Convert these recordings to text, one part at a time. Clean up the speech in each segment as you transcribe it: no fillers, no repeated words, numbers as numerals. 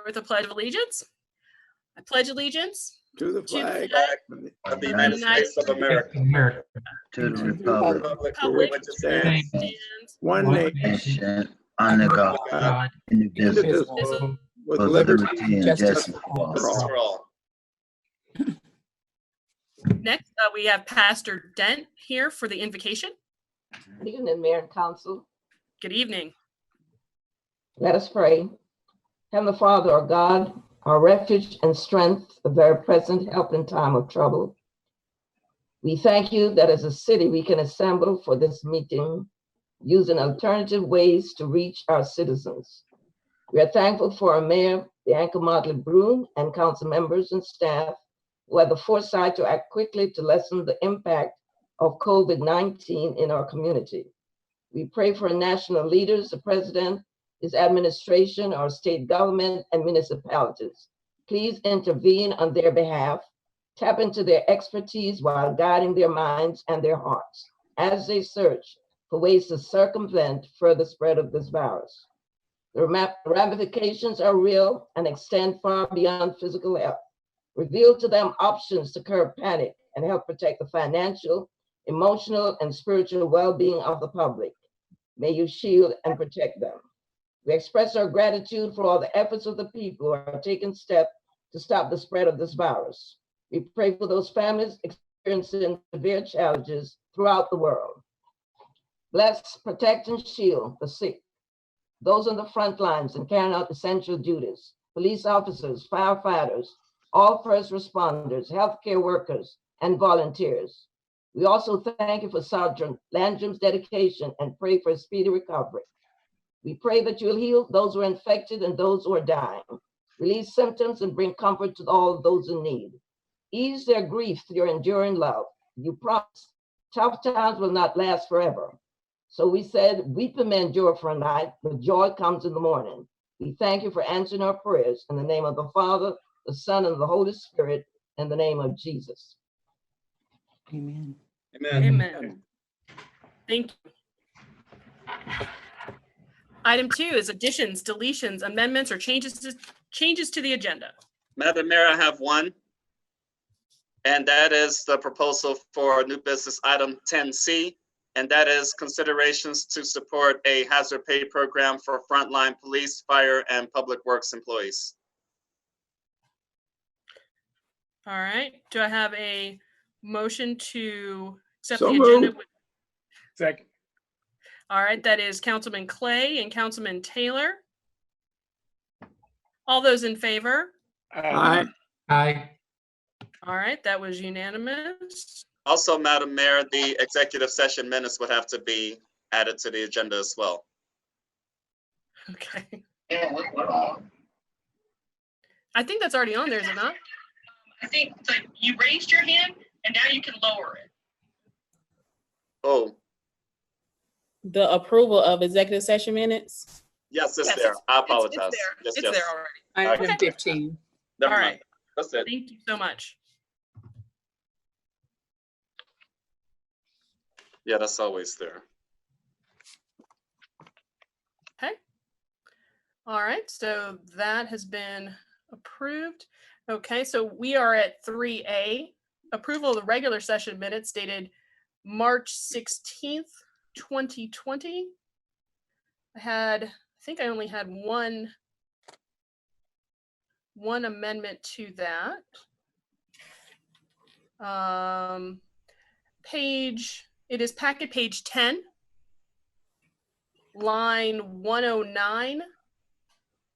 with the Pledge of Allegiance. I pledge allegiance to the flag of the United States of America, to the republic for which which it stands, stands one nation, nation under God, indivisible, indivisible, with with liberty and justice justice for all. for all. Next, we have Pastor Dent here for the invocation. Good evening, Mayor and Council. Good evening. Let us pray. Heavenly Father, our God, our refuge and strength, a very present help in time of trouble. We thank you that as a city we can assemble for this meeting using alternative ways to reach our citizens. We are thankful for our mayor, Bianca Motley Broom, and council members and staff who had the foresight to act quickly to lessen the impact of COVID-19 in our community. We pray for national leaders, the president, his administration, our state government, and municipalities. Please intervene on their behalf, tap into their expertise while guiding their minds and their hearts as they search for ways to circumvent further spread of this virus. The ramifications are real and extend far beyond physical health. Reveal to them options to curb panic and help protect the financial, emotional, and spiritual well-being of the public. May you shield and protect them. We express our gratitude for all the efforts of the people who are taking steps to stop the spread of this virus. We pray for those families experiencing severe challenges throughout the world. Bless, protect, and shield the sick, those on the front lines and carrying out essential duties, police officers, firefighters, all first responders, healthcare workers, and volunteers. We also thank you for Sergeant Landrum's dedication and pray for a speedy recovery. We pray that you'll heal those who are infected and those who are dying, release symptoms and bring comfort to all of those in need. Ease their grief through your enduring love. You promise tough times will not last forever. So we said, weeping may endure for a night, but joy comes in the morning. We thank you for answering our prayers in the name of the Father, the Son, and the Holy Spirit, in the name of Jesus. Amen. Amen. Amen. Thank you. Item 2 is additions, deletions, amendments, or changes to the agenda. Madam Mayor, I have one. And that is the proposal for new business item 10C. And that is considerations to support a hazard pay program for frontline police, fire, and public works employees. All right. Do I have a motion to accept So the agenda? moved. Second. All right. That is Councilman Clay and Councilman Taylor. All those in favor? Aye. Aye. All right. That was unanimous. Also, Madam Mayor, the executive session minutes would have to be added to the agenda as well. Okay. I think that's already on there, is it not? I think so you raised your hand and now you can lower it. Oh, The approval of executive session minutes. yes, it's Yes, there. I It's apologize. there. Yes, It's yes. there already. Item Okay. 15. Never All mind. right. That's it. Thank you so much. Yeah, that's always there. Okay. All right. So that has been approved. Okay. So we are at 3A, approval of the regular session minutes dated March 16th, 2020. I think I only had one amendment to that. It is packet page 10, line 109.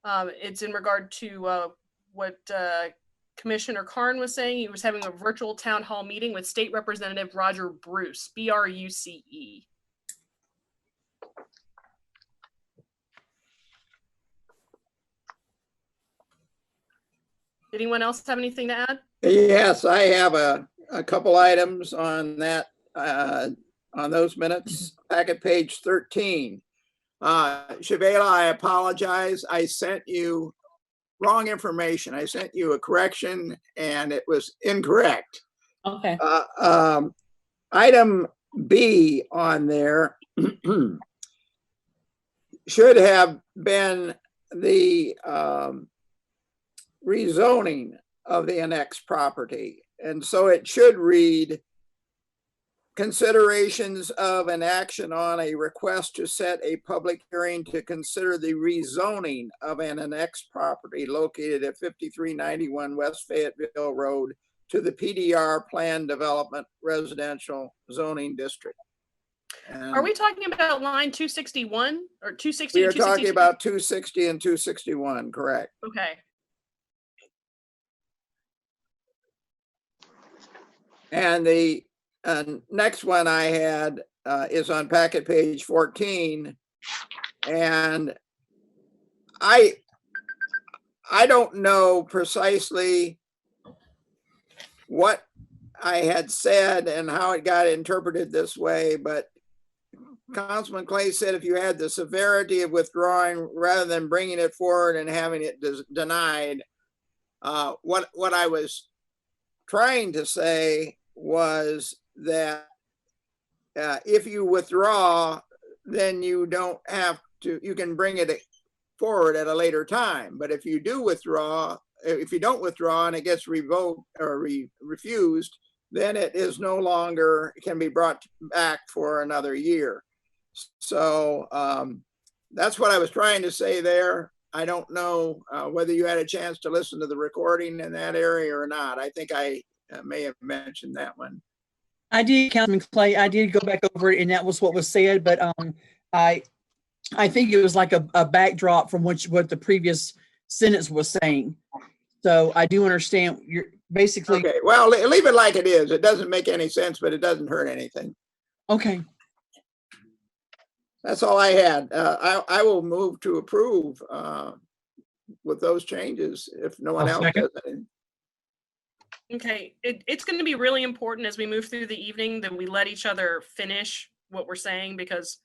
It's in regard to what Commissioner Carn was saying. He was having a virtual town hall meeting with State Representative Roger Bruce, BRUCE. Anyone else have anything to add? Yes, I have a couple items on that, on those minutes, packet page 13. Shavela, I apologize. I sent you wrong information. I sent you a correction and it was incorrect. Okay. Item B on there should have been the rezoning of the annexed property. And so it should read, considerations of an action on a request to set a public hearing to consider the rezoning of an annexed property located at 5391 West Fayetteville Road to the PDR Plan Development Residential Zoning District. Are we talking about line 261 or 260? We are 262? talking about 260 and 261, correct? Okay. And the next one I had is on packet page 14. And I don't know precisely what I had said and how it got interpreted this way, but Councilman Clay said if you had the severity of withdrawing rather than bringing it forward and having it denied, what I was trying to say was that if you withdraw, then you don't have to, you can bring it forward at a later time. But if you do withdraw, if you don't withdraw and it gets revoked or refused, then it is no longer, it can be brought back for another year. So that's what I was trying to say there. I don't know whether you had a chance to listen to the recording in that area or not. I think I may have mentioned that one. I did, Councilman Clay. I did go back over it, and that was what was said. But I think it was like a backdrop from what the previous sentence was saying. So I do understand. You're basically okay. Well, leave it like it is. It doesn't make any sense, but it doesn't hurt anything. Okay. That's all I had. I will move to approve with those changes if no one else does anything. Okay, it's going to be really important as we move through the evening that we let each other finish what we're saying, because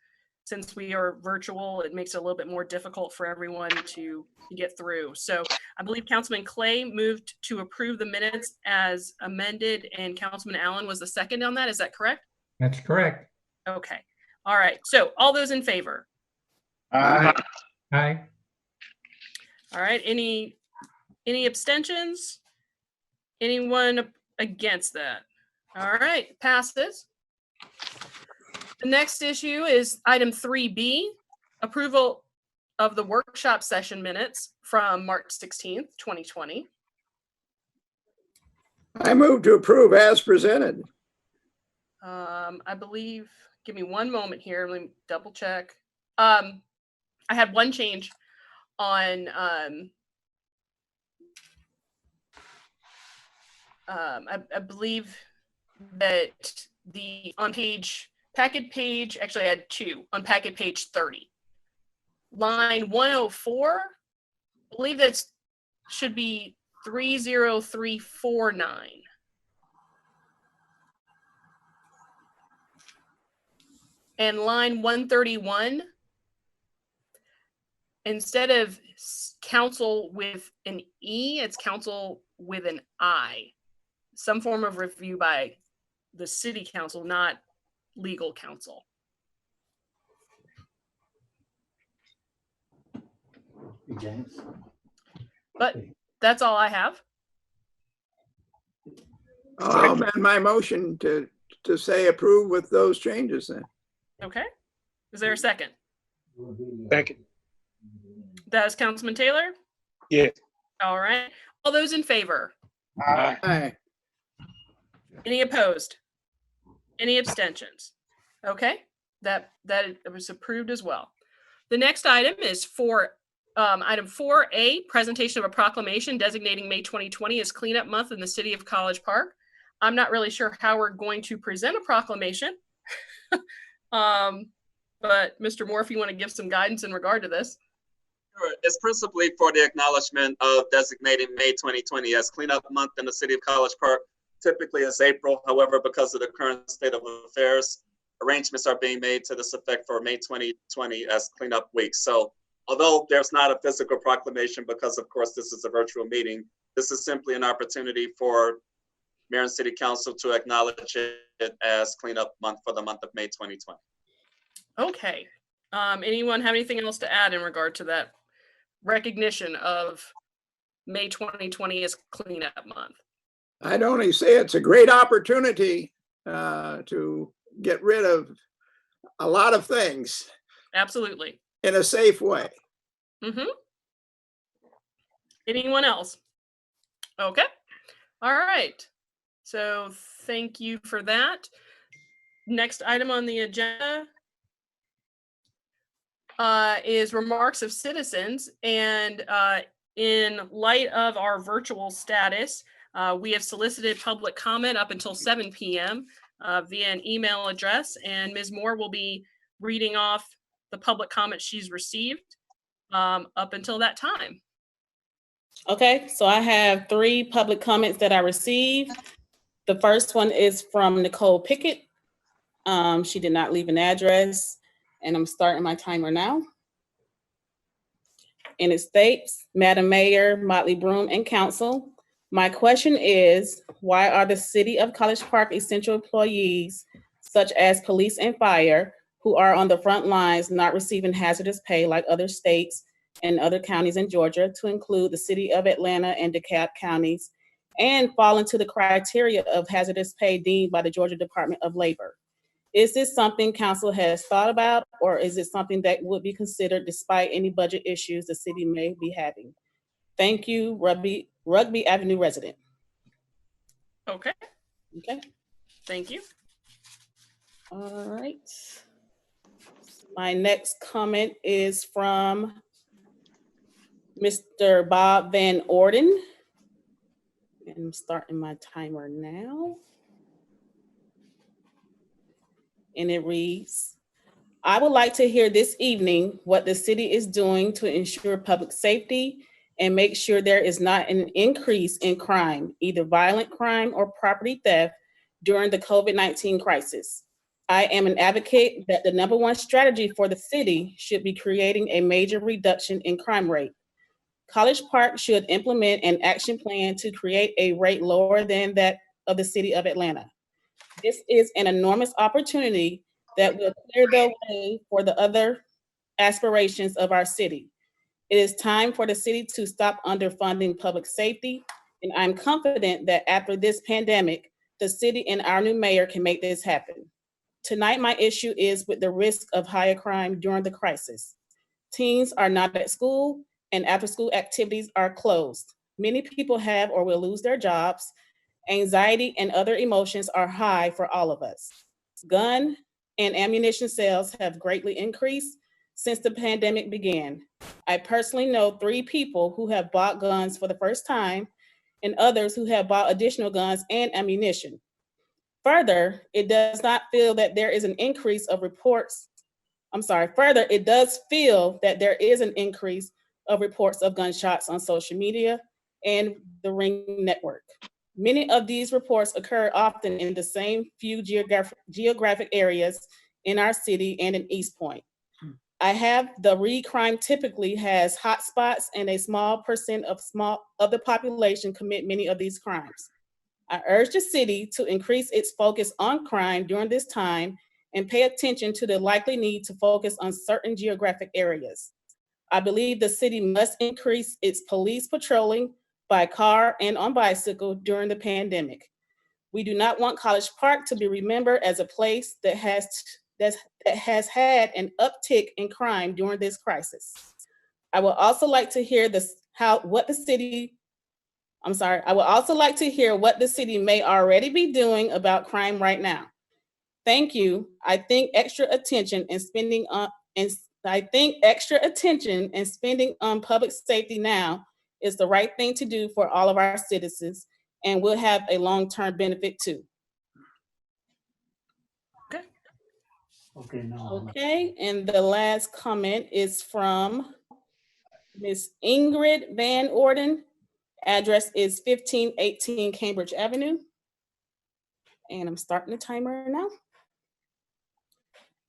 since we are virtual, it makes it a little bit more difficult for everyone to get through. So I believe Councilman Clay moved to approve the minutes as amended, and Councilman Allen was the second on that. Is that correct? That's correct. Okay. All right. So all those in favor? Aye. All right. Any abstentions? Anyone against that? All right. Passes. The next issue is item 3B, approval of the workshop session minutes from March 16th, 2020. I move to approve as presented. I believe, give me one moment here. Let me double check. I had one change on I believe that on packet page, actually I had two on packet page 30. Line 104, I believe that should be 30349. And line 131, instead of council with an E, it's council with an I. Some form of review by the city council, not legal counsel. But that's all I have. I'll amend my motion to say approve with those changes then. Okay. Is there a second? Second. That was Councilman Taylor? Yes. All right. All those in favor? Aye. Any opposed? Any abstentions? Okay, that was approved as well. The next item is for item 4A, presentation of a proclamation designating May 2020 as cleanup month in the city of College Park. I'm not really sure how we're going to present a proclamation. But Mr. Moore, if you want to give some guidance in regard to this. Sure. It's principally for the acknowledgement of designating May 2020 as cleanup month in the city of College Park. Typically it's April. However, because of the current state of affairs, arrangements are being made to this effect for May 2020 as cleanup week. So although there's not a physical proclamation, because of course this is a virtual meeting, this is simply an opportunity for Mayor and City Council to acknowledge it as cleanup month for the month of May 2020. Okay. Anyone have anything else to add in regard to that recognition of May 2020 is cleanup month. I'd only say it's a great opportunity to get rid of a lot of things Absolutely. in a safe way. Mm-hmm. Anyone else? Okay. All right. So thank you for that. Next item on the agenda is remarks of citizens. And in light of our virtual status, we have solicited public comment up until 7 p.m. Via an email address. And Ms. Moore will be reading off the public comment she's received up until that time. Okay, so I have 3 public comments that I received. The first one is from Nicole Pickett. She did not leave an address, and I'm starting my timer now. And it states, Madam Mayor, Motley Broom, and Council, my question is, why are the City of College Park essential employees, such as police and fire, who are on the front lines not receiving hazardous pay like other states and other counties in Georgia, to include the City of Atlanta and DeKalb counties, and fall into the criteria of hazardous pay deemed by the Georgia Department of Labor? Is this something council has thought about, or is it something that would be considered despite any budget issues the city may be having? Thank you, Rugby Avenue resident. Okay. Okay. Thank you. All right. My next comment is from Mr. Bob Van Orden. And I'm starting my timer now. And it reads, I would like to hear this evening what the city is doing to ensure public safety and make sure there is not an increase in crime, either violent crime or property theft, during the COVID-19 crisis. I am an advocate that the #1 strategy for the city should be creating a major reduction in crime rate. College Park should implement an action plan to create a rate lower than that of the City of Atlanta. This is an enormous opportunity that will clear the way for the other aspirations of our city. It is time for the city to stop underfunding public safety, and I'm confident that after this pandemic, the city and our new mayor can make this happen. Tonight, my issue is with the risk of higher crime during the crisis. Teens are not at school, and after-school activities are closed. Many people have or will lose their jobs. Anxiety and other emotions are high for all of us. Gun and ammunition sales have greatly increased since the pandemic began. I personally know 3 people who have bought guns for the first time and others who have bought additional guns and ammunition. Further, it does feel that there is an increase of reports of gunshots on social media and the Ring Network. Many of these reports occur often in the same few geographic areas in our city and in East Point. I have the Reed crime typically has hotspots, and a small percent of the population commit many of these crimes. I urge the city to increase its focus on crime during this time and pay attention to the likely need to focus on certain geographic areas. I believe the city must increase its police patrolling by car and on bicycle during the pandemic. We do not want College Park to be remembered as a place that has had an uptick in crime during this crisis. I would also like to hear what the city may already be doing about crime right now. Thank you. I think extra attention and spending on public safety now is the right thing to do for all of our citizens and will have a long-term benefit too. Okay, and the last comment is from Ms. Ingrid Van Orden. Address is 1518 Cambridge Avenue. And I'm starting the timer now.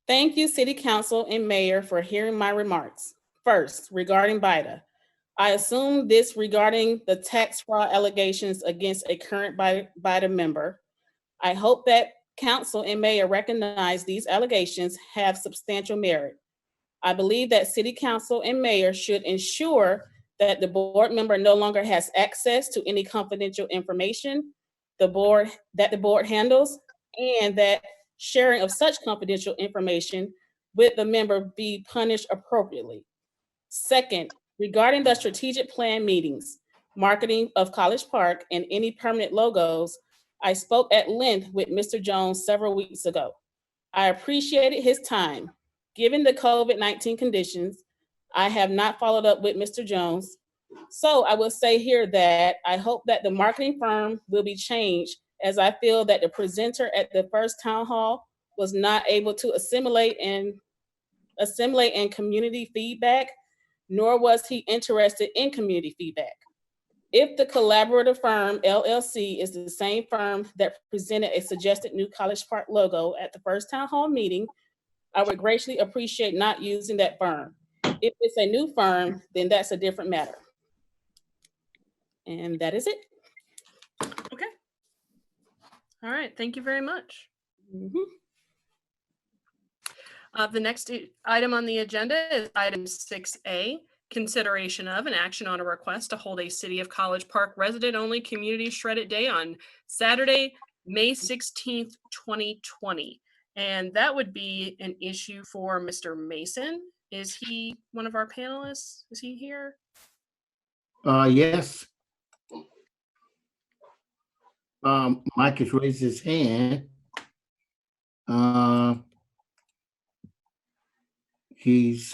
Thank you, City Council and Mayor, for hearing my remarks. First, regarding BIDA. I assume this regarding the tax fraud allegations against a current BIDA member. I hope that Council and Mayor recognize these allegations have substantial merit. I believe that City Council and Mayor should ensure that the board member no longer has access to any confidential information the board handles, and that sharing of such confidential information with the member be punished appropriately. Second, regarding the strategic plan meetings, marketing of College Park, and any permanent logos, I spoke at length with Mr. Jones several weeks ago. I appreciated his time. Given the COVID-19 conditions, I have not followed up with Mr. Jones. So I will say here that I hope that the marketing firm will be changed, as I feel that the presenter at the first town hall was not able to assimilate and community feedback, nor was he interested in community feedback. If the collaborative firm LLC is the same firm that presented a suggested new College Park logo at the first town hall meeting, I would greatly appreciate not using that firm. If it's a new firm, then that's a different matter. And that is it. Okay. All right, thank you very much. Mhm. The next item on the agenda is item 6A, consideration of an action on a request to hold a City of College Park resident-only community shred-it day on Saturday, May 16th, 2020. And that would be an issue for Mr. Mason. Is he one of our panelists? Is he here? Yes. Mike has raised his hand. He's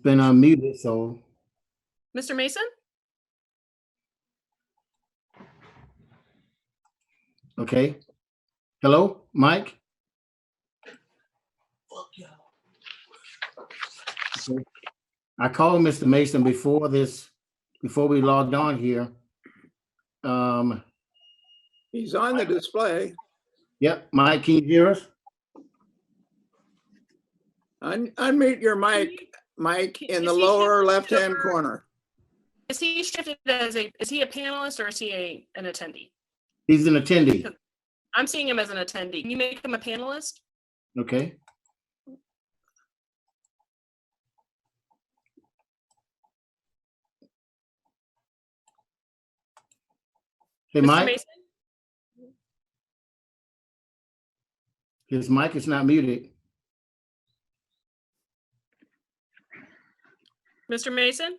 been unmuted, so Mr. Mason? okay. Hello, Mike? Okay. I called Mr. Mason before we logged on here. He's on the display. Yep, Mike, can you hear us? Unmute your mic, Mike, in the Is he lower shifted left-hand over? corner. Is he shifted as is he a panelist or is he an attendee? He's an attendee. I'm seeing him as an attendee. Can you make him a panelist? Okay. Hey, Mr. Mike, Mason? his mic is not muted. Mr. Mason?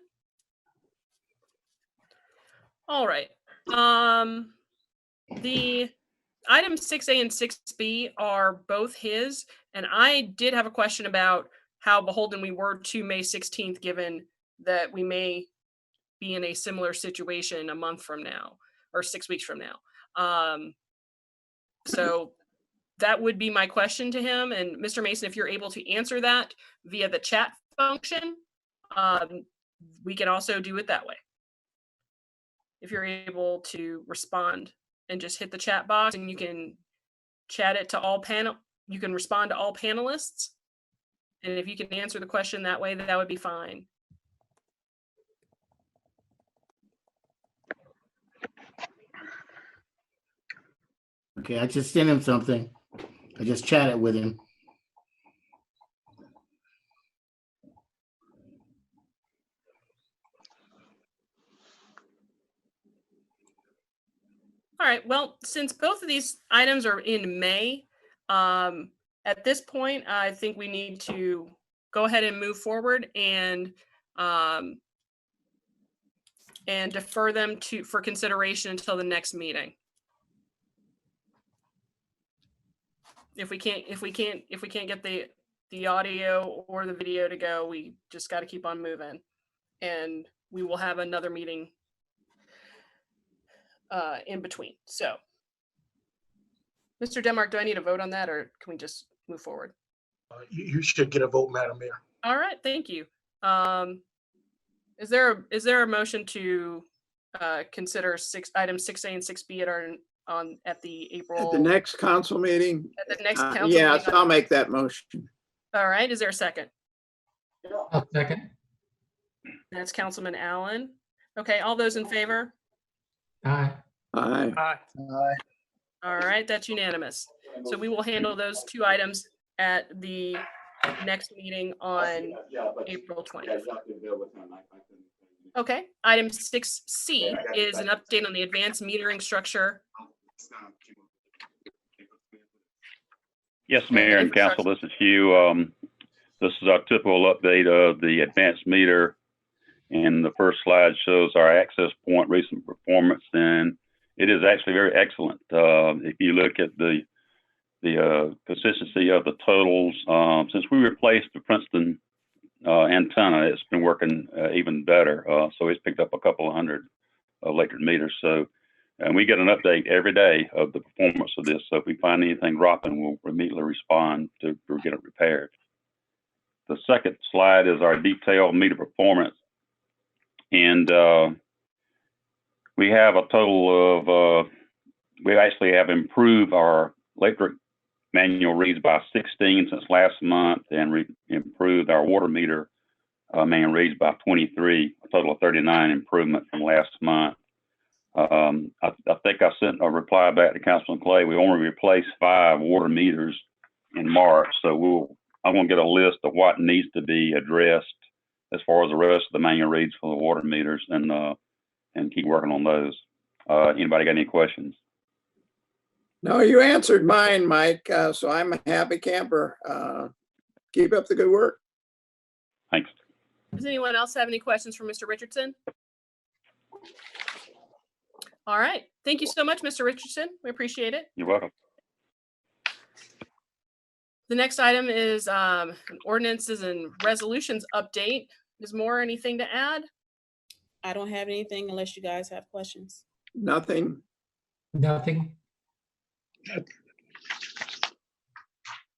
All right. The items 6A and 6B are both his, and I did have a question about how beholden we were to May 16th, given that we may be in a similar situation a month from now or 6 weeks from now. So that would be my question to him. And Mr. Mason, if you're able to answer that via the chat function, we can also do it that way. If you're able to respond and just hit the chat box and you can chat it to you can respond to all panelists. And if you can answer the question that way, that would be fine. Okay, I just sent him something. I just chatted with him. All right, well, since both of these items are in May, at this point, I think we need to go ahead and move forward and defer them for consideration until the next meeting. If we can't get the audio or the video to go, we just got to keep on moving, and we will have another meeting in between. So, Mr. Denmark, do I need a vote on that, or can we just move forward? You should get a vote, Madam Mayor. All right, thank you. Is there a motion to consider items 6A and 6B at the April At the next council meeting? at the next council Yes, meeting? I'll make that motion. All right, is there a second? I'll second. That's Councilman Allen. Okay, all those in favor? Aye. Aye. All right, that's unanimous. So we will handle those two items at the next meeting on April 20th. Okay, item 6C is an update on the advanced metering structure. Yes, Mayor and Council, this is Hugh. This is our typical update of the advanced meter. And the first slide shows our access point recent performance, and it is actually very excellent. If you look at the consistency of the totals, since we replaced the Princeton antenna, it's been working even better. So it's picked up a couple of hundred electric meters. So, and we get an update every day of the performance of this. So if we find anything dropping, we'll immediately respond to get it repaired. The second slide is our detailed meter performance. And we have a total of, we actually have improved our electric manual reads by 16 since last month, and improved our water meter manual reads by 23, a total of 39 improvement from last month. I think I sent a reply back to Councilman Clay. We only replaced 5 water meters in March, so I'm going to get a list of what needs to be addressed as far as the rest of the manual reads for the water meters, and keep working on those. Anybody got any questions? No, you answered mine, Mike. So I'm a happy camper. Keep up the good work. Thanks. Does anyone else have any questions for Mr. Richardson? All right. Thank you so much, Mr. Richardson. We appreciate it. You're welcome. The next item is an ordinances and resolutions update. Is Moore anything to add? I don't have anything unless you guys have questions. Nothing. Nothing.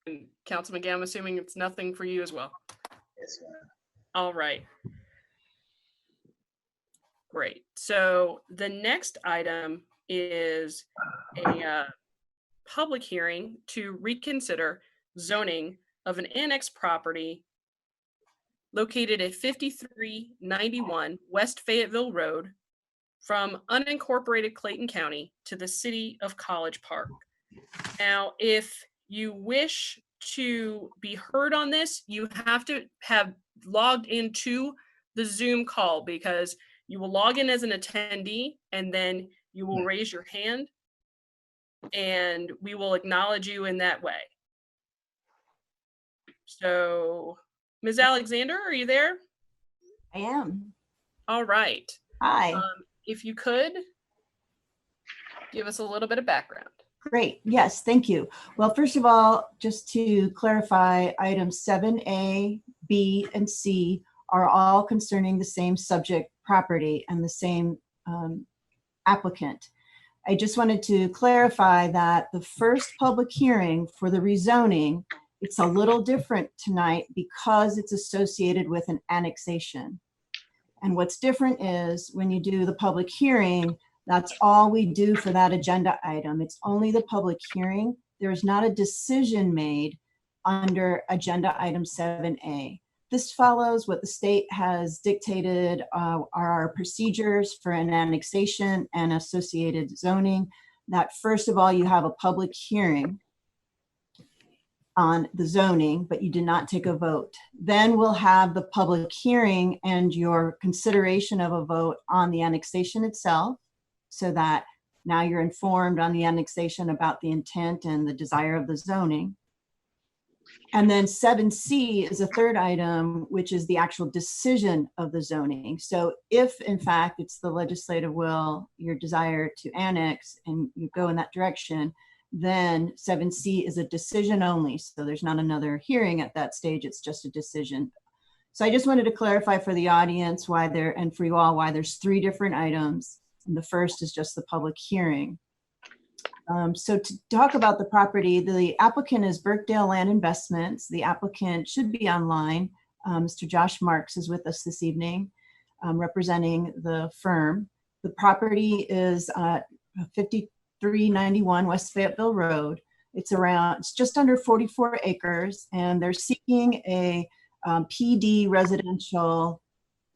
And Councilman Gay, I'm assuming it's nothing for you as well. Yes, ma'am. All right. Great. So the next item is a public hearing to reconsider zoning of an annex property located at 5391 West Fayetteville Road from unincorporated Clayton County to the city of College Park. Now, if you wish to be heard on this, you have to have logged into the Zoom call, because you will log in as an attendee and then you will raise your hand and we will acknowledge you in that way. So, Ms. Alexander, are you there? I am. All right. Hi. If you could give us a little bit of background. Great. Yes, thank you. Well, first of all, just to clarify, items 7A, B, and C are all concerning the same subject property and the same applicant. I just wanted to clarify that the first public hearing for the rezoning, it's a little different tonight because it's associated with an annexation. And what's different is when you do the public hearing, that's all we do for that agenda item. It's only the public hearing. There is not a decision made under agenda item 7A. This follows what the state has dictated are our procedures for an annexation and associated zoning. That first of all, you have a public hearing on the zoning, but you did not take a vote. Then we'll have the public hearing and your consideration of a vote on the annexation itself, so that now you're informed on the annexation about the intent and the desire of the zoning. And then 7C is a third item, which is the actual decision of the zoning. So if in fact it's the legislative will, your desire to annex, and you go in that direction, then 7C is a decision only. So there's not another hearing at that stage, it's just a decision. So I just wanted to clarify for the audience why there, and for you all, why there's 3 different items. And the first is just the public hearing. So to talk about the property, the applicant is Birkdale Land Investments. The applicant should be online. Mr. Josh Marks is with us this evening, representing the firm. The property is 5391 West Fayetteville Road. It's just under 44 acres, and they're seeking a PD residential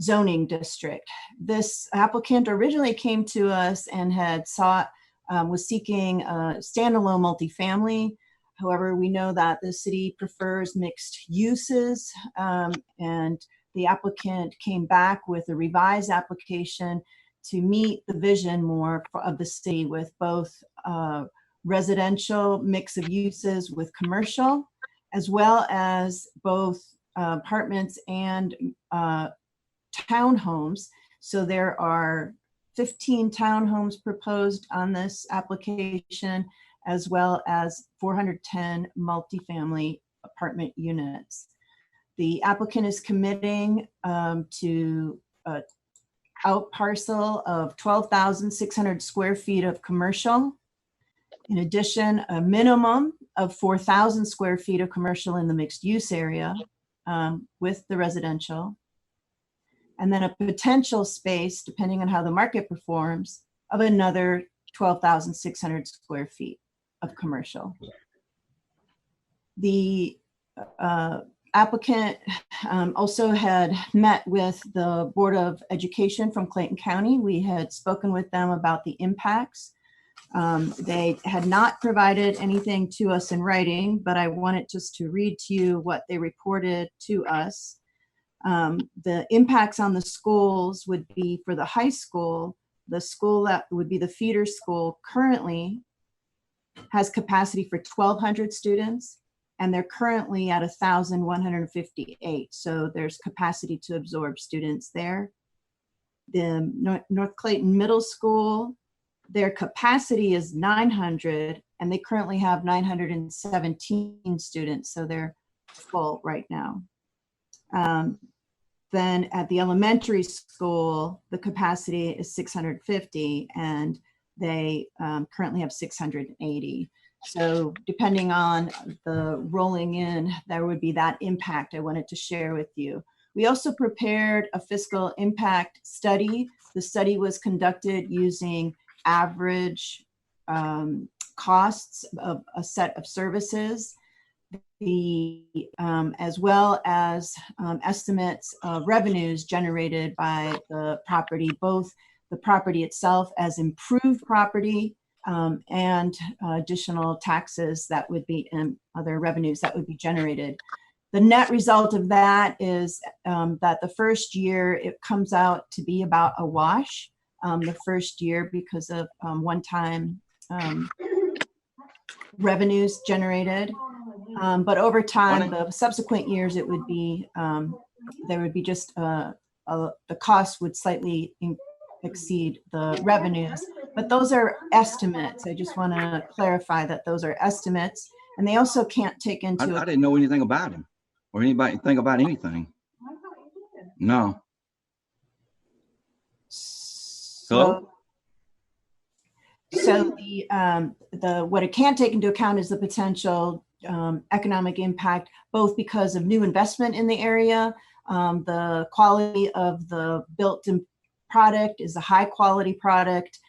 zoning district. This applicant originally came to us and had was seeking a standalone multifamily. However, we know that the city prefers mixed uses, and the applicant came back with a revised application to meet the vision more of the city with both residential mix of uses with commercial, as well as both apartments and townhomes. So there are 15 townhomes proposed on this application, as well as 410 multifamily apartment units. The applicant is committing to an out parcel of 12,600 square feet of commercial. In addition, a minimum of 4,000 square feet of commercial in the mixed use area with the residential. And then a potential space, depending on how the market performs, of another 12,600 square feet of commercial. The applicant also had met with the Board of Education from Clayton County. We had spoken with them about the impacts. They had not provided anything to us in writing, but I wanted just to read to you what they reported to us. The impacts on the schools would be for the high school. The school that would be the feeder school currently has capacity for 1,200 students, and they're currently at 1,158. So there's capacity to absorb students there. The North Clayton Middle School, their capacity is 900, and they currently have 917 students. So they're full right now. Then at the elementary school, the capacity is 650, and they currently have 680. So depending on the rolling in, there would be that impact I wanted to share with you. We also prepared a fiscal impact study. The study was conducted using average costs of a set of services, as well as estimates of revenues generated by the property, both the property itself as improved property and additional taxes that would be and other revenues that would be generated. The net result of that is that the first year it comes out to be about a wash the first year because of one-time revenues generated. But over time, the subsequent years, it would be, there would be just, the cost would slightly exceed the revenues. But those are estimates. I just want to clarify that those are estimates. And they also can't take into I didn't know anything about him or anybody think about anything. No. Hello? So the what it can take into account is the potential economic impact, both because of new investment in the area. The quality of the built-in product is a high quality product.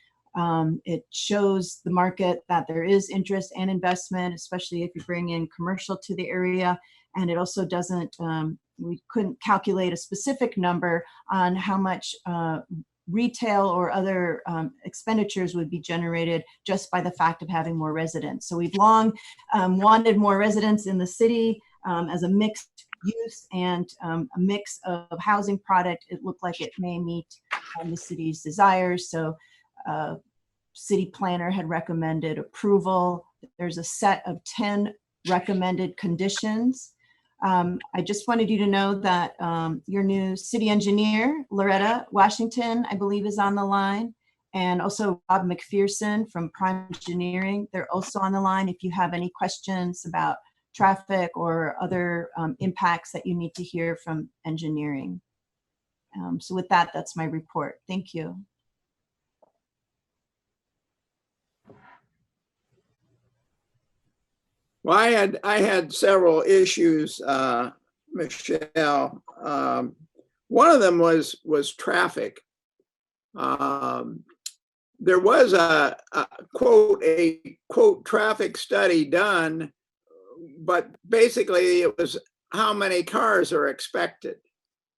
It shows the market that there is interest and investment, especially if you bring in commercial to the area. And it also doesn't, we couldn't calculate a specific number on how much retail or other expenditures would be generated just by the fact of having more residents. So we've long wanted more residents in the city as a mixed use and a mix of housing product. It looked like it may meet the city's desires. So city planner had recommended approval. There's a set of 10 recommended conditions. I just wanted you to know that your new city engineer, Loretta Washington, I believe is on the line, and also Rob McPherson from Prime Engineering. They're also on the line if you have any questions about traffic or other impacts that you need to hear from engineering. So with that, that's my report. Thank you. Well, I had several issues, Michelle. One of them was traffic. There was a quote traffic study done, but basically it was how many cars are expected.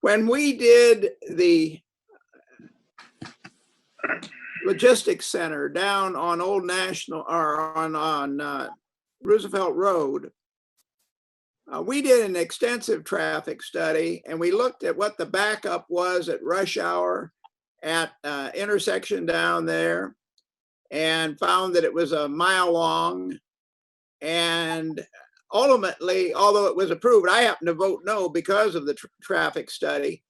When we did the logistics center down on Old National or on Roosevelt Road, we did an extensive traffic study and we looked at what the backup was at rush hour at intersection down there and found that it was a mile long. And ultimately, although it was approved, I happen to vote no because of the traffic study.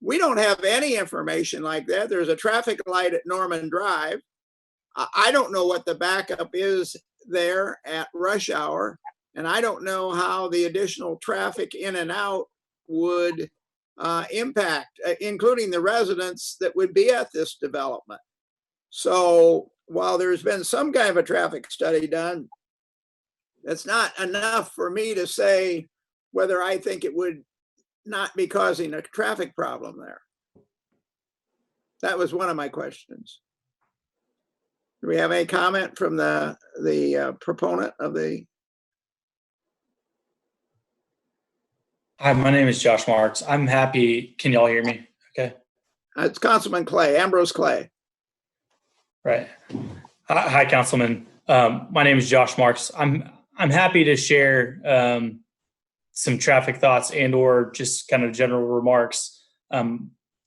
We don't have any information like that. There's a traffic light at Norman Drive. I don't know what the backup is there at rush hour. And I don't know how the additional traffic in and out would impact, including the residents that would be at this development. So while there's been some kind of a traffic study done, that's not enough for me to say whether I think it would not be causing a traffic problem there. That was one of my questions. Do we have any comment from the proponent of the? Hi, my name is Josh Marks. I'm happy. Can y'all hear me? Okay. It's Councilman Clay, Ambrose Clay. Right. Hi, Councilman. My name is Josh Marks. I'm happy to share some traffic thoughts and or just kind of general remarks.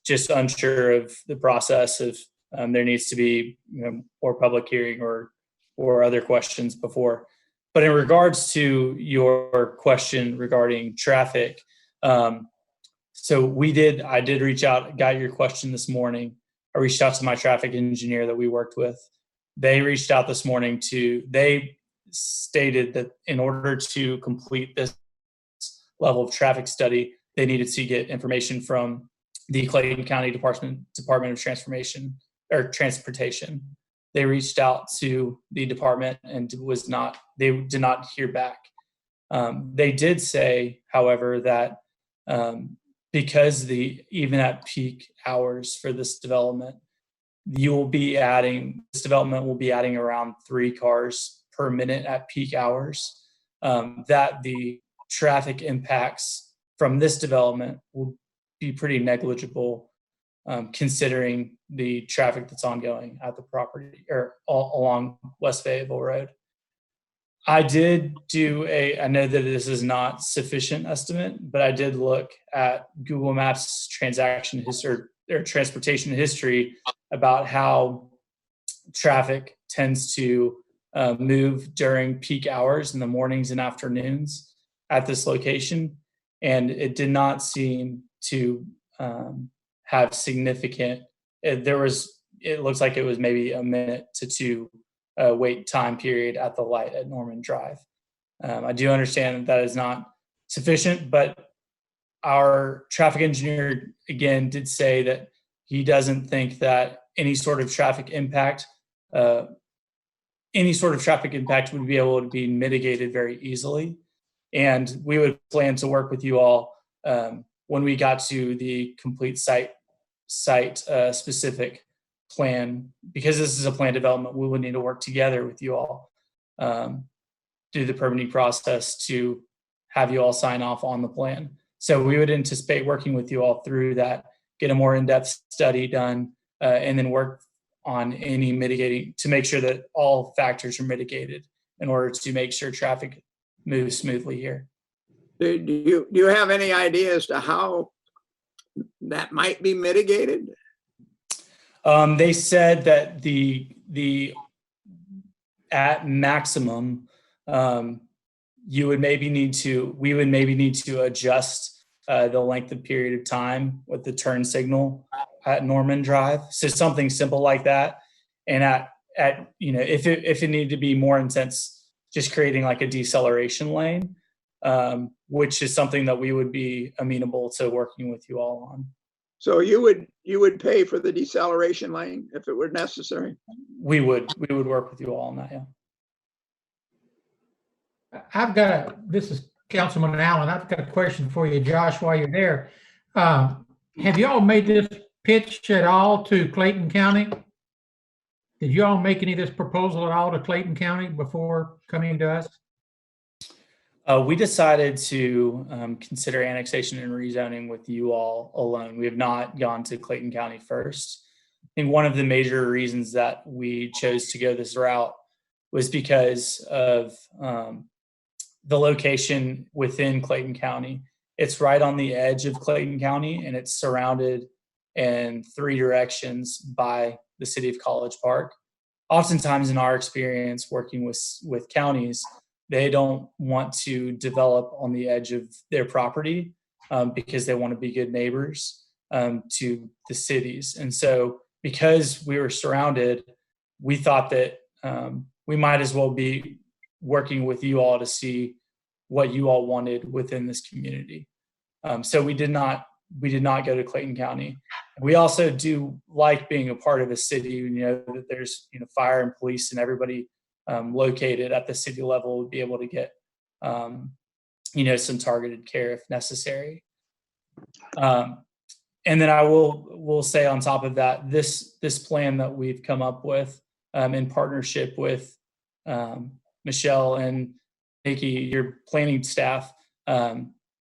Just unsure of the process if there needs to be more public hearing or other questions before. But in regards to your question regarding traffic, so I did reach out, got your question this morning. I reached out to my traffic engineer that we worked with. They reached out this morning they stated that in order to complete this level of traffic study, they needed to get information from the Clayton County Department of Transportation. They reached out to the department and they did not hear back. They did say, however, that because even at peak hours for this development, this development will be adding around 3 cars per minute at peak hours, that the traffic impacts from this development will be pretty negligible, considering the traffic that's ongoing at the property or along West Fayetteville Road. I did I know that this is not sufficient estimate, but I did look at Google Maps transaction history or transportation history about how traffic tends to move during peak hours in the mornings and afternoons at this location. And it did not seem to have significant, it looks like it was maybe a minute to 2 wait time period at the light at Norman Drive. I do understand that is not sufficient, but our traffic engineer again did say that he doesn't think that any sort of traffic impact would be able to be mitigated very easily. And we would plan to work with you all when we got to the complete site specific plan. Because this is a plan development, we would need to work together with you all through the permitting process to have you all sign off on the plan. So we would anticipate working with you all through that, get a more in-depth study done, and then work on any mitigating to make sure that all factors are mitigated in order to make sure traffic moves smoothly here. Do you have any idea as to how that might be mitigated? They said that the at maximum, we would maybe need to adjust the length of period of time with the turn signal at Norman Drive. So something simple like that. And if it needed to be more intense, just creating like a deceleration lane, which is something that we would be amenable to working with you all on. So you would pay for the deceleration lane if it were necessary? We would work with you all on that, yeah. This is Councilman Allen. I've got a question for you, Josh, while you're there. Have you all made this pitch at all to Clayton County? Did you all make any of this proposal at all to Clayton County before coming to us? We decided to consider annexation and rezoning with you all alone. We have not gone to Clayton County first. I think one of the major reasons that we chose to go this route was because of the location within Clayton County. It's right on the edge of Clayton County, and it's surrounded in 3 directions by the city of College Park. Oftentimes in our experience working with counties, they don't want to develop on the edge of their property because they want to be good neighbors to the cities. And so because we were surrounded, we thought that we might as well be working with you all to see what you all wanted within this community. So we did not go to Clayton County. We also do like being a part of a city. You know that there's fire and police and everybody located at the city level would be able to get some targeted care if necessary. And then I will say on top of that, this plan that we've come up with in partnership with Michelle and Nikki, your planning staff,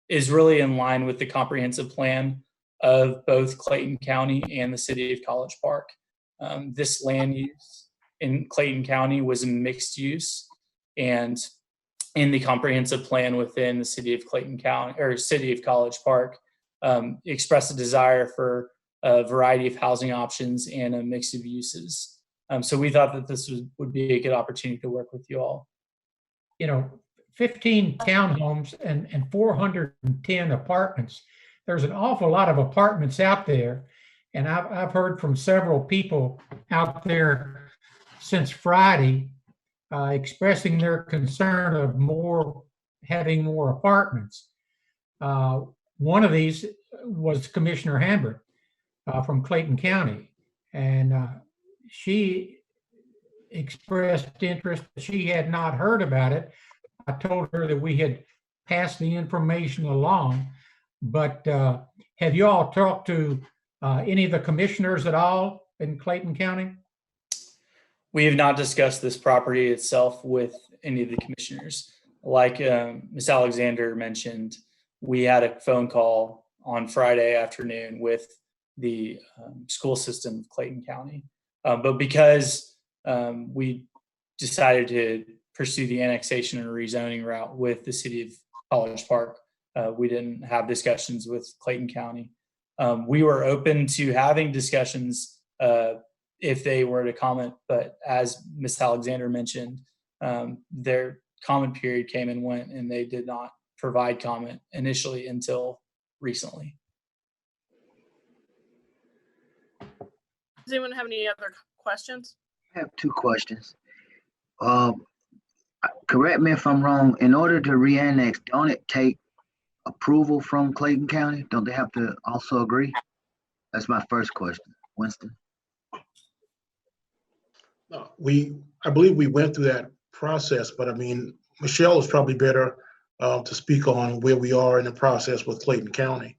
is really in line with the comprehensive plan of both Clayton County and the city of College Park. This land use in Clayton County was a mixed use, and in the comprehensive plan within the city of Clayton County or city of College Park, expressed a desire for a variety of housing options and a mix of uses. So we thought that this would be a good opportunity to work with you all. 15 townhomes and 410 apartments. There's an awful lot of apartments out there. And I've heard from several people out there since Friday expressing their concern of having more apartments. One of these was Commissioner Hambert from Clayton County. And she expressed interest. She had not heard about it. I told her that we had passed the information along, but have you all talked to any of the commissioners at all in Clayton County? We have not discussed this property itself with any of the commissioners. Like Ms. Alexander mentioned, we had a phone call on Friday afternoon with the school system of Clayton County. But because we decided to pursue the annexation and rezoning route with the city of College Park, we didn't have discussions with Clayton County. We were open to having discussions if they were to comment, but as Ms. Alexander mentioned, their comment period came and went, and they did not provide comment initially until recently. Does anyone have any other questions? I have 2 questions. Correct me if I'm wrong. In order to re-annex, don't it take approval from Clayton County? Don't they have to also agree? That's my first question. Winston? I believe we went through that process, but I mean, Michelle is probably better to speak on where we are in the process with Clayton County.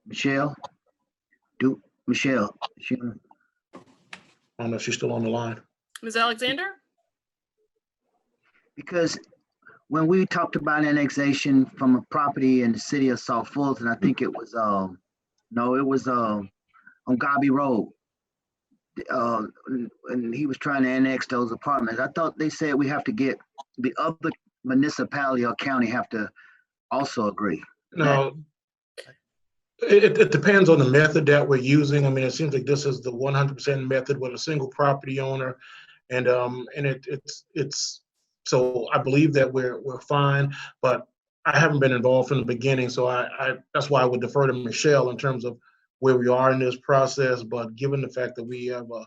Michelle? Michelle? I don't know if she's still on the line. Ms. Alexander? Because when we talked about annexation from a property in the city of South Fulton, I think it was, on Gobby Road. And he was trying to annex those apartments. I thought they said we have to get the other municipality or county have to also agree. No, it depends on the method that we're using. I mean, it seems like this is the 100% method with a single property owner, and it's so I believe that we're fine, but I haven't been involved from the beginning, so I that's why I would defer to Michelle in terms of where we are in this process. But given the fact that we have a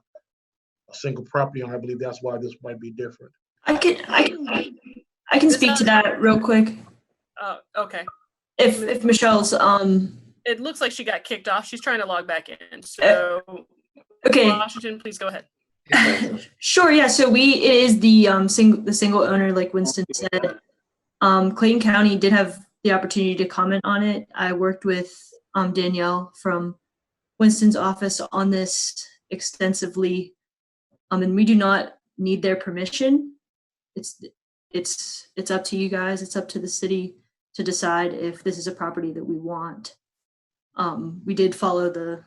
single property owner, I believe that's why this might be different. I can speak to that real quick. Okay. If Michelle's It looks like she got kicked off. She's trying to log back in. So okay. Washington, please go ahead. Sure, yeah. So it is the single owner, like Winston said. Clayton County did have the opportunity to comment on it. I worked with Danielle from Winston's office on this extensively, and we do not need their permission. It's up to you guys. It's up to the city to decide if this is a property that we want. We did follow the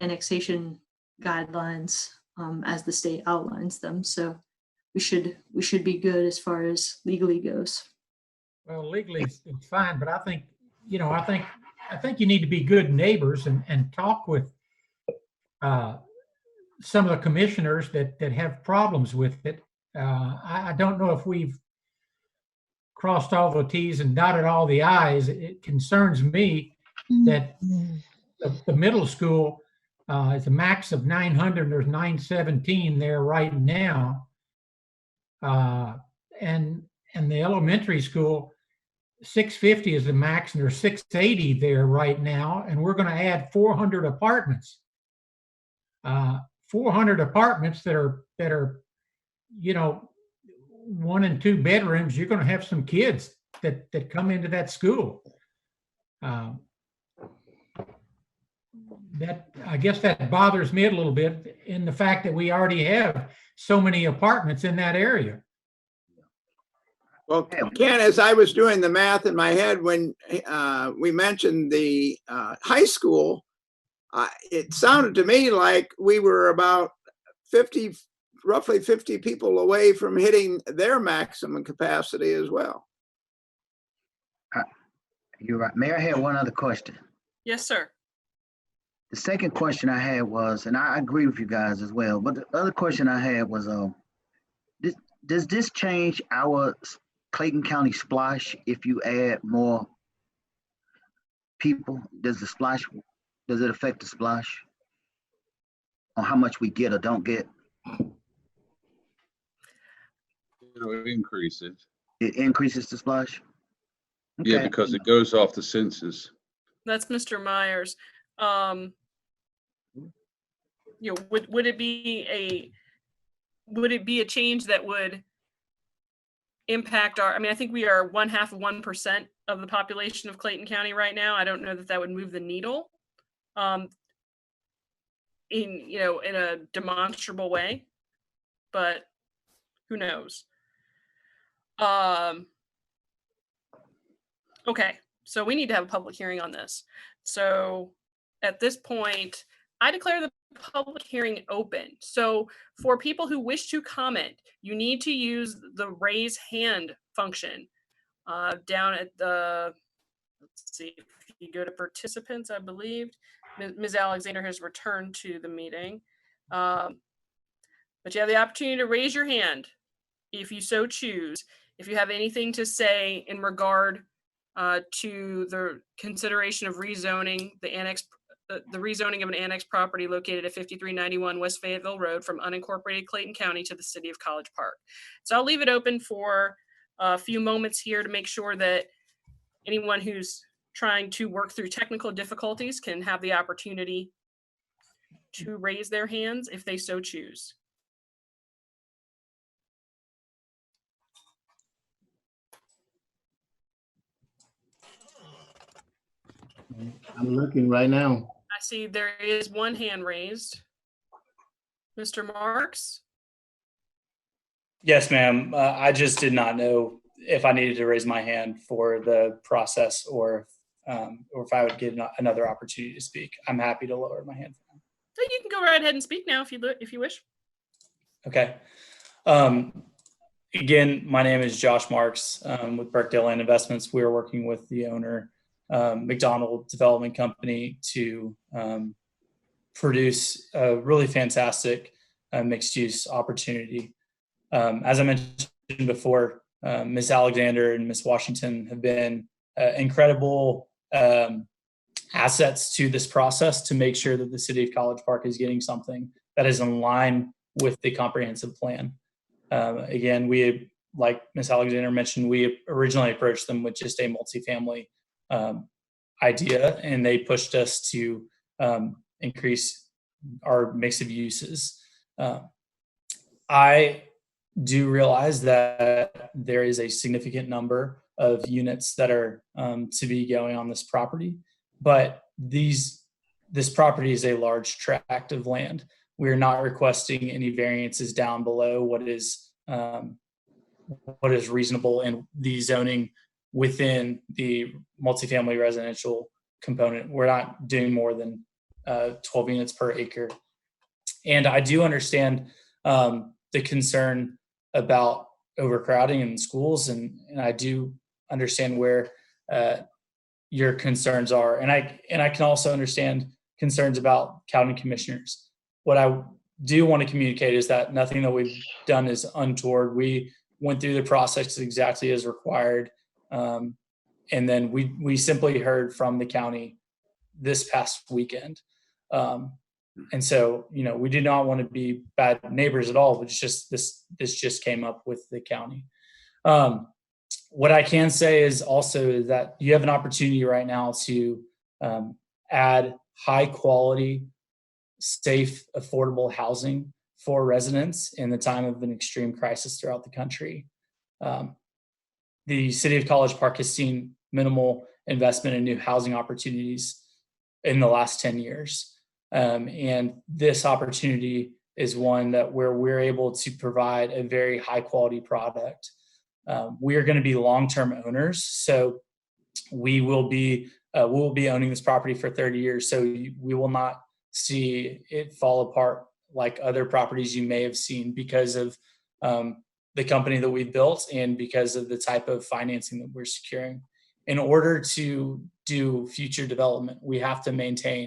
annexation guidelines as the state outlines them. So we should be good as far as legally goes. Well, legally it's fine, but I think, I think you need to be good neighbors and talk with some of the commissioners that have problems with it. I don't know if we've crossed all the T's and dotted all the I's. It concerns me that the middle school is a max of 900. There's 917 there right now. And the elementary school, 650 is the max, and there's 680 there right now. And we're going to add 400 apartments. 400 apartments that are 1 and 2 bedrooms. You're going to have some kids that come into that school. That, I guess that bothers me a little bit in the fact that we already have so many apartments in that area. Well, Ken, as I was doing the math in my head when we mentioned the high school, it sounded to me like we were about roughly 50 people away from hitting their maximum capacity as well. You're right. Mayor, I had one other question. Yes, sir. The second question I had was, and I agree with you guys as well, but the other question I had was, does this change our Clayton County splash if you add more people? Does it affect the splash on how much we get or don't get? It increases. It increases the splash? Okay. Yeah, because it goes off the census. That's Mr. Myers. Would it be a change that would impact our, I think we are 1/2 of 1% of the population of Clayton County right now. I don't know that would move the needle in a demonstrable way, but who knows? Okay, so we need to have a public hearing on this. So at this point, I declare the public hearing open. So for people who wish to comment, you need to use the raise hand function down at the, let's see, if you go to participants, I believe, Ms. Alexander has returned to the meeting. But you have the opportunity to raise your hand if you so choose. If you have anything to say in regard to the consideration of rezoning the rezoning of an annex property located at 5391 West Fayetteville Road from unincorporated Clayton County to the city of College Park. So I'll leave it open for a few moments here to make sure that anyone who's trying to work through technical difficulties can have the opportunity to raise their hands if they so choose. I'm looking right now. I see there is one hand raised. Mr. Marks? Yes, ma'am. I just did not know if I needed to raise my hand for the process or if I would get another opportunity to speak. I'm happy to lower my hand. So you can go right ahead and speak now if you wish. Okay. Again, my name is Josh Marks with Birkdale Land Investments. We're working with the owner, McDonald Development Company, to produce a really fantastic mixed use opportunity. As I mentioned before, Ms. Alexander and Ms. Washington have been incredible assets to this process to make sure that the city of College Park is getting something that is in line with the comprehensive plan. Again, we, like Ms. Alexander mentioned, we originally approached them with just a multifamily idea, and they pushed us to increase our mix of uses. I do realize that there is a significant number of units that are to be going on this property, but this property is a large tract of land. We're not requesting any variances down below what is reasonable in the zoning within the multifamily residential component. We're not doing more than 12 units per acre. And I do understand the concern about overcrowding in schools, and I do understand where your concerns are, and I can also understand concerns about county commissioners. What I do want to communicate is that nothing that we've done is untoward. We went through the process exactly as required, and then we simply heard from the county this past weekend. And so, we do not want to be bad neighbors at all. It's just this just came up with the county. What I can say is also that you have an opportunity right now to add high quality, safe, affordable housing for residents in the time of an extreme crisis throughout the country. The city of College Park has seen minimal investment in new housing opportunities in the last 10 years. And this opportunity is one that where we're able to provide a very high quality product. We are going to be long-term owners, so we will be owning this property for 30 years. So we will not see it fall apart like other properties you may have seen because of the company that we built and because of the type of financing that we're securing. In order to do future development, we have to maintain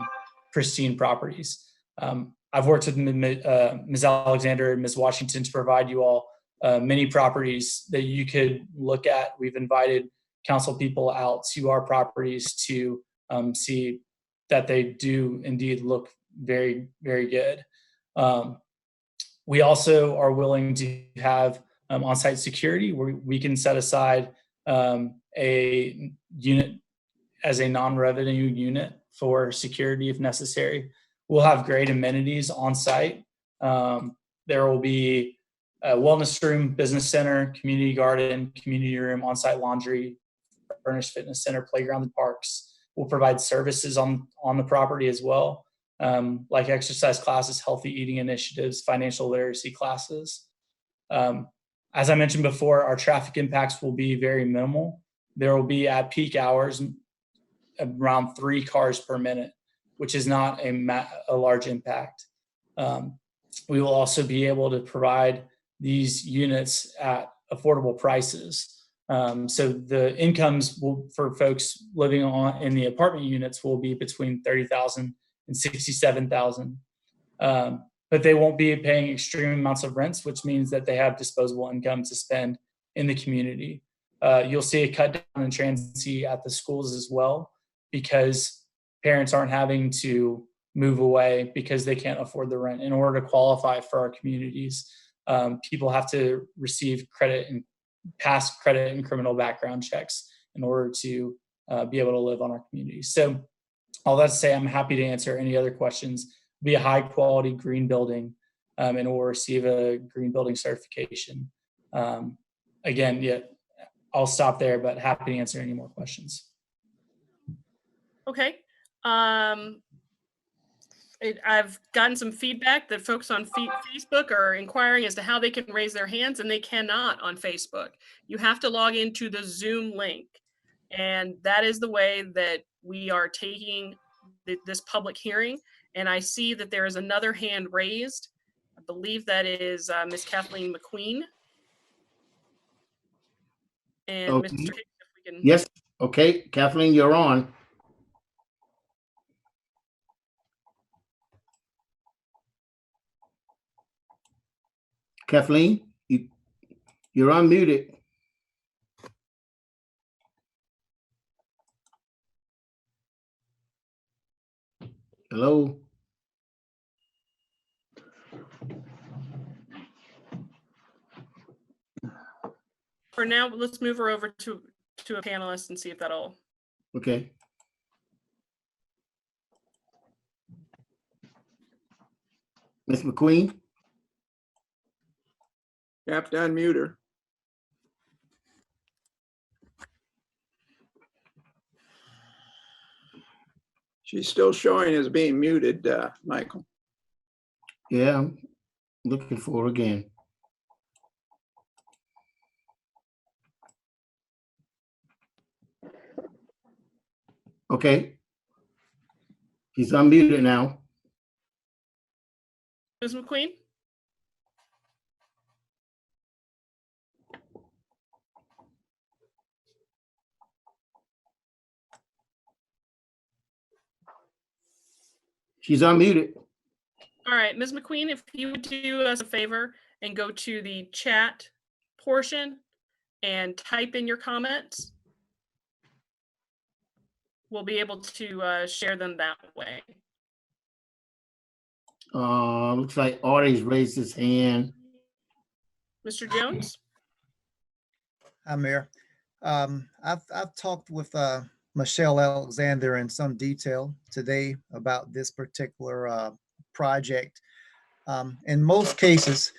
pristine properties. I've worked with Ms. Alexander and Ms. Washington to provide you all many properties that you could look at. We've invited council people out to our properties to see that they do indeed look very, very good. We also are willing to have on-site security where we can set aside a unit as a non-revenue unit for security if necessary. We'll have great amenities on site. There will be a wellness room, business center, community garden, community room, on-site laundry, furnished fitness center, playground and parks. We'll provide services on the property as well, like exercise classes, healthy eating initiatives, financial literacy classes. As I mentioned before, our traffic impacts will be very minimal. There will be at peak hours around 3 cars per minute, which is not a large impact. We will also be able to provide these units at affordable prices. So the incomes for folks living in the apartment units will be between $30,000 and $67,000. But they won't be paying extreme amounts of rents, which means that they have disposable income to spend in the community. You'll see a cut down in transiency at the schools as well, because parents aren't having to move away because they can't afford the rent. In order to qualify for our communities, people have to receive credit and pass credit and criminal background checks in order to be able to live on our communities. So all that to say, I'm happy to answer any other questions. Be a high quality green building and will receive a green building certification. Again, yeah, I'll stop there, but happy to answer any more questions. Okay. I've gotten some feedback that folks on Facebook are inquiring as to how they can raise their hands, and they cannot on Facebook. You have to log into the Zoom link, and that is the way that we are taking this public hearing. And I see that there is another hand raised. I believe that is Ms. Kathleen McQueen. And Okay. Mr. Hicks, if we can. Yes, okay, Kathleen, you're on. Kathleen, you're unmuted. Hello? For now, let's move her over to a panelist and see if that'll. Okay. Ms. McQueen? You have to unmute her. She's still showing as being muted, Michael. Yeah, I'm looking for her again. Okay. She's unmuted now. Ms. McQueen? She's unmuted. All right, Ms. McQueen, if you would do us a favor and go to the chat portion and type in your comments, we'll be able to share them that way. Looks like Artie's raised his hand. Mr. Jones? Hi, Mayor. I've talked with Michelle Alexander in some detail today about this particular project. In most cases,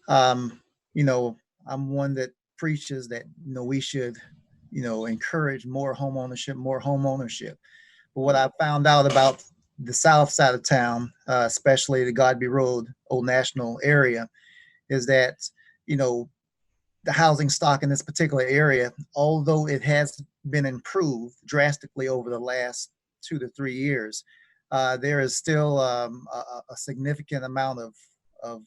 you know, I'm one that preaches that, you know, we should, you know, encourage more home ownership. But what I found out about the south side of town, especially the Godby Road, Old National area, is that, you know, the housing stock in this particular area, although it has been improved drastically over the last 2 to 3 years, there is still a significant amount of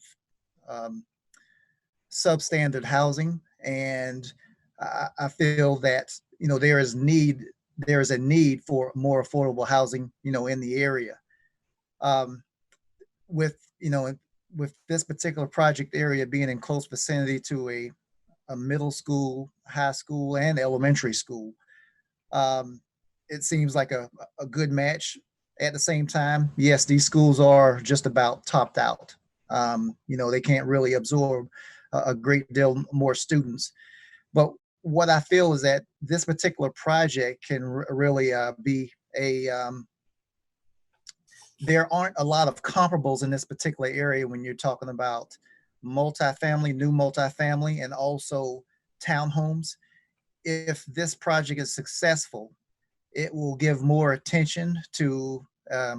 substandard housing, and I feel that, you know, there is a need for more affordable housing, you know, in the area. With this particular project area being in close vicinity to a middle school, high school, and elementary school, it seems like a good match. At the same time, yes, these schools are just about topped out. You know, they can't really absorb a great deal more students. But what I feel is that this particular project can really be there aren't a lot of comparables in this particular area when you're talking about multifamily, new multifamily, and also townhomes. If this project is successful, it will give more attention to a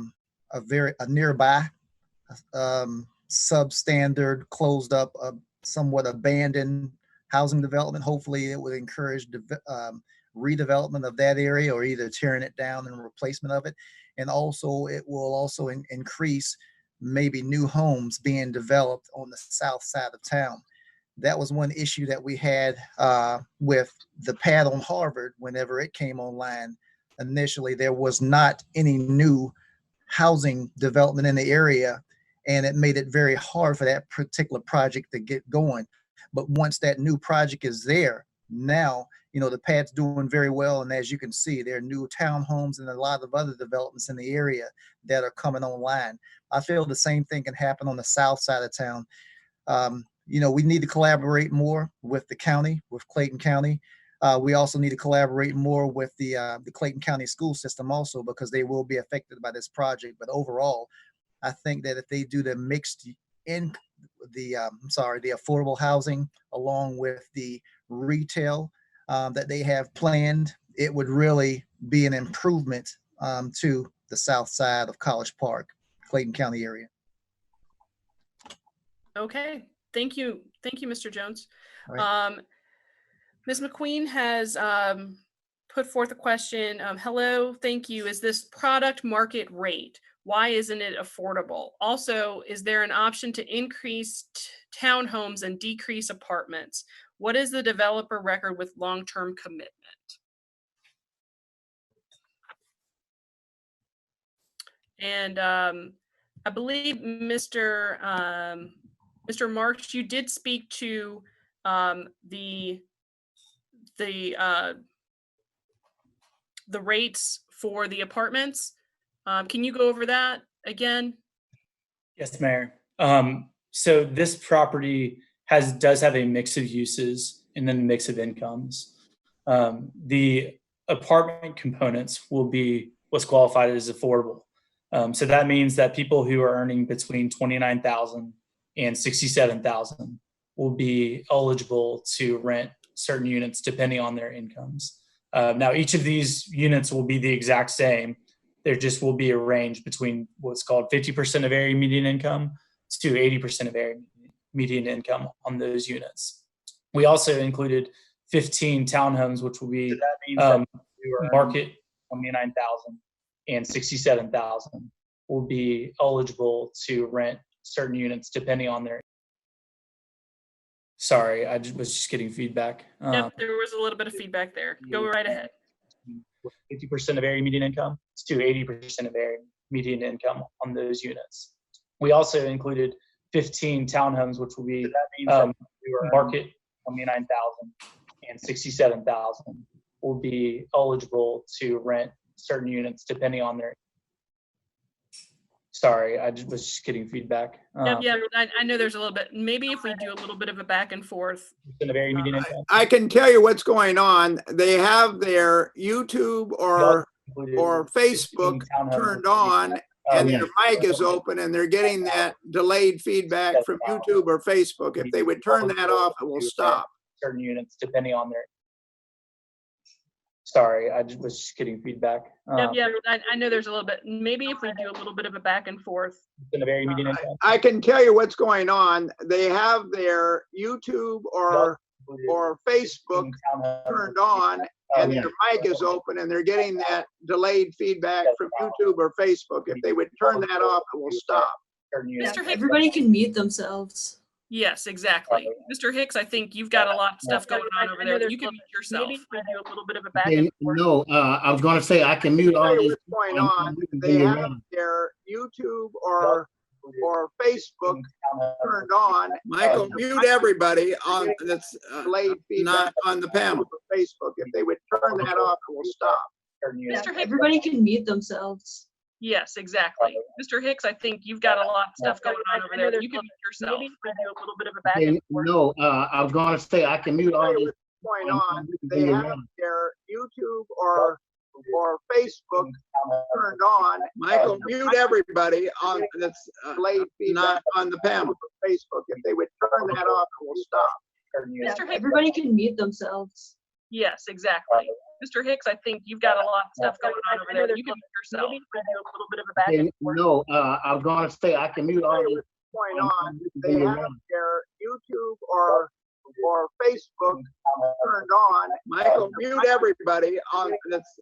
nearby substandard, closed up, somewhat abandoned housing development. Hopefully it would encourage redevelopment of that area, or either tearing it down and replacement of it. And also it will also increase maybe new homes being developed on the south side of town. That was one issue that we had with the pad on Harvard. Whenever it came online, initially there was not any new housing development in the area, and it made it very hard for that particular project to get going. But once that new project is there, now, you know, the pad's doing very well, and as you can see, there are new townhomes and a lot of other developments in the area that are coming online. I feel the same thing can happen on the south side of town. You know, we need to collaborate more with the county, with Clayton County. We also need to collaborate more with the Clayton County school system also, because they will be affected by this project. But overall, I think that if they do the mixed in the affordable housing along with the retail that they have planned, it would really be an improvement to the south side of College Park, Clayton County area. Okay, thank you, Mr. Jones. All right. Ms. McQueen has put forth a question. Hello, thank you. Is this product market rate? Why isn't it affordable? Also, is there an option to increase townhomes and decrease apartments? What is the developer record with long-term commitment? And I believe Mr. Marks, you did speak to the rates for the apartments. Can you go over that again? Yes, Mayor. So this property does have a mix of uses and then a mix of incomes. The apartment components will be what's qualified as affordable. So that means that people who are earning between $29,000 and $67,000 will be eligible to rent certain units depending on their incomes. Now, each of these units will be the exact same. There just will be a range between what's called 50% of area median income to 80% of area median income on those units. We also included 15 townhomes, which will be market $29,000 and $67,000. will be eligible to rent certain units depending on their. Sorry, was just getting feedback. Yep, there was a little bit of feedback there. Go right ahead. 50% of area median income to 80% of area median income on those units. We also included 15 townhomes, which will be market 29,000 and 67,000 will be eligible to rent certain units depending on their. Sorry, was just getting feedback. Yeah, I know there's a little bit. Maybe if we do a little bit of a back and forth. I can tell you what's going on. They have their YouTube or Facebook turned on, and their mic is open, and they're getting that delayed feedback from YouTube or Facebook. If they would turn that off, it will stop. Certain units depending on their. Sorry, was just getting feedback. Yeah, I know there's a little bit. Maybe if we do a little bit of a back and forth. I can tell you what's going on. They have their YouTube or Facebook turned on, and their mic is open, and they're getting that delayed feedback from YouTube or Facebook. If they would turn that off, it will stop. Yeah, everybody can mute themselves. Yes, exactly. Mr. Hicks, I think you've got a lot of stuff going on over there. You can mute yourself. Maybe we do a little bit of a back and forth. No, I was going to say I can mute all these. What's going on? They have their YouTube or Facebook turned on. Michael, mute everybody on that's not on the panel. Facebook. If they would turn that off, it will stop. Mr. Hicks, everybody can mute themselves. Yes, exactly. Mr. Hicks, I think you've got a lot of stuff going on over there. You can mute yourself. Maybe we do a little bit of a back and forth. No, I was going to say I can mute all these. What's going on? They have their YouTube or Facebook turned on. Michael, mute everybody on that's not on the panel. Facebook. If they would turn that off, it will stop. Mr. Hicks, everybody can mute themselves. Yes, exactly. Mr. Hicks, I think you've got a lot of stuff going on over there. You can mute yourself. Maybe we do a little bit of a back and forth. No, I was going to say I can mute all these. What's going on? They have their YouTube or Facebook turned on. Michael, mute everybody on that's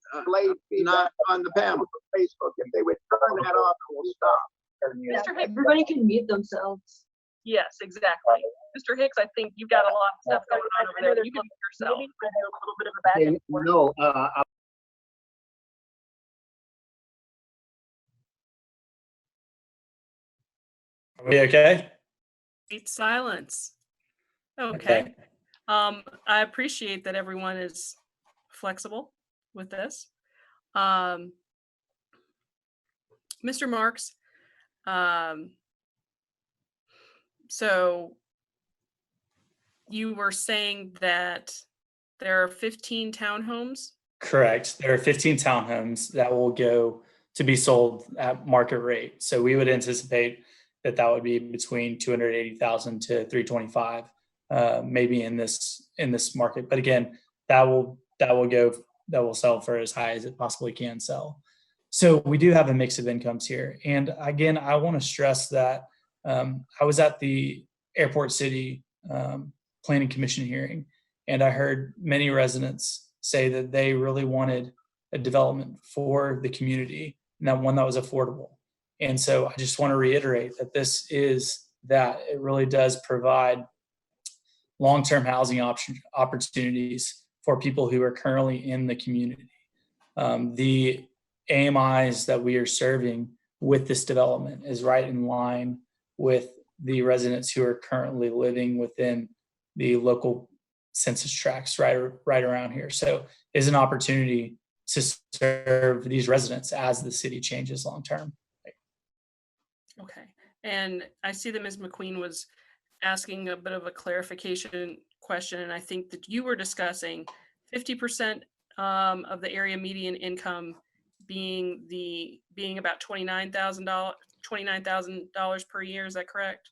not on the panel. Facebook. If they would turn that off, it will stop. Mr. Hicks, everybody can mute themselves. Yes, exactly. Mr. Hicks, I think you've got a lot of stuff going on over there. You can mute yourself. Maybe we do a little bit of a back and forth. No, Are we okay? Great silence. Okay. I appreciate that everyone is flexible with this. Mr. Marks, so you were saying that there are 15 townhomes? Correct. There are 15 townhomes that will go to be sold at market rate. So we would anticipate that would be between 280,000 to 325, maybe in this market. But again, that will sell for as high as it possibly can sell. So we do have a mix of incomes here. And again, I want to stress that I was at the Airport City Planning Commission hearing, and I heard many residents say that they really wanted a development for the community, and that one that was affordable. And so I just want to reiterate that it really does provide long-term housing opportunities for people who are currently in the community. The AMIs that we are serving with this development is right in line with the residents who are currently living within the local census tracts right around here. So is an opportunity to serve these residents as the city changes long-term. Okay. And I see that Ms. McQueen was asking a bit of a clarification question, and I think that you were discussing 50% of the area median income being about $29,000 per year. Is that correct?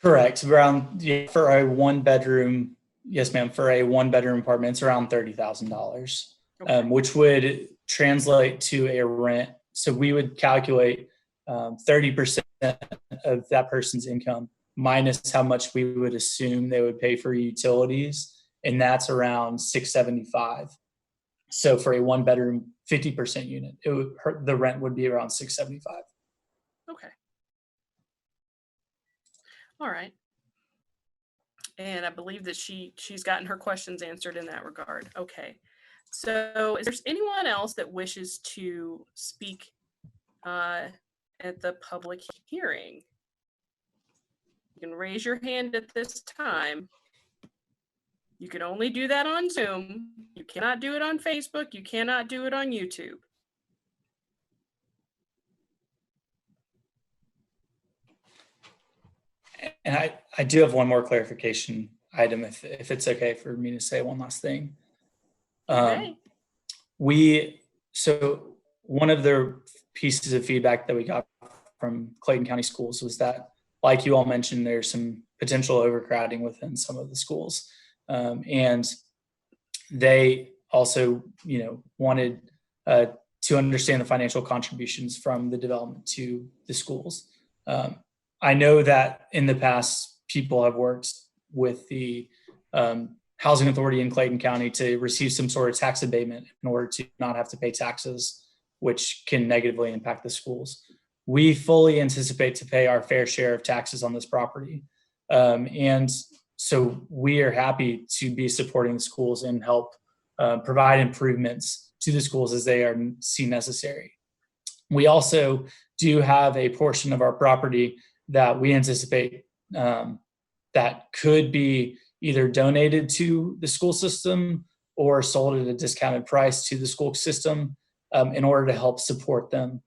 Correct. Around for a one bedroom, yes, ma'am. For a one bedroom apartment, it's around $30,000, which would translate to a rent. So we would calculate 30% of that person's income minus how much we would assume they would pay for utilities, and that's around $675. So for a one bedroom 50% unit, the rent would be around $675. All right. And I believe that she's gotten her questions answered in that regard. Okay. So is there anyone else that wishes to speak at the public hearing? You can raise your hand at this time. You can only do that on Zoom. You cannot do it on Facebook. You cannot do it on YouTube. And I do have one more clarification item, if it's okay for me to say one last thing. Okay. So one of the pieces of feedback that we got from Clayton County Schools was that, like you all mentioned, there's some potential overcrowding within some of the schools. And they also, wanted to understand the financial contributions from the development to the schools. I know that in the past, people have worked with the Housing Authority in Clayton County to receive some sort of tax abatement in order to not have to pay taxes, which can negatively impact the schools. We fully anticipate to pay our fair share of taxes on this property. And so we are happy to be supporting the schools and help provide improvements to the schools as they are seen necessary. We also do have a portion of our property that we anticipate that could be either donated to the school system or sold at a discounted price to the school system in order to help support them.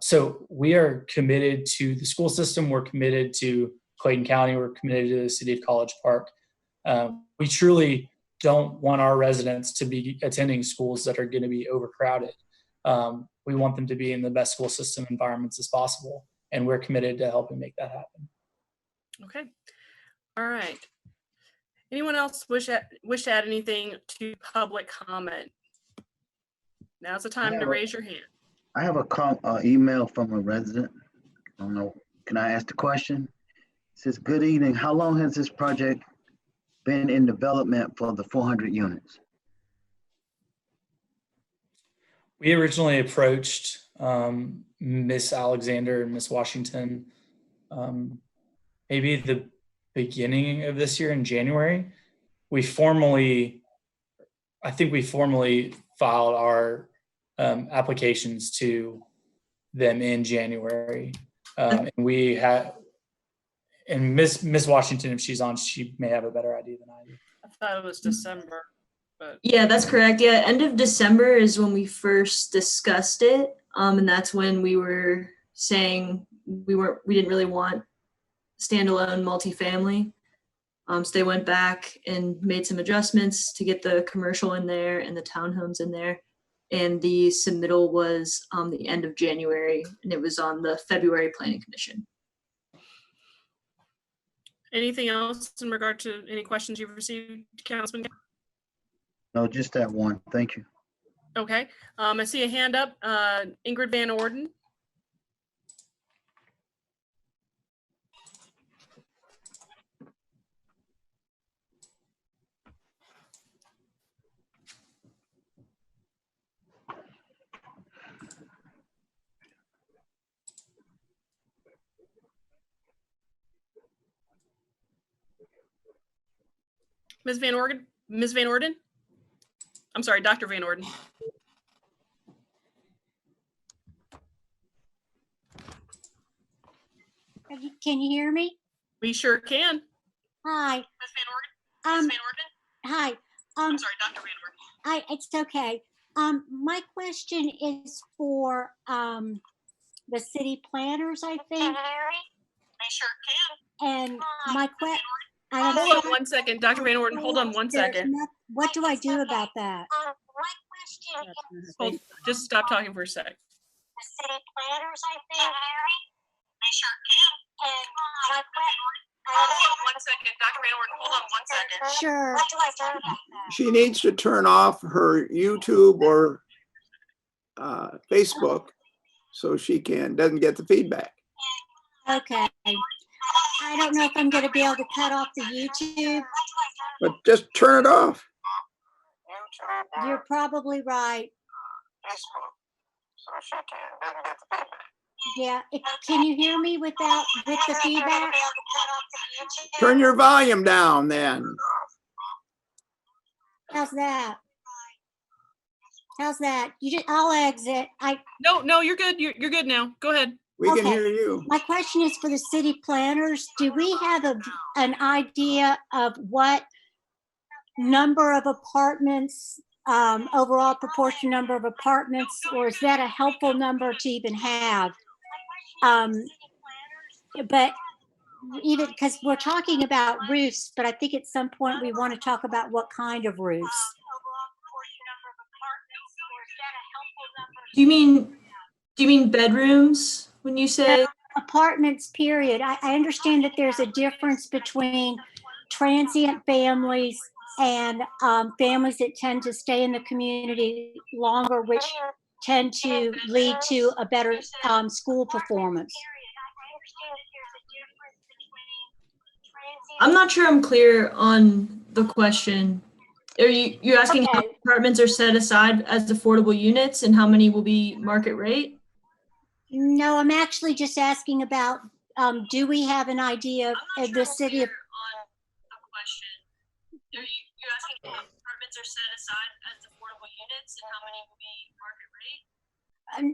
So we are committed to the school system. We're committed to Clayton County. We're committed to the city of College Park. We truly don't want our residents to be attending schools that are going to be overcrowded. We want them to be in the best school system environments as possible, and we're committed to helping make that happen. Okay. All right. Anyone else wish to add anything to public comment? Now's the time to raise your hand. I have a email from a resident. I don't know. Can I ask the question? It says, good evening. How long has this project been in development for the 400 units? We originally approached Miss Alexander and Miss Washington maybe the beginning of this year in January. I think we formally filed our applications to them in January. And we had, and Miss Washington, if she's on, she may have a better idea than I do. I thought it was December, but Yeah, that's correct. Yeah, end of December is when we first discussed it. And that's when we were saying we didn't really want standalone multifamily. So they went back and made some adjustments to get the commercial in there and the townhomes in there. And the submittal was the end of January, and it was on the February Planning Commission. anything else in regard to any questions you've received, Councilman? No, just that one. Thank you. Okay. I see a hand up. Ingrid Van Orden. Ms. Van Orden? Ms. Van Orden? I'm sorry, Dr. Van Orden. Can you hear me? We sure can. Hi. Ms. Van Orden? Ms. Van Orden? Hi. I'm sorry, Dr. Van Orden. It's okay. My question is for the city planners, I think. They sure can. And my question. Hold on one second, Dr. Van Orden, hold on one second. What do I do about that? Hold, just stop talking for a sec. The city planners, I think. They sure can. And my Hold on one second, Dr. Van Orden, hold on one second. Sure. What do I do about that? She needs to turn off her YouTube or Facebook so she doesn't get the feedback. Okay. I don't know if I'm going to be able to cut off the YouTube. But just turn it off. You're probably right. Yeah, can you hear me with the feedback? Turn your volume down then. How's that? How's that? I'll exit. No, you're good. You're good now. Go ahead. We can Okay. hear you. My question is for the city planners. Do we have an idea of what number of apartments, overall proportion number of apartments, or is that a helpful number to even have? But even because we're talking about roofs, but I think at some point we want to talk about what kind of roofs. Do you mean bedrooms when you say? Apartments, period. I understand that there's a difference between transient families and families that tend to stay in the community longer, which tend to lead to a better school performance. I'm not sure I'm clear on the question. Are you asking how many apartments are set aside as affordable units and how many will be market rate? No, I'm actually just asking about, do we have an idea of the city of? Are you asking how many apartments are set aside as affordable units and how many will be market rate?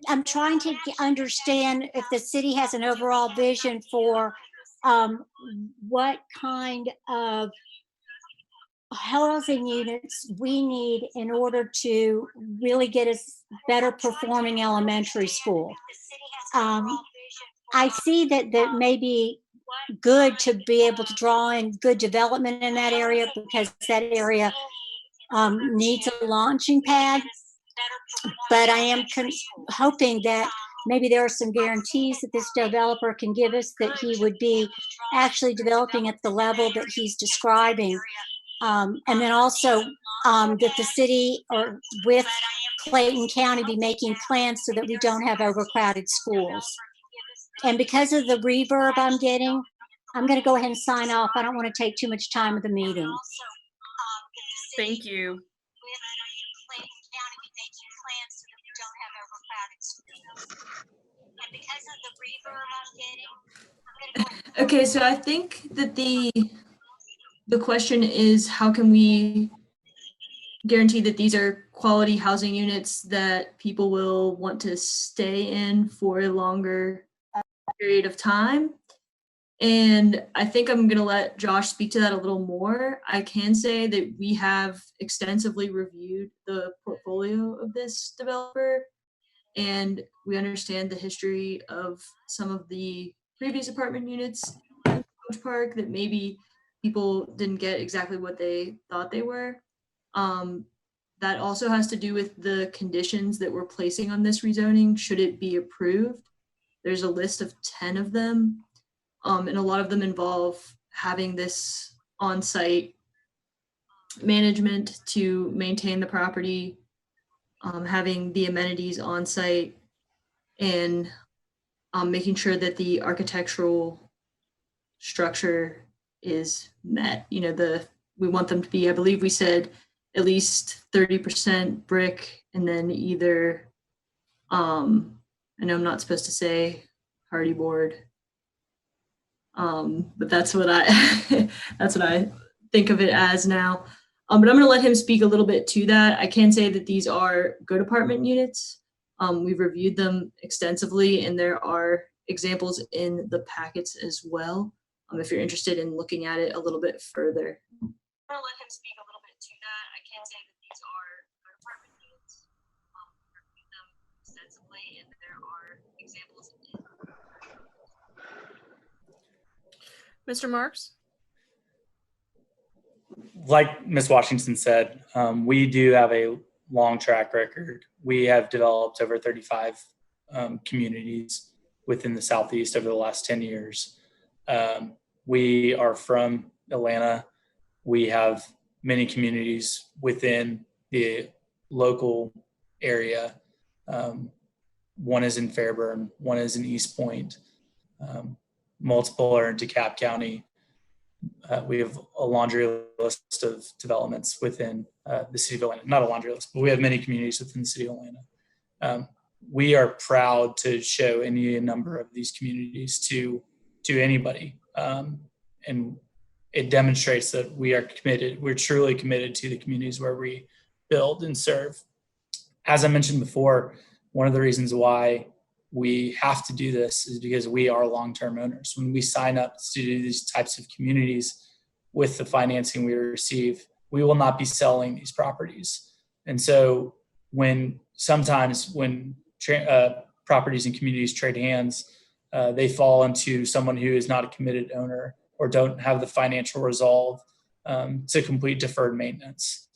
I'm trying to understand if the city has an overall vision for what kind of housing units we need in order to really get a better performing elementary school. I see that may be good to be able to draw in good development in that area because that area needs a launching pad. But I am hoping that maybe there are some guarantees that this developer can give us that he would be actually developing at the level that he's describing. And then also that the city or with Clayton County be making plans so that we don't have overcrowded schools. And because of the reverb I'm getting, I'm going to go ahead and sign off. I don't want to take too much time of the meeting. Thank you. Okay, so I think that the question is how can we guarantee that these are quality housing units that people will want to stay in for a longer period of time? And I think I'm going to let Josh speak to that a little more. I can say that we have extensively reviewed the portfolio of this developer, and we understand the history of some of the previous apartment units in Coach Park that maybe people didn't get exactly what they thought they were. That also has to do with the conditions that we're placing on this rezoning should it be approved. There's a list of 10 of them, and a lot of them involve having this on-site management to maintain the property, having the amenities on-site, and making sure that the architectural structure is met. You know, we want them to be, I believe we said, at least 30% brick, and then either, I know I'm not supposed to say hardy board, but that's what I that's what I think of it as now. But I'm going to let him speak a little bit to that. I can say that these are good apartment units. We've reviewed them extensively, and there are examples in the packets as well, if you're interested in looking at it a little bit further. I'm going to let him speak a little bit to that. I can say that these are good apartment units. We've reviewed them extensively, and there are examples in. Mr. Marks? Like Ms. Washington said, we do have a long track record. We have developed over 35 communities within the Southeast over the last 10 years. We are from Atlanta. We have many communities within the local area. One is in Fairburn, one is in East Point. Multiple are in DeKalb County. We have a laundry list of developments within the city of Atlanta. Not a laundry list, but we have many communities within the city of Atlanta. we are proud to show any number of these communities to anybody. And it demonstrates that we are committed, we're truly committed to the communities where we build and serve. As I mentioned before, one of the reasons why we have to do this is because we are long-term owners. When we sign up to do these types of communities with the financing we receive, we will not be selling these properties. And so sometimes when properties and communities trade hands, they fall into someone who is not a committed owner or don't have the financial resolve to complete deferred maintenance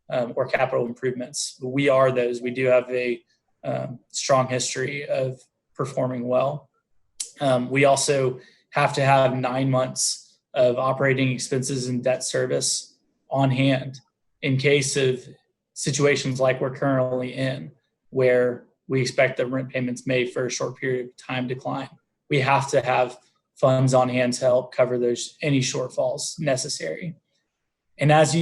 or capital improvements. We are those. We do have a strong history of performing well. We also have to have 9 months of operating expenses and debt service on hand in case of situations like we're currently in, where we expect that rent payments may for a short period of time decline. We have to have funds on hand to help cover any shortfalls necessary. And as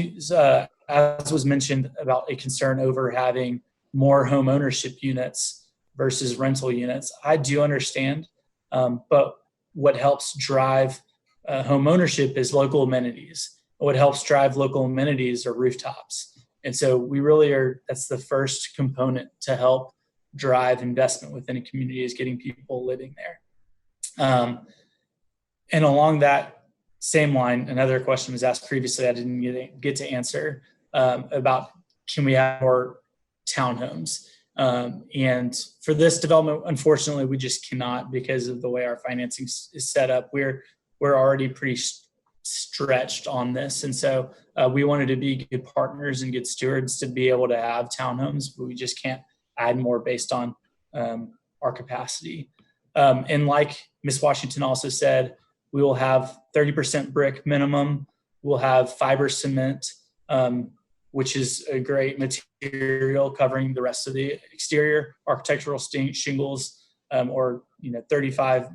was mentioned about a concern over having more home ownership units versus rental units, I do understand, but what helps drive home ownership is local amenities. What helps drive local amenities are rooftops. And so we really that's the first component to help drive investment within a community, is getting people living there. And along that same line, another question was asked previously I didn't get to answer about, can we have more townhomes? And for this development, unfortunately, we just cannot, because of the way our financing is set up. We're already pretty stretched on this. And so we wanted to be good partners and good stewards to be able to have townhomes, but we just can't add more based on our capacity. And like Ms. Washington also said, we will have 30% brick minimum. We'll have fiber cement, which is a great material covering the rest of the exterior, architectural shingles, or 35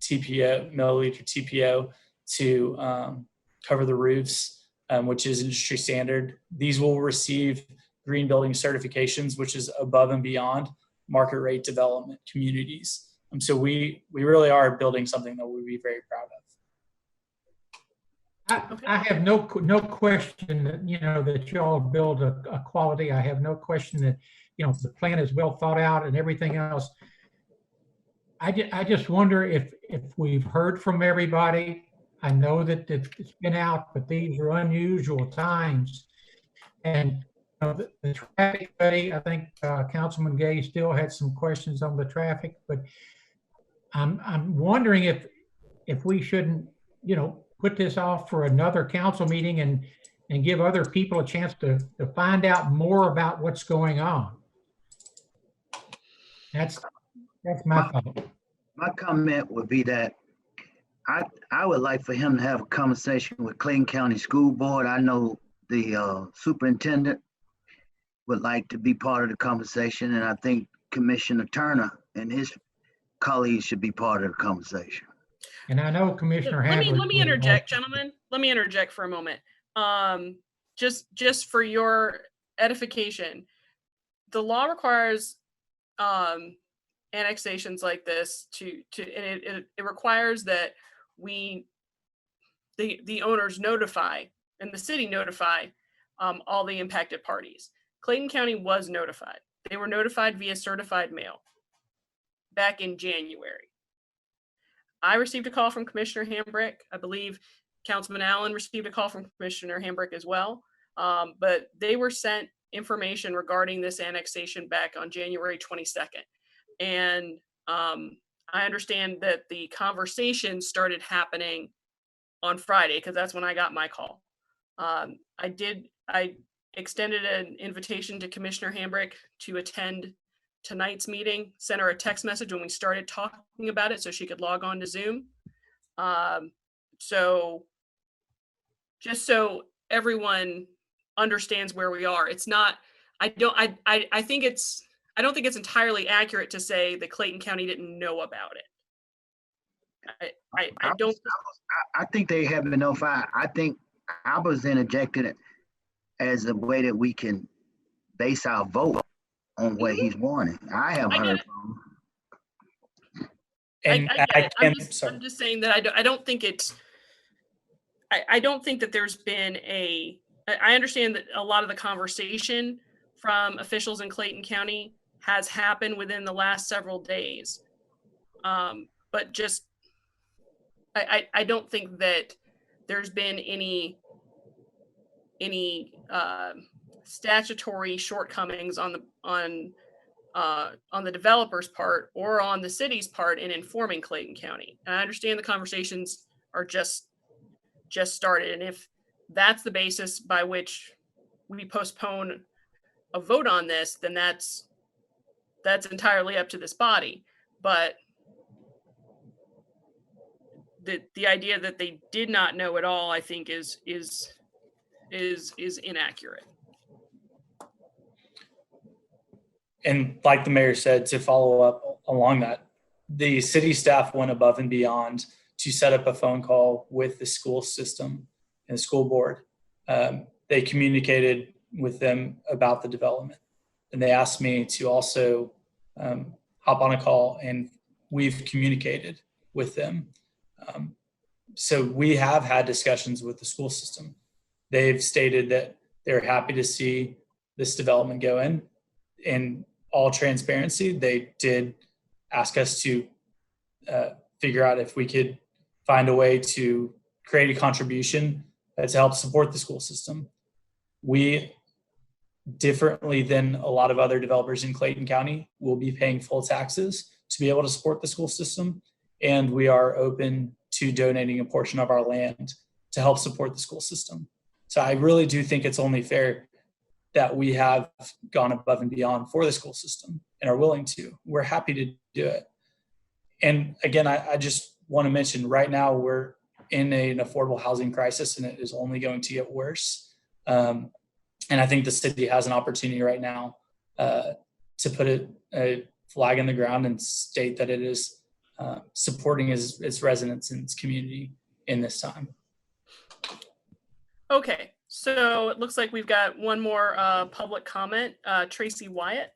milliliter TPO to cover the roofs, which is industry standard. These will receive green building certifications, which is above and beyond market rate development communities. So we really are building something that we'd be very proud of. I have no question that, that you all build a quality. I have no question that, the plan is well thought out and everything else. I just wonder if we've heard from everybody. I know that it's been out, but these are unusual times. And the traffic study, I think Councilman Gay still had some questions on the traffic, but I'm wondering if we shouldn't, put this off for another council meeting and give other people a chance to find out more about what's going on. That's my thought. My comment would be that I would like for him to have a conversation with Clayton County School Board. I know the superintendent would like to be part of the conversation, and I think Commissioner Turner and his colleagues should be part of the conversation. And I know Commissioner Hamlet. Let me interject, gentlemen. Let me interject for a moment. Just for your edification, the law requires annexations like this and it requires that the owners notify and the city notify all the impacted parties. Clayton County was notified. They were notified via certified mail back in January. I received a call from Commissioner Hambrick. I believe Councilman Allen received a call from Commissioner Hambrick as well. But they were sent information regarding this annexation back on January 22nd. And I understand that the conversation started happening on Friday, because that's when I got my call. I extended an invitation to Commissioner Hambrick to attend tonight's meeting, sent her a text message when we started talking about it so she could log on to Zoom. So just so everyone understands where we are, it's not, I don't think it's entirely accurate to say that Clayton County didn't know about it. I think they have been notified. I think I was interjecting it as a way that we can base our vote on what he's wanting. I have I get heard it. from him. And I get it. sorry. I'm just saying that I don't think it's, I don't think that there's been I understand that a lot of the conversation from officials in Clayton County has happened within the last several days. But just, I don't think that there's been any statutory shortcomings on the developer's part or on the city's part in informing Clayton County. And I understand the conversations are just started. And if that's the basis by which we postpone a vote on this, then that's entirely up to this body. But the idea that they did not know at all, I think is inaccurate. And like the mayor said, to follow up along that, the city staff went above and beyond to set up a phone call with the school system and the school board. They communicated with them about the development, and they asked me to also hop on a call, and we've communicated with them. So we have had discussions with the school system. They've stated that they're happy to see this development go in. In all transparency, they did ask us to figure out if we could find a way to create a contribution to help support the school system. We, differently than a lot of other developers in Clayton County, will be paying full taxes to be able to support the school system. And we are open to donating a portion of our land to help support the school system. So I really do think it's only fair that we have gone above and beyond for the school system and are willing to. We're happy to do it. And again, I just want to mention right now we're in an affordable housing crisis, and it is only going to get worse. And I think the city has an opportunity right now to put a flag in the ground and state that it is supporting its residents and its community in this time. Okay, so it looks like we've got one more public comment. Tracy Wyatt.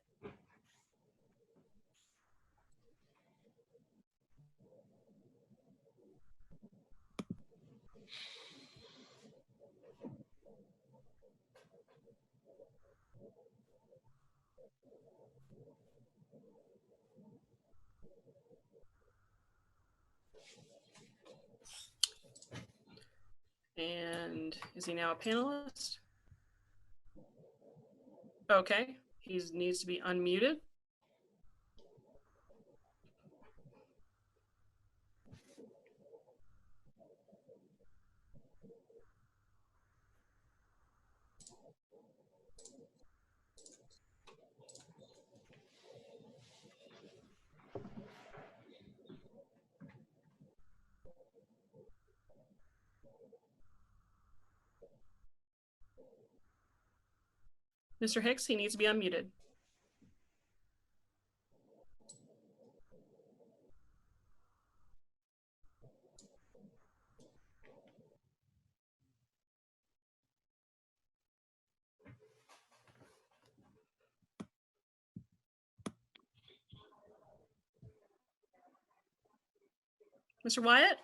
And is he now a panelist? Okay, he needs to be unmuted. Mr. Hicks, he needs to be unmuted. Mr. Wyatt?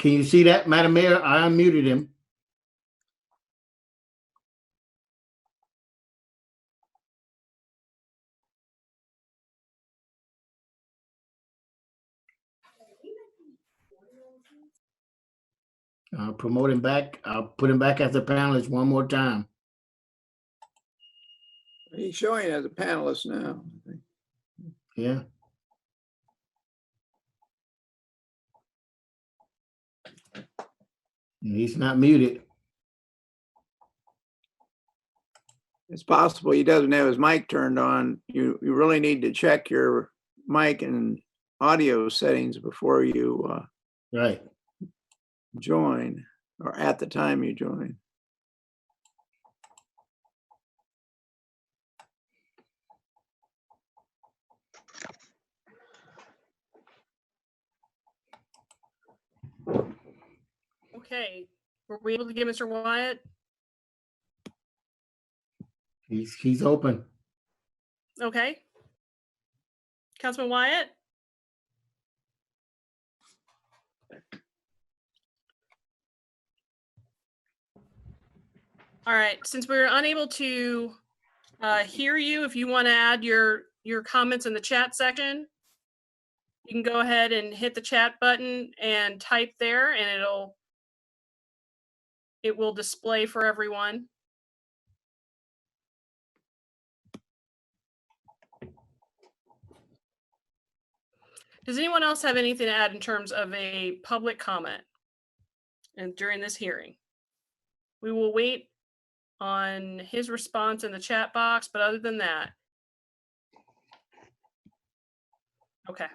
Can you see that, Madam Mayor? I unmuted him. I'll promote him back. I'll put him back as a panelist one more time. He's showing as a panelist now. I think. Yeah. He's not muted. It's possible he doesn't have his mic turned on. You really need to check your mic and audio settings before you Right. join, or at the time you join. Okay, were we able to get Mr. Wyatt? He's open. Okay. Councilman Wyatt? All right, since we're unable to hear you, if you want to add your comments in the chat section, you can go ahead and hit the chat button and type there, and it will display for everyone. Does anyone else have anything to add in terms of a public comment and during this hearing? We will wait on his response in the chat box, but other than that, okay.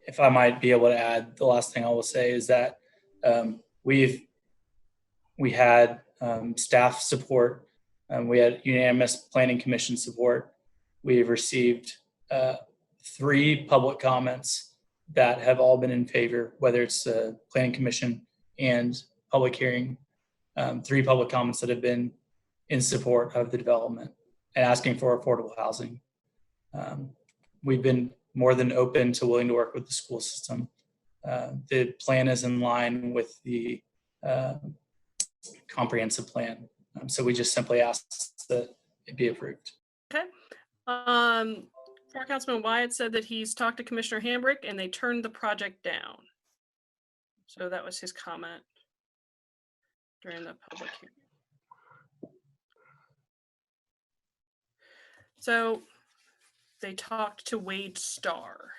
If I might be able to add, the last thing I will say is that we had staff support. We had unanimous planning commission support. We've received 3 public comments that have all been in favor, whether it's the planning commission and public hearing. 3 public comments that have been in support of the development and asking for affordable housing. We've been more than open to willing to work with the school system. The plan is in line with the comprehensive plan. So we just simply ask that it be approved. Okay. Former Councilman Wyatt said that he's talked to Commissioner Hambrick and they turned the project down. So that was his comment during the public hearing. So they talked to Wade Starr.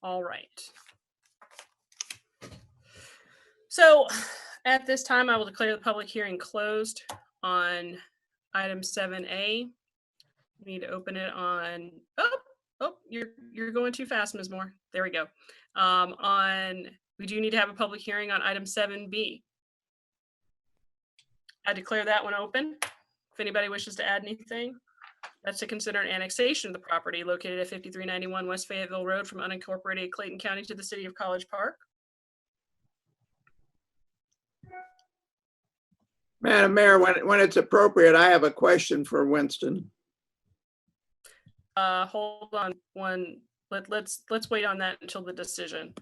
All right. So at this time, I will declare the public hearing closed on item 7A. We need to open it on, you're going too fast, Ms. Moore. There we go. We do need to have a public hearing on item 7B. I declare that one open. If anybody wishes to add anything, that's to consider an annexation of the property located at 5391 West Fayetteville Road from unincorporated Clayton County to the city of College Park. Madam Mayor, when it's appropriate, I have a question for Winston. Hold on one. Let's wait on that until the decision.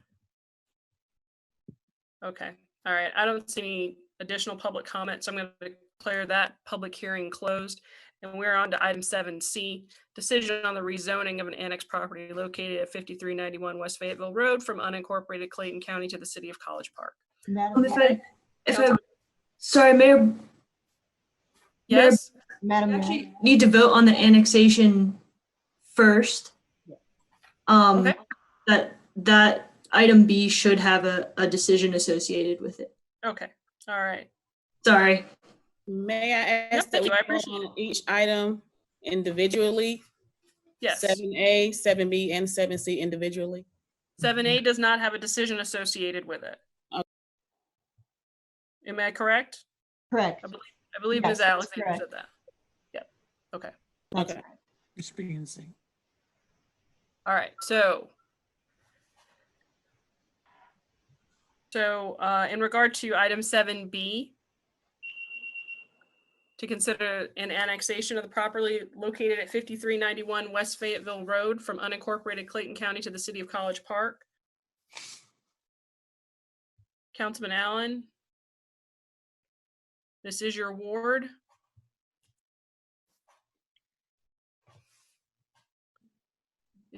Okay. All right. I don't see any additional public comments. I'm going to declare that public hearing closed. And we're on to item 7C, decision on the rezoning of an annex property located at 5391 West Fayetteville Road from unincorporated Clayton County to the city of College Park. Sorry, Mayor. Yes, Madam Mayor. Actually need to vote on the annexation first. Okay. That item B should have a decision associated with it. Okay. All right. Sorry. May I ask that we vote on each item individually? Yes. 7A, 7B, and 7C individually? 7A does not have a decision associated with it. Okay. Am I correct? Correct. I believe Yes, Ms. Alexander correct. said that. Yep. Okay. Okay. It's being seen. All right. So So in regard to item 7B, to consider an annexation of the property located at 5391 West Fayetteville Road from unincorporated Clayton County to the city of College Park. Councilman Allen, this is your ward.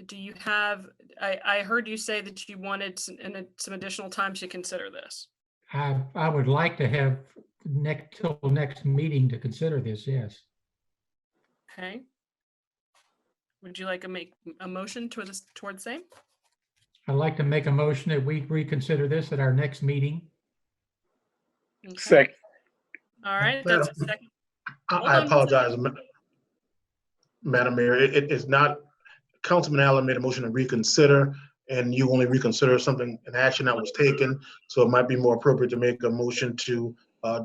Do you have, I heard you say that you wanted some additional time to consider this. I would like to have till next meeting to consider this, yes. Okay. Would you like to make a motion towards same? I'd like to make a motion that we reconsider this at our next meeting. Okay. Second. All right, that's a second. I apologize, Madam Mayor. It is not, Councilman Allen made a motion to reconsider, and you only reconsider something, an action that was taken. So it might be more appropriate to make a motion to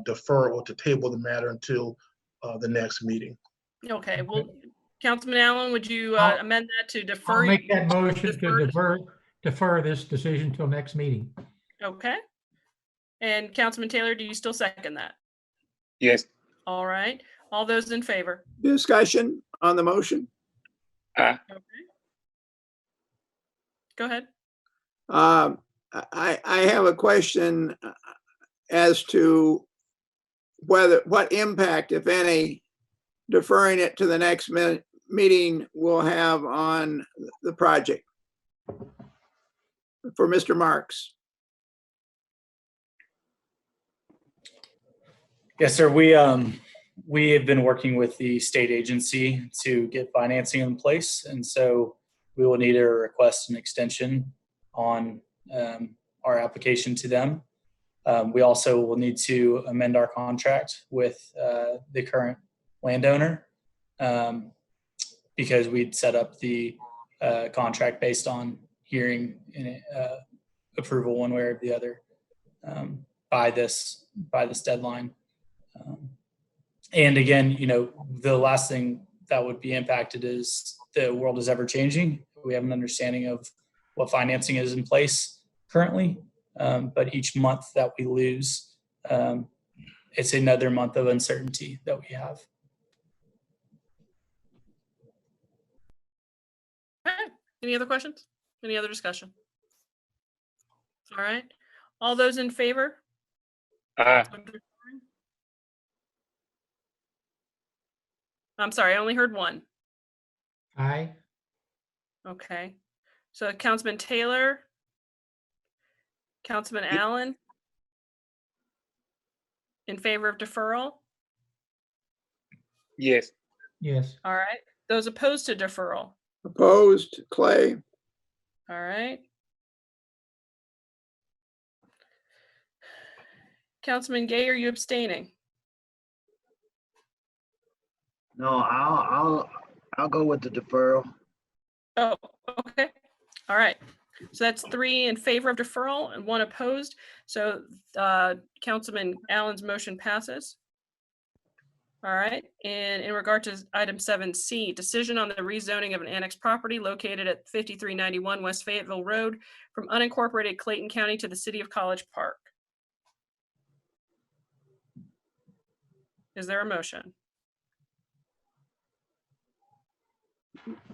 defer or to table the matter until the next meeting. Okay, well, Councilman Allen, would you I'll- amend that to defer? I'll make that motion to defer? defer this decision till next meeting. Okay. And Councilman Taylor, do you still second that? Yes. All right. All those in favor? Discussion on the motion. Okay. Go ahead. I have a question as to what impact, if any, deferring it to the next meeting will have on the project. For Mr. Marks. Yes, sir. We have been working with the state agency to get financing in place, and so we will need to request an extension on our application to them. We also will need to amend our contract with the current landowner because we'd set up the contract based on hearing approval one way or the other by this deadline. And again, you know, the last thing that would be impacted is the world is ever changing. We have an understanding of what financing is in place currently, but each month that we lose, it's another month of uncertainty that we have. Okay. Any other questions? Any other discussion? All right. All those in favor? I'm sorry, I only heard one. Aye. Okay. So Councilman Taylor, Councilman Allen, in favor of deferral? Yes. Yes. All right. Those opposed to deferral? Opposed, Clay. All right. Councilman Gay, are you abstaining? No, I'll go with the deferral. Oh, okay. All right. So that's 3 in favor of deferral and 1 opposed. So Councilman Allen's motion passes. All right. And in regard to item 7C, decision on the rezoning of an annexed property located at 5391 West Fayetteville Road from unincorporated Clayton County to the city of College Park. Is there a motion?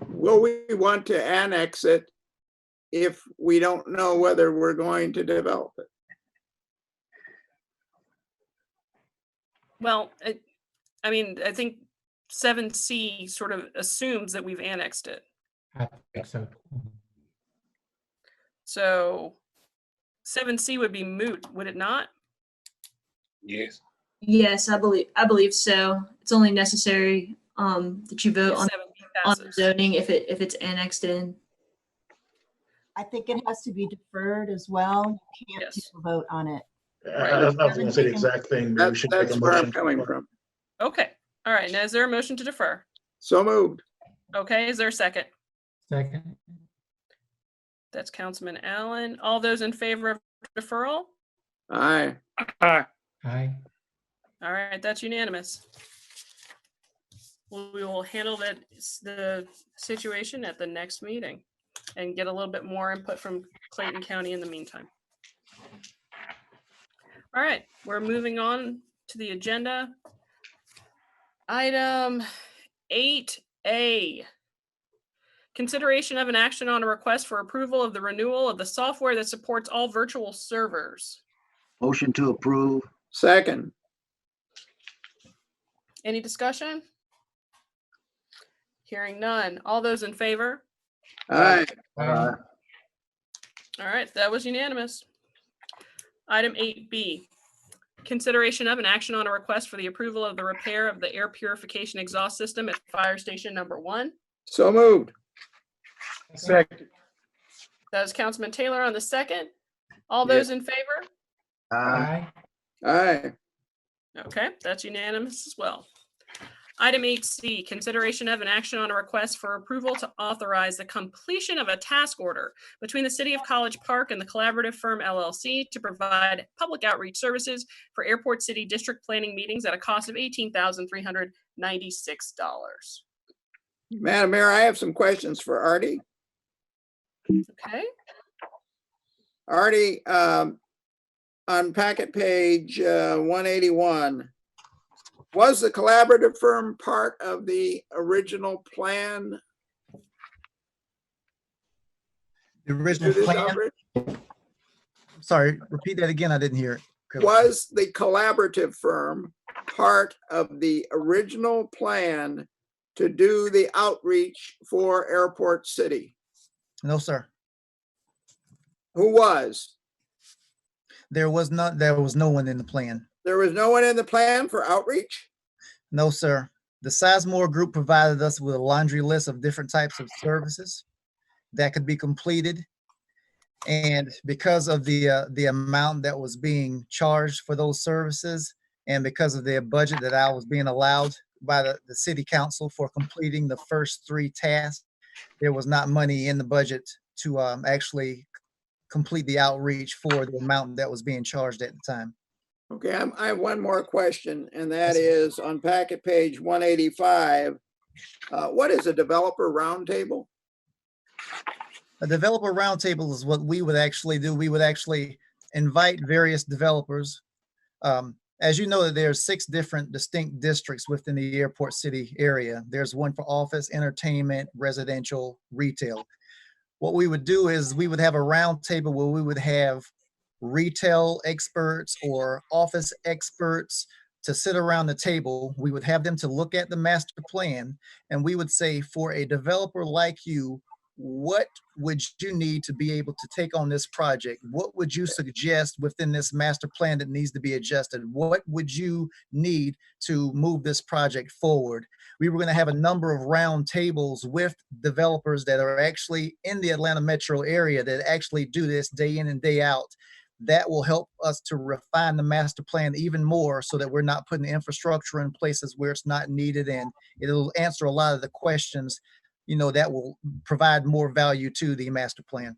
Will we want to annex it if we don't know whether we're going to develop it? Well, I mean, I think 7C sort of assumes that we've annexed it. I think so. So 7C would be moot, would it not? Yes. Yes, I believe so. It's only necessary that you vote on zoning if it's annexed in. I think it has to be deferred as well. You can't take a vote on it. I was going to say the exact thing. We should make a That's where I'm motion. coming from. Okay. All right. Now, is there a motion to defer? So moved. Okay. Is there a second? Second. That's Councilman Allen. All those in favor of deferral? Aye. Aye. Aye. All right. That's unanimous. We will handle the situation at the next meeting and get a little bit more input from Clayton County in the meantime. All right, we're moving on to the agenda. Item 8A. Consideration of an action on a request for approval of the renewal of the software that supports all virtual servers. Motion to approve. Second. Any discussion? Hearing none. All those in favor? Aye. Aye. All right, that was unanimous. Item 8B. Consideration of an action on a request for the approval of the repair of the air purification exhaust system at Fire Station Number 1. So moved. Second. That was Councilman Taylor on the second. All those in favor? Aye. Aye. Okay, that's unanimous as well. Item 8C, consideration of an action on a request for approval to authorize the completion of a task order between the City of College Park and the Collaborative Firm LLC to provide public outreach services for Airport City District Planning meetings at a cost of $18,396. Madam Mayor, I have some questions for Artie. Okay, Artie, on packet page 181, was the collaborative firm part of the original plan? The original to this plan, outreach? sorry, repeat that again. I didn't hear it. Was the collaborative firm part of the original plan to do the outreach for Airport City? No, sir. Who was? There was no one in the plan. There was no one in the plan for outreach? No, sir. The Sizemore Group provided us with a laundry list of different types of services that could be completed. And because of the amount that was being charged for those services, and because of their budget that I was being allowed by the city council for completing the first 3 tasks, there was not money in the budget to actually complete the outreach for the amount that was being charged at the time. Okay, I have one more question, and that is on packet page 185. What is a developer roundtable? A developer roundtable is what we would actually do. We would actually invite various developers. As you know, that there's 6 different distinct districts within the Airport City area. There's one for office, entertainment, residential, retail. What we would do is we would have a roundtable where we would have retail experts or office experts to sit around the table. We would have them to look at the master plan, and we would say, for a developer like you, what would you need to be able to take on this project? What would you suggest within this master plan that needs to be adjusted? What would you need to move this project forward? We were going to have a number of round tables with developers that are actually in the Atlanta metro area that actually do this day in and day out. That will help us to refine the master plan even more so that we're not putting infrastructure in places where it's not needed, and it'll answer a lot of the questions, that will provide more value to the master plan.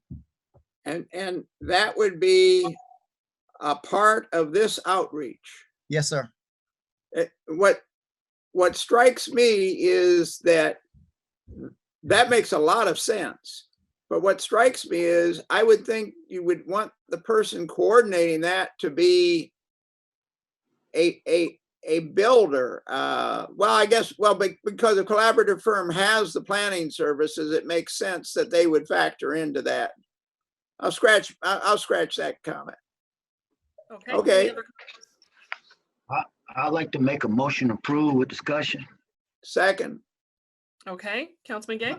And that would be a part of this outreach. Yes, sir. What strikes me is that makes a lot of sense. But what strikes me is I would think you would want the person coordinating that to be a builder. Because a collaborative firm has the planning services, it makes sense that they would factor into that. I'll scratch that comment. Okay. I'd like to make a motion to approve with discussion. Second. Okay, Councilman Gay.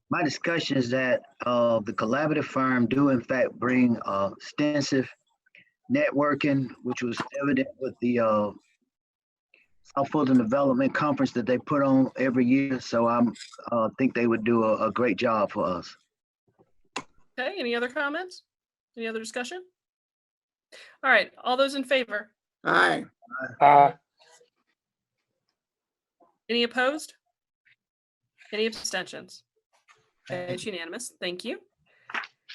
My discussion is that the collaborative firm do in fact bring extensive networking, which was evident with the South Fulton Development Conference that they put on every year. So I think they would do a great job for us. Okay, any other comments? Any other discussion? All right, all those in favor? Aye. Any opposed? Any abstentions? Okay, it's unanimous. Thank you.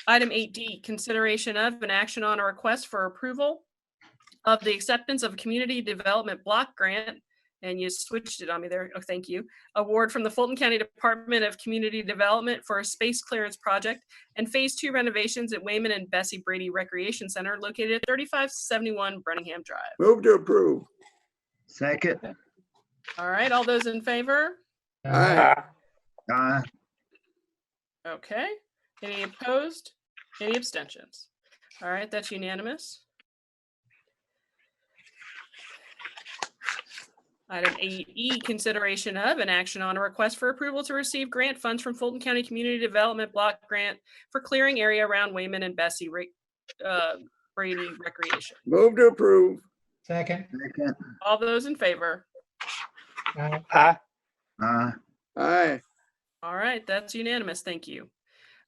Item 8D, consideration of an action on a request for approval of the acceptance of a community development block grant And you switched it on me there. Oh, thank you. Award from the Fulton County Department of Community Development for a space clearance project and Phase 2 renovations at Wayman and Bessie Brady Recreation Center located at 3571 Brenningham Drive. Move to approve. Second. All right, all those in favor? Aye. Aye. Okay. Any opposed? Any abstentions? All right, that's unanimous. Item 8E, consideration of an action on a request for approval to receive grant funds from Fulton County Community Development Block Grant for clearing area around Wayman and Bessie Brady Recreation. Move to approve. Second. Second. All those in favor? Aye. Aye. Aye. Aye. All right, that's unanimous. Thank you.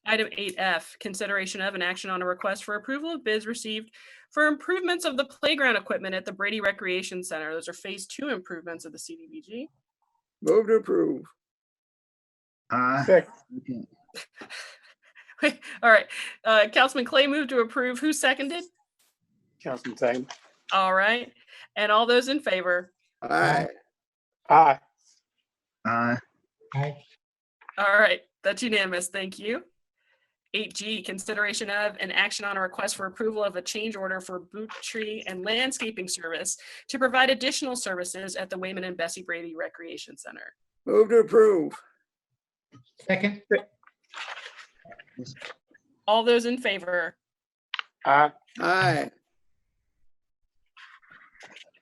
Item 8F, consideration of an action on a request for approval of bids received for improvements of the playground equipment at the Brady Recreation Center. Those are Phase 2 improvements of the CDBG. Move to approve. Aye. Second. All right, Councilman Clay moved to approve. Who seconded? Councilman Taylor. All right, and all those in favor? Aye. Aye. Aye. Aye. All right, that's unanimous. Thank you. 8G, consideration of an action on a request for approval of a change order for boot tree and landscaping service to provide additional services at the Wayman and Bessie Brady Recreation Center. Move to approve. Second. All those in favor? Aye. Aye.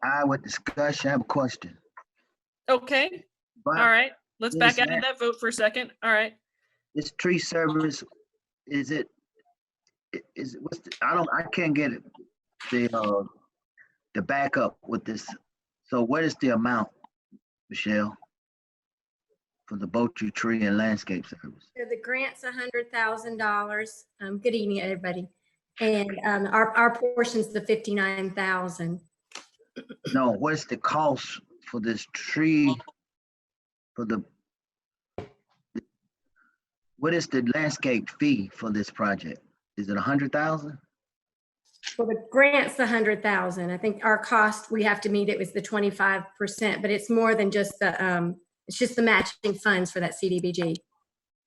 Aye with discussion. I have a question. Okay, all right, let's back out of that vote for a second. All right. This tree service, is it, what's the, I can't get it, the backup with this. So what is the amount, Michelle, for the Botry tree and landscape service? So the grant's $100,000. Good evening, everybody. And our portion's the 59,000. No, what's the cost for this tree, for the, what is the landscape fee for this project? Is it 100,000? Well, the grant's the 100,000. I think our cost, we have to meet it was the 25%, but it's more than just the, it's just the matching funds for that CDBG.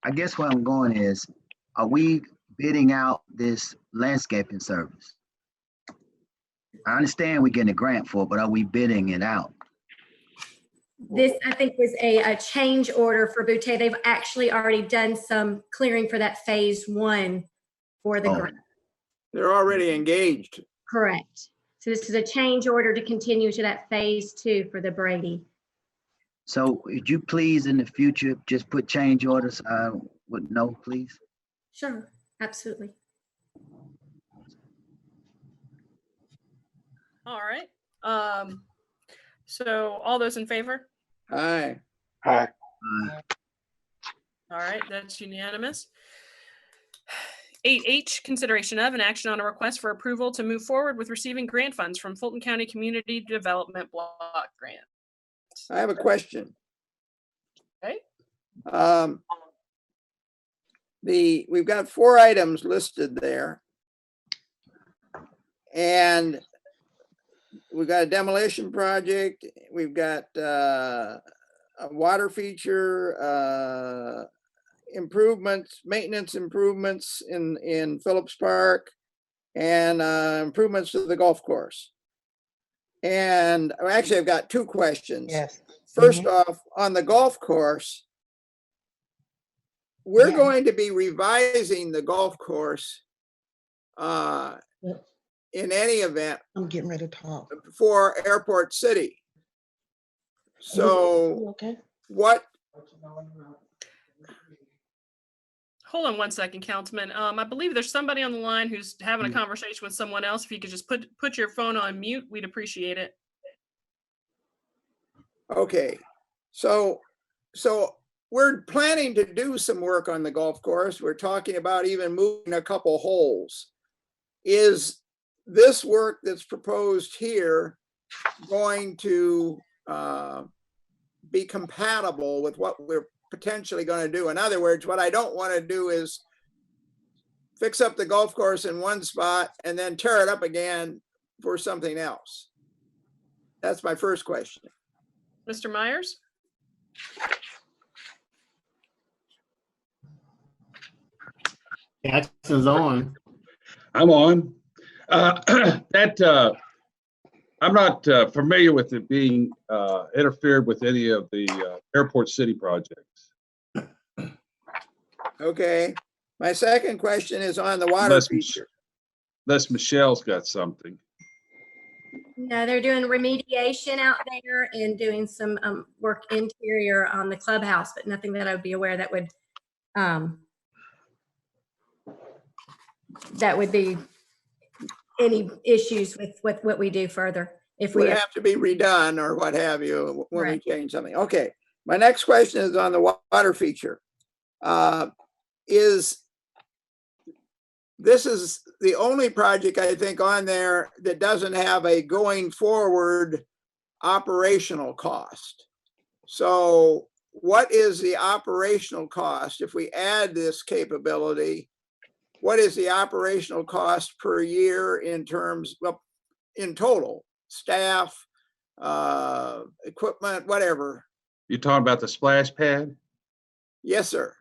I guess where I'm going is, are we bidding out this landscaping service? I understand we're getting a grant for it, but are we bidding it out? This, I think, was a change order for Boutte. They've actually already done some clearing for that Phase 1 for the grant. They're already engaged. Correct. So this is a change order to continue to that Phase 2 for the Brady. So would you please in the future just put change orders? I would know, please. Sure, absolutely. All right. So all those in favor? Aye. Aye. All right, that's unanimous. 8H, consideration of an action on a request for approval to move forward with receiving grant funds from Fulton County Community Development Block Grant. I have a question. Okay. We've got 4 items listed there. And we've got a demolition project. We've got a water feature, improvements, maintenance improvements in Phillips Park, and improvements to the golf course. And actually, I've got 2 questions. Yes. First off, on the golf course, we're going to be revising the golf course in any event. I'm getting ready to talk. For Airport City. So okay. What? Hold on one second, Councilman. I believe there's somebody on the line who's having a conversation with someone else. If you could just put your phone on mute, we'd appreciate it. Okay, so we're planning to do some work on the golf course. We're talking about even moving a couple holes. Is this work that's proposed here going to be compatible with what we're potentially going to do? In other words, what I don't want to do is fix up the golf course in one spot and then tear it up again for something else. That's my first question. Mr. Myers? Jackson's on. I'm on. I'm not familiar with it being interfered with any of the Airport City projects. Okay. My second question is on the water Unless, feature. unless Michelle's got something. No, they're doing remediation out there and doing some work interior on the clubhouse, but nothing that I would be aware that would be any issues with what we do further. If we Would have to be redone or what have you when we Right. change something. Okay. My next question is on the water feature. This is the only project I think on there that doesn't have a going forward operational cost. So what is the operational cost? If we add this capability, what is the operational cost per year in terms, well, in total, staff, equipment, whatever? You talking about the splash pad? Yes, sir.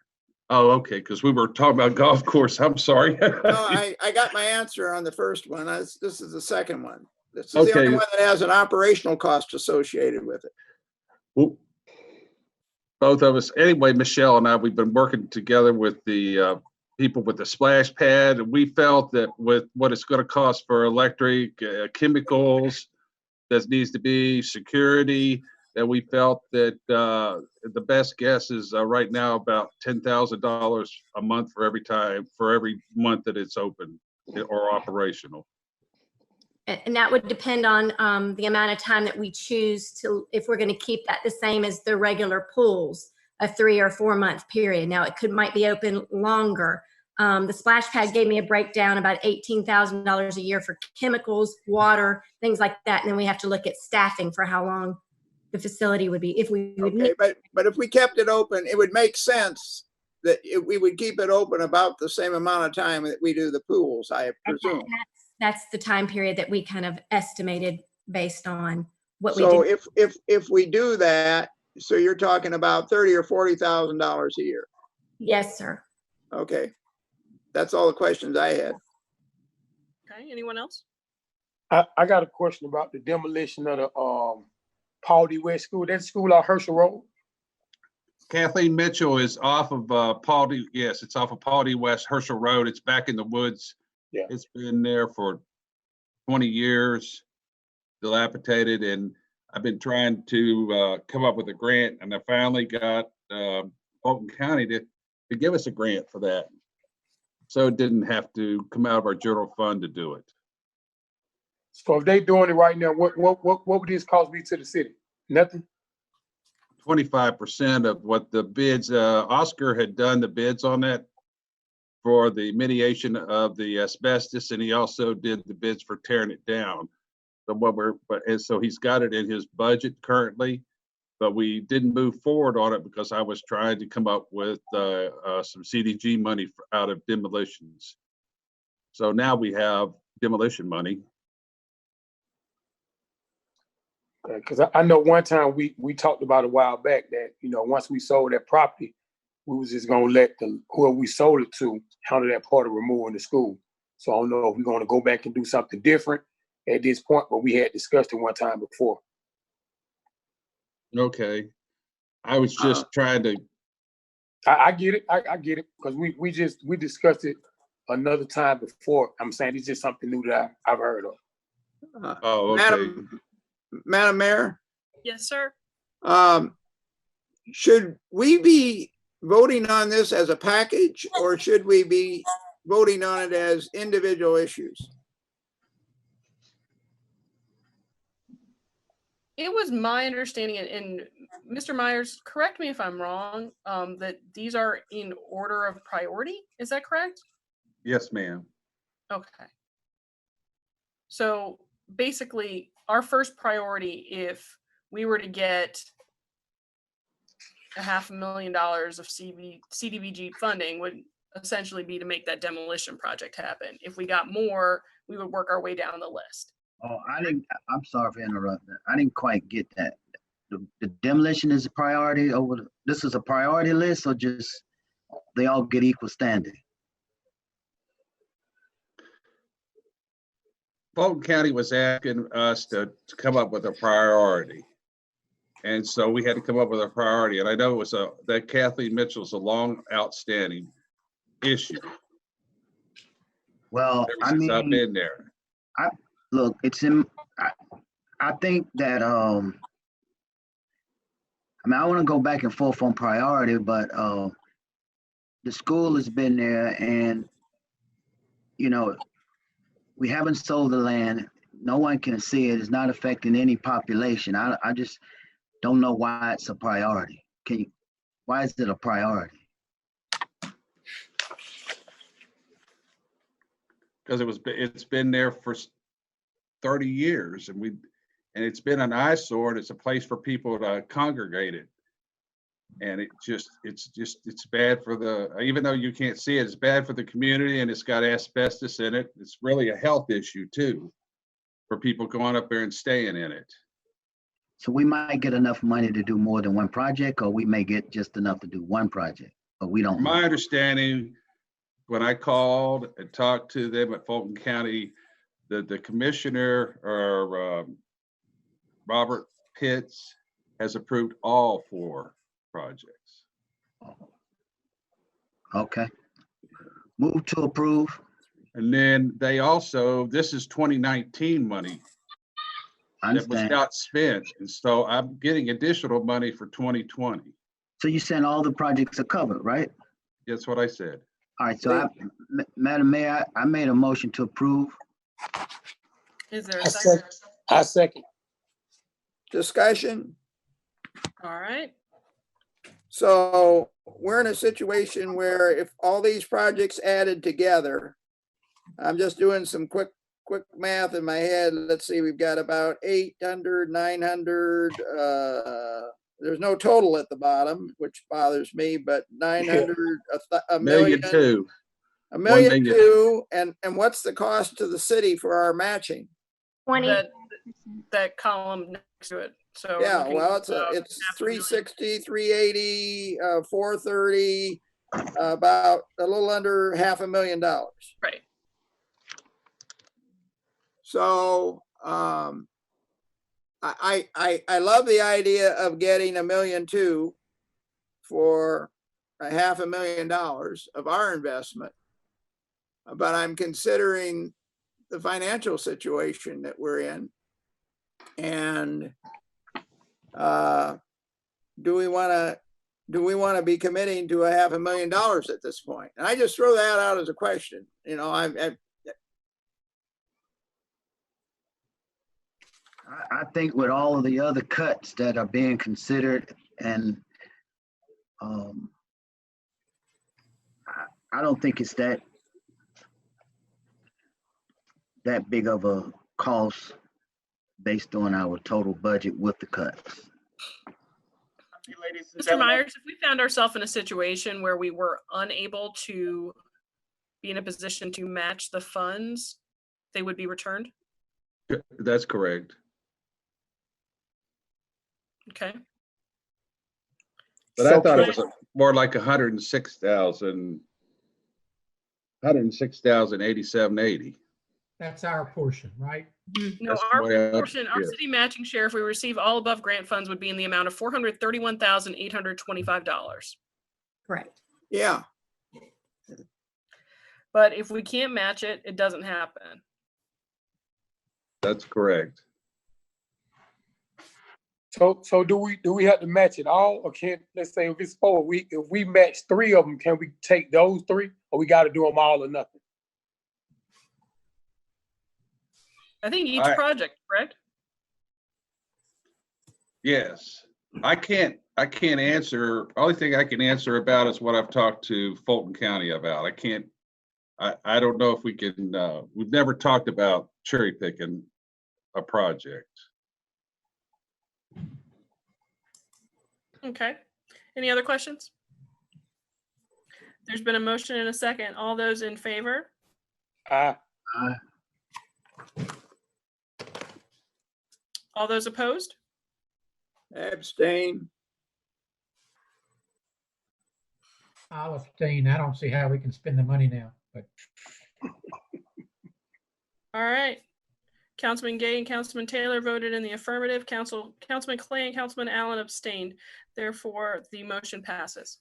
Oh, okay, because we were talking about golf course. I'm sorry. No, I got my answer on the first one. This is the second one. This is the only Okay. one that has an operational cost associated with it. Well, both of us, anyway, Michelle and I, we've been working together with the people with the splash pad, and we felt that with what it's going to cost for electric, chemicals, that needs to be security, that we felt that the best guess is right now about $10,000 a month for every month that it's open or operational. And that would depend on the amount of time that we choose to, if we're going to keep that the same as the regular pools, a 3 or 4 month period. Now it might be open longer. The splash pad gave me a breakdown about $18,000 a year for chemicals, water, things like that. And then we have to look at staffing for how long the facility would be. If we would Okay, but if we kept it open, it would make sense that we would keep it open about the same amount of time that we do the pools, I presume. That's the time period that we kind of estimated based on what we So did. if we do that, so you're talking about $30,000 or $40,000 a year. Yes, sir. Okay, that's all the questions I had. Okay, anyone else? I got a question about the demolition of the Paul D. West School. That school on Herschel Road. Kathleen Mitchell is off of Paul D. Yes, it's off of Paul D. West Herschel Road. It's back in the woods. Yeah. It's been there for 20 years, dilapidated, and I've been trying to come up with a grant, and I finally got Fulton County to give us a grant for that. So it didn't have to come out of our general fund to do it. So if they doing it right now, what would this cost be to the city? Nothing. 25% of what the bids, Oscar had done the bids on that for the mitigation of the asbestos, and he also did the bids for tearing it down. So and so he's got it in his budget currently, but we didn't move forward on it because I was trying to come up with some CDG money out of demolitions. So now we have demolition money. Because I know one time we talked about a while back that, once we sold that property, we was just gonna let whoever we sold it to handle that part of removing the school. So I don't know if we're gonna go back and do something different at this point, but we had discussed it one time before. Okay. I was just trying to. I get it. I get it because we discussed it another time before. I'm saying it's just something new that I've heard of. Oh, okay. Madam Mayor? Yes, sir. Should we be voting on this as a package, or should we be voting on it as individual issues? It was my understanding, and Mr. Myers, correct me if I'm wrong, that these are in order of priority. Is that correct? Yes, ma'am. Okay. So basically, our first priority, if we were to get $500,000 of CDBG funding, would essentially be to make that demolition project happen. If we got more, we would work our way down the list. Oh, I'm sorry for interrupting. I didn't quite get that. the demolition is a priority over, this is a priority list, or just they all get equal standing? Fulton County was asking us to come up with a priority. And so we had to come up with a priority. And I know it was that Kathleen Mitchell's a long outstanding issue. Well, Ever since I've been there. Look, it's in, I think that, I mean, I want to go back and forth on priority, but the school has been there and, you know, we haven't sold the land. No one can see it. It's not affecting any population. I just don't know why it's a priority. Why is it a priority? Because it's been there for 30 years and it's been an eyesore and it's a place for people to congregate it. And it's bad for even though you can't see it, it's bad for the community and it's got asbestos in it. It's really a health issue too, for people going up there and staying in it. So we might get enough money to do more than one project, or we may get just enough to do one project, but we don't know. My understanding, when I called and talked to them at Fulton County, the commissioner, or Robert Pitts, has approved all 4 projects. Okay. Move to approve. And then they also, this is 2019 money that was not spent. And so I'm getting additional money for 2020. So you saying all the projects are covered, right? That's what I said. All right, so Madam Mayor, I made a motion to approve. Is there a second? I second. Discussion? All right. So we're in a situation where if all these projects added together, I'm just doing some quick math in my head. Let's see, we've got about 800, 900, there's no total at the bottom, which bothers me, but 900, a million, $1,200,000. $1.2 million. And what's the cost to the city for our matching? 20. That column next to it. So yeah, well, it's 360, 380, 430, about a little under $500,000. Right. So I love the idea of getting $1.2 million for $500,000 of our investment, but I'm considering the financial situation that we're in, and do we want to be committing to $500,000 at this point? And I just throw that out as a question. You know, I think with all of the other cuts that are being considered, and I don't think it's that big of a cost based on our total budget with the cuts. Mr. Myers, if we found ourselves in a situation where we were unable to be in a position to match the funds, they would be returned? That's correct. Okay. But I thought it was more like 106,087.80. That's our portion, right? No, our portion, our city matching share, if we receive all above grant funds, would be in the amount of $431,825. Correct. Yeah. But if we can't match it, it doesn't happen. That's correct. So do we have to match it all, or can, let's say if it's 4, if we match 3 of them, can we take those 3, or we got to do them all or nothing? I think each project, correct? Yes. I can't answer. Only thing I can answer about is what I've talked to Fulton County about. I don't know if we can, we've never talked about cherry picking a project. Okay. Any other questions? There's been a motion and a second. All those in favor? Aye. All those opposed? Abstain. I'll abstain. I don't see how we can spend the money now, but All right. Councilman Gay and Councilman Taylor voted in the affirmative. Councilman Clay and Councilman Allen abstained. Therefore, the motion passes.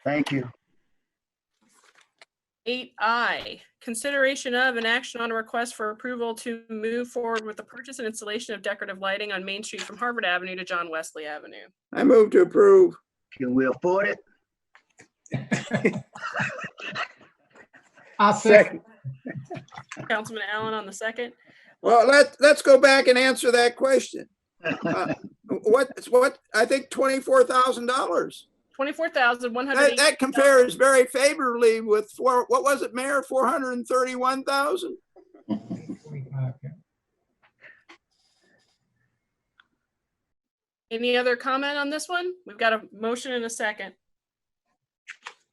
Thank you. 8I, consideration of an action on a request for approval to move forward with the purchase and installation of decorative lighting on Main Street from Harvard Avenue to John Wesley Avenue. I move to approve. Can we afford it? I'll second. Councilman Allen on the second. Well, let's go back and answer that question. What, I think $24,000. 24,100. That compares very favorably with what was it, Mayor? 431,000. Any other comment on this one? We've got a motion and a second.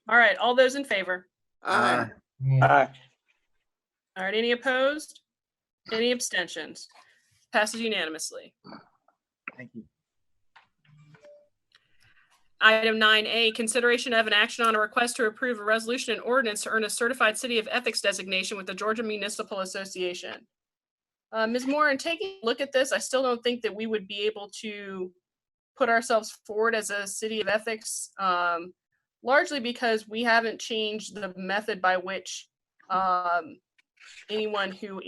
All right, all those in favor? Aye. Aye. All right, any opposed? Any abstentions? Passes unanimously. Thank you. Item 9A, consideration of an action on a request to approve a resolution and ordinance to earn a certified city of ethics designation with the Georgia Municipal Association. Ms. Moore, in taking a look at this, I still don't think that we would be able to put ourselves forward as a city of ethics, largely because we haven't changed the method by which anyone who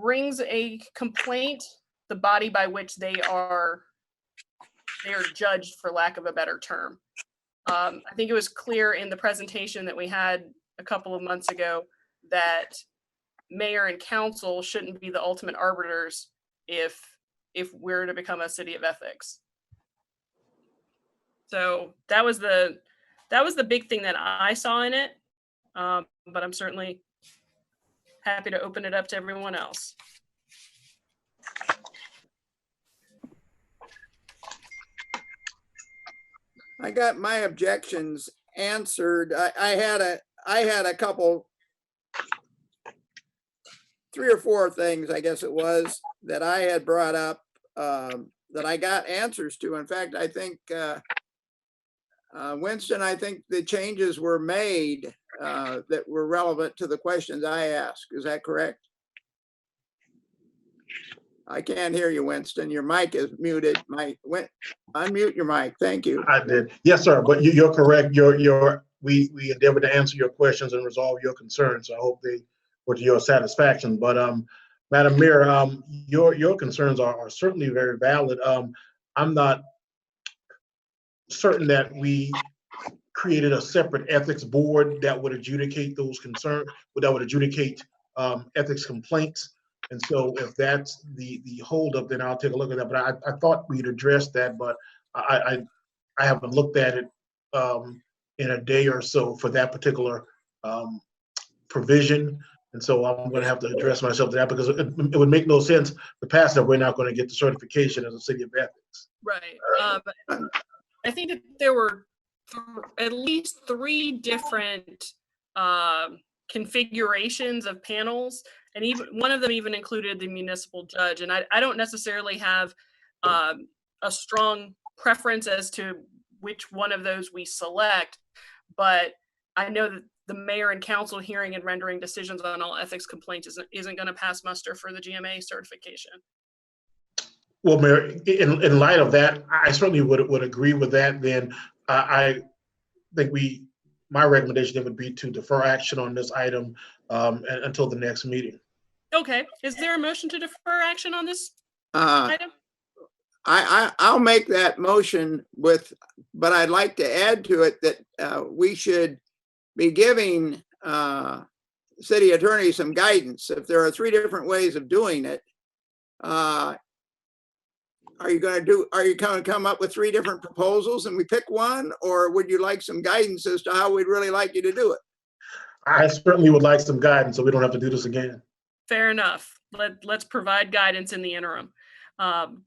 brings a complaint, the body by which they are judged, for lack of a better term. I think it was clear in the presentation that we had a couple of months ago that mayor and council shouldn't be the ultimate arbiters if we're to become a city of ethics. So that was the big thing that I saw in it. But I'm certainly happy to open it up to everyone else. I got my objections answered. I had a couple, 3 or 4 things, I guess it was, that I had brought up that I got answers to. In fact, I think Winston, I think the changes were made that were relevant to the questions I asked. Is that correct? I can't hear you, Winston. Your mic is muted. Unmute your mic. Thank you. I did. Yes, sir. But you're correct. We endeavored to answer your questions and resolve your concerns. I hope they were to your satisfaction. But Madam Mayor, your concerns are certainly very valid. I'm not certain that we created a separate ethics board that would adjudicate those concerns, that would adjudicate ethics complaints. And so if that's the holdup, then I'll take a look at that. But I thought we'd addressed that, but I haven't looked at it in a day or so for that particular provision. And so I'm going to have to address myself to that, because it would make no sense to pass that we're not going to get the certification as a city of ethics. Right. I think that there were at least 3 different configurations of panels, and even one of them even included the municipal judge. And I don't necessarily have a strong preference as to which one of those we select, but I know that the mayor and council hearing and rendering decisions on all ethics complaints isn't going to pass muster for the GMA certification. Well, Mayor, in light of that, I certainly would agree with that. Then I think my recommendation then would be to defer action on this item until the next meeting. Okay. Is there a motion to defer action on this item? I'll make that motion but I'd like to add to it that we should be giving city attorney some guidance. If there are 3 different ways of doing it, are you going to come up with 3 different proposals and we pick one, or would you like some guidance as to how we'd really like you to do it? I certainly would like some guidance so we don't have to do this again. Fair enough. Let's provide guidance in the interim.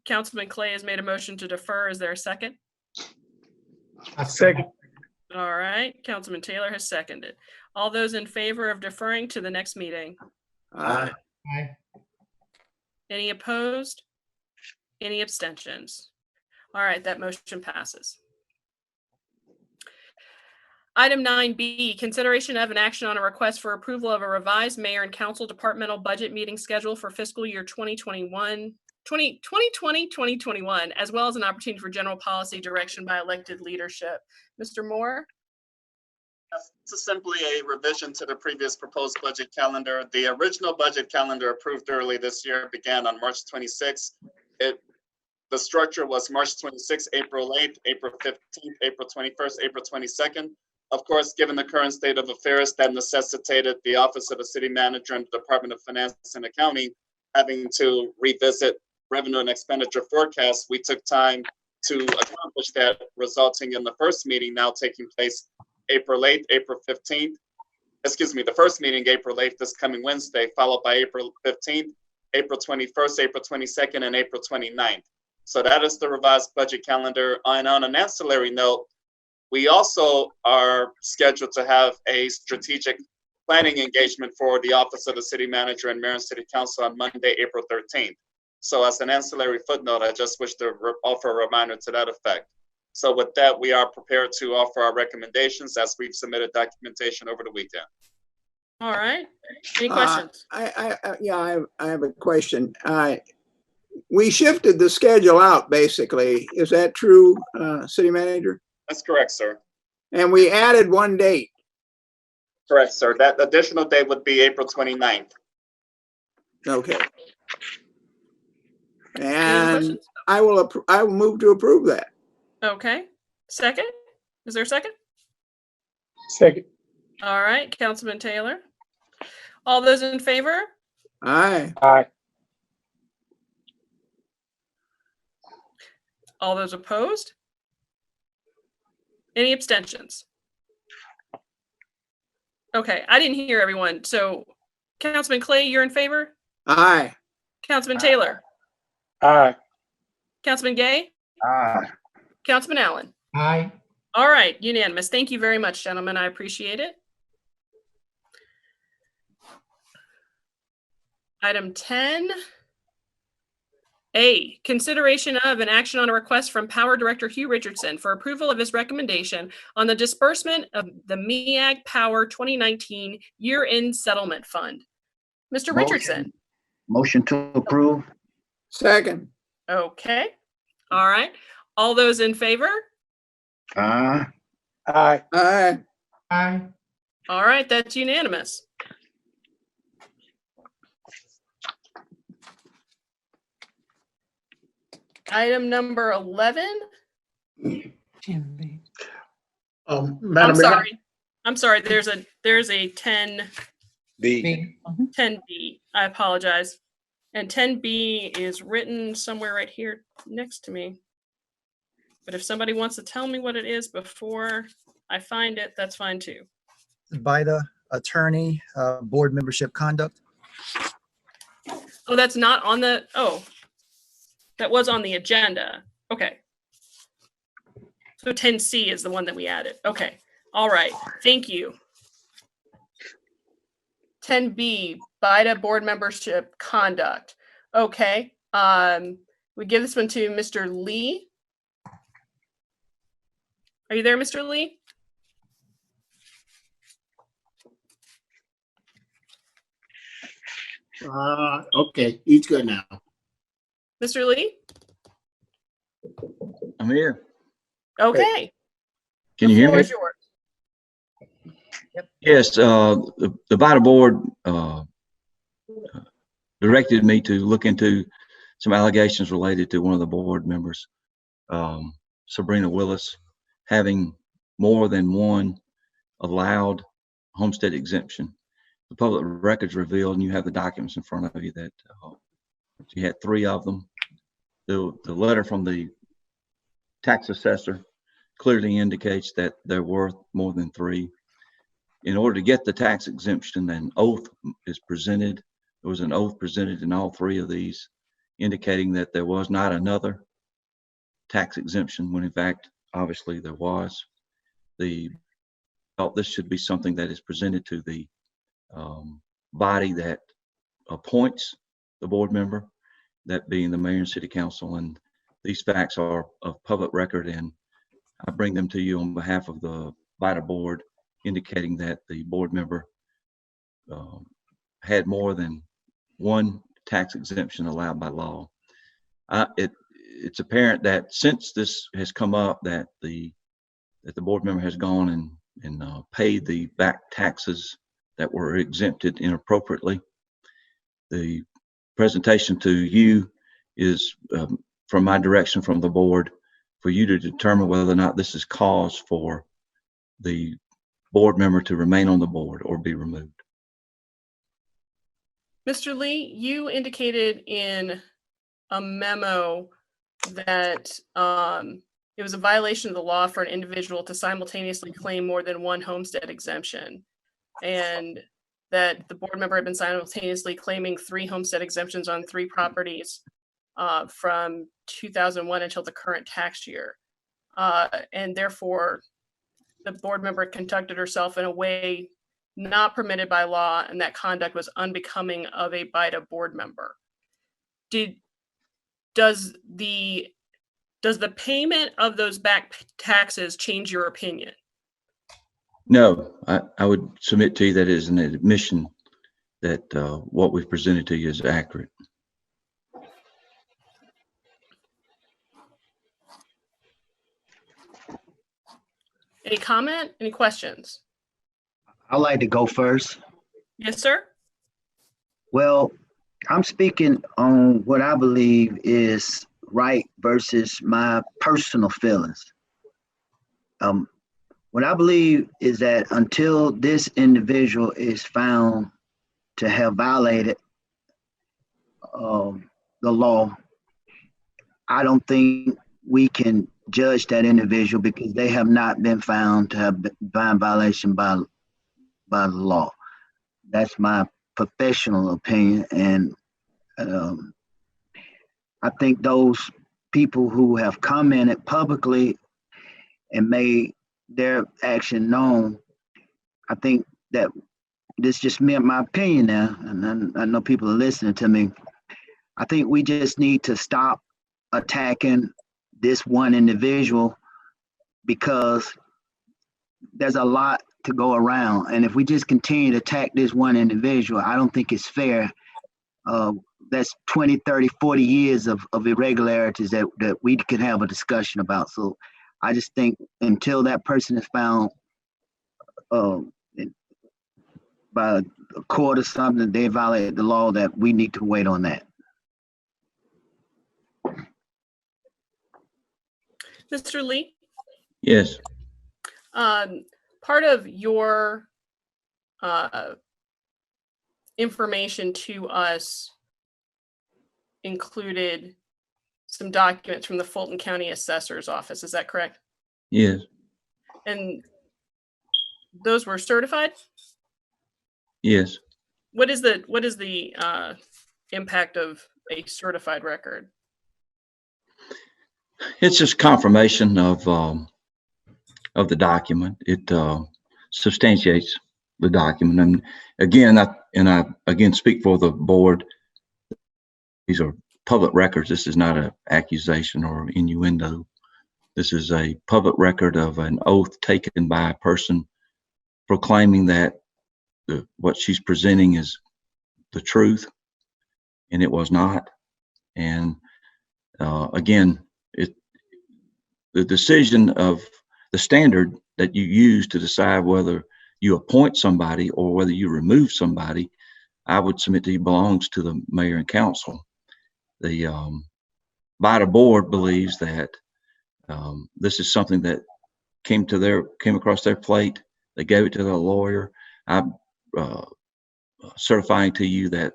Councilman Clay has made a motion to defer. Is there a second? I second. All right. Councilman Taylor has seconded. All those in favor of deferring to the next meeting? Aye. Aye. Any opposed? Any abstentions? All right, that motion passes. Item 9B, consideration of an action on a request for approval of a revised mayor and council departmental budget meeting schedule for fiscal year 2021, as well as an opportunity for general policy direction by elected leadership. Mr. Moore? This is simply a revision to the previous proposed budget calendar. The original budget calendar approved early this year began on March 26th. The structure was March 26th, April 8th, April 15th, April 21st, April 22nd. Of course, given the current state of affairs, that necessitated the Office of the City Manager and the Department of Finance and Accounting having to revisit revenue and expenditure forecasts. We took time to accomplish that, resulting in the first meeting now taking place April 8th, April 15th. Excuse me, the first meeting, April 8th, this coming Wednesday, followed by April 15th, April 21st, April 22nd, and April 29th. So that is the revised budget calendar. And on an ancillary note, we also are scheduled to have a strategic planning engagement for the Office of the City Manager and Mayor and City Council on Monday, April 13th. So as an ancillary footnote, I just wish to offer a reminder to that effect. So with that, we are prepared to offer our recommendations as we've submitted documentation over the weekend. All right. Any questions? I have a question. We shifted the schedule out, basically. Is that true, City Manager? That's correct, sir. And we added one date. Correct, sir. That additional date would be April 29th. Okay. And I will move to approve that. Okay. Second? Is there a second? Second. All right, Councilman Taylor. All those in favor? Aye. Aye. All those opposed? Any abstentions? Okay, I didn't hear everyone. So Councilman Clay, you're in favor? Aye. Councilman Taylor? Aye. Councilman Gay? Aye. Councilman Allen? Aye. All right, unanimous. Thank you very much, gentlemen. I appreciate it. Item 10A, consideration of an action on a request from Power Director Hugh Richardson for approval of his recommendation on the disbursement of the MEAG Power 2019 year-end settlement fund. Mr. Richardson. Motion to approve. Second. Okay. All right. All those in favor? Aye. Aye. Aye. Aye. All right, that's unanimous. Item number 11. Madam I'm Mayor, sorry. I'm sorry. There's a 10B. B. 10B. I apologize. And 10B is written somewhere right here next to me. But if somebody wants to tell me what it is before I find it, that's fine too. Vida, attorney, board membership conduct. Oh, that's not on the, oh, that was on the agenda. Okay. So 10C is the one that we added. Okay. All right. Thank you. 10B, Vida board membership conduct. Okay. We give this one to Mr. Lee. Are you there, Mr. Lee? Okay, he's good now. Mr. Lee? I'm here. Okay. Can you hear Floor me? is yours. Yes, the Vida board directed me to look into some allegations related to one of the board members, Sabrina Willis, having more than one allowed homestead exemption. The public records revealed, and you have the documents in front of you, that she had 3 of them. The letter from the tax assessor clearly indicates that there were more than 3. In order to get the tax exemption, an oath is presented. There was an oath presented in all 3 of these, indicating that there was not another tax exemption, when in fact, obviously there was. Felt this should be something that is presented to the body that appoints the board member, that being the mayor and city council. And these facts are of public record, and I bring them to you on behalf of the VITA board, indicating that the board member had more than one tax exemption allowed by law. It's apparent that since this has come up, that the board member has gone and paid the back taxes that were exempted inappropriately. The presentation to you is from my direction from the board for you to determine whether or not this is cause for the board member to remain on the board or be removed. Mr. Lee, you indicated in a memo that it was a violation of the law for an individual to simultaneously claim more than one homestead exemption, and that the board member had been simultaneously claiming 3 homestead exemptions on 3 properties from 2001 until the current tax year. And therefore, the board member conducted herself in a way not permitted by law, and that conduct was unbecoming of a VITA board member. Does the payment of those back taxes change your opinion? No, I would submit to you that it is an admission that what we've presented to you is accurate. Any comment? Any questions? I'd like to go first. Yes, sir. Well, I'm speaking on what I believe is right versus my personal feelings. What I believe is that until this individual is found to have violated the law, I don't think we can judge that individual because they have not been found to have been violation by the law. That's my professional opinion, and I think those people who have commented publicly and made their action known, I think that this just meant my opinion now, and I know people are listening to me. I think we just need to stop attacking this one individual because there's a lot to go around. And if we just continue to attack this one individual, I don't think it's fair. That's 20, 30, 40 years of irregularities that we could have a discussion about. So I just think until that person is found by a court or something, they violated the law, that we need to wait on that. Mr. Lee? Yes. Part of your information to us included some documents from the Fulton County Assessor's Office. Is that correct? Yes. And those were certified? Yes. What is the impact of a certified record? It's just confirmation of the document. It substantiates the document. And again, I again speak for the board. These are public records. This is not an accusation or innuendo. This is a public record of an oath taken by a person proclaiming that what she's presenting is the truth, and it was not. And again, the decision of the standard that you use to decide whether you appoint somebody or whether you remove somebody, I would submit to you belongs to the mayor and council. The VITA board believes that this is something that came across their plate. They gave it to their lawyer. I'm certifying to you that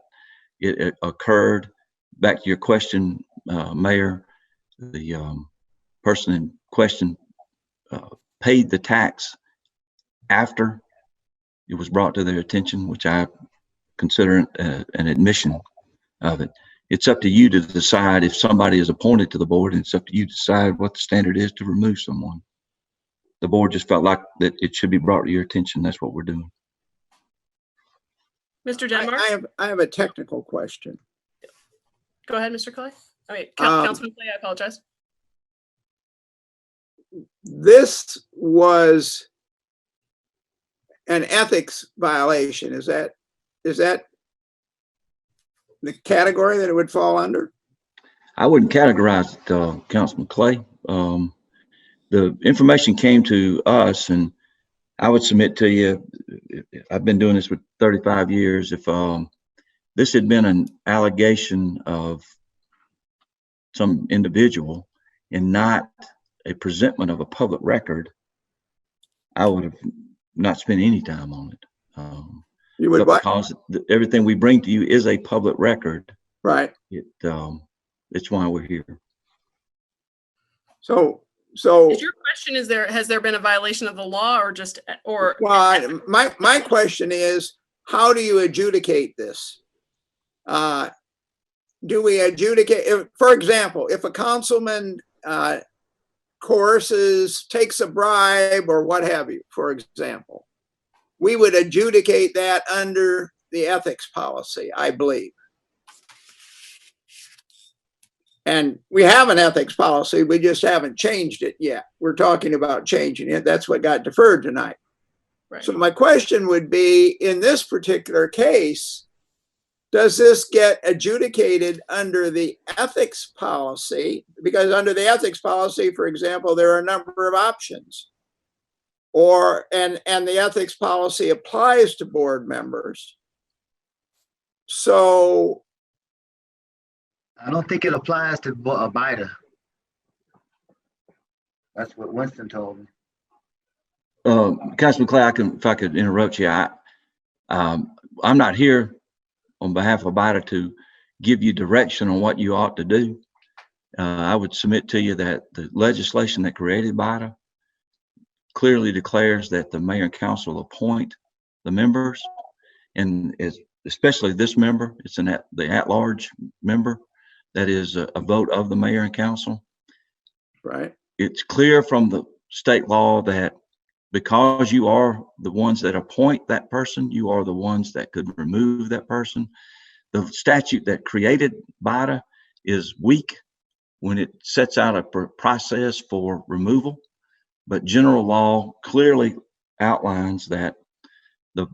it occurred. Back to your question, Mayor, the person in question paid the tax after it was brought to their attention, which I consider an admission of it. It's up to you to decide if somebody is appointed to the board, and it's up to you to decide what the standard is to remove someone. The board just felt like that it should be brought to your attention. That's what we're doing. Mr. Denmark? I have a technical question. Go ahead, Mr. Clay. I mean, Um, Councilman Clay, I apologize. This was an ethics violation. Is that the category that it would fall under? I wouldn't categorize it, Councilman Clay. The information came to us, and I would submit to you, I've been doing this for 35 years. If this had been an allegation of some individual and not a presentment of a public record, I would have not spent any time on it. You would but what? because everything we bring to you is a public record, Right. It's why we're here. So Is your question, has there been a violation of the law or well, my question is, how do you adjudicate this? Do we adjudicate, for example, if a councilman coerces, takes a bribe or what have you, for example, we would adjudicate that under the ethics policy, I believe. And we have an ethics policy, we just haven't changed it yet. We're talking about changing it. That's what got deferred tonight. Right. So my question would be, in this particular case, does this get adjudicated under the ethics policy? Because under the ethics policy, for example, there are a number of options. And the ethics policy applies to board members. So I don't think it applies to a biter. That's what Winston told me. Councilman Clay, if I could interrupt you, I'm not here on behalf of BIDA to give you direction on what you ought to do. I would submit to you that the legislation that created BIDA clearly declares that the mayor and council appoint the members, and especially this member, it's the at-large member. That is a vote of the mayor and council. Right. It's clear from the state law that because you are the ones that appoint that person, you are the ones that could remove that person. The statute that created BIDA is weak when it sets out a process for removal, but general law clearly outlines that the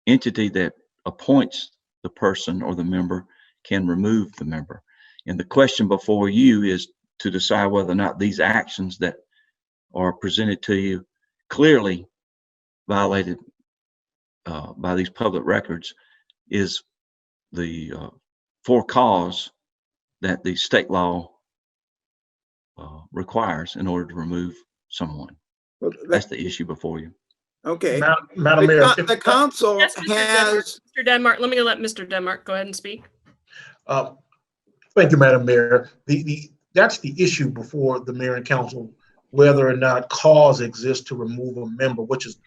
entity that appoints the person or the member can remove the member. And the question before you is to decide whether or not these actions that are presented to you clearly violated by these public records is the for cause that the state law requires in order to remove someone. Well, that's the issue before you. Okay. Madam Mayor, the council Yes, Mr. has. Mr. Denmark, let me let Mr. Denmark go ahead and speak. Thank you, Madam Mayor. That's the issue before the mayor and council, whether or not cause exists to remove a member, which is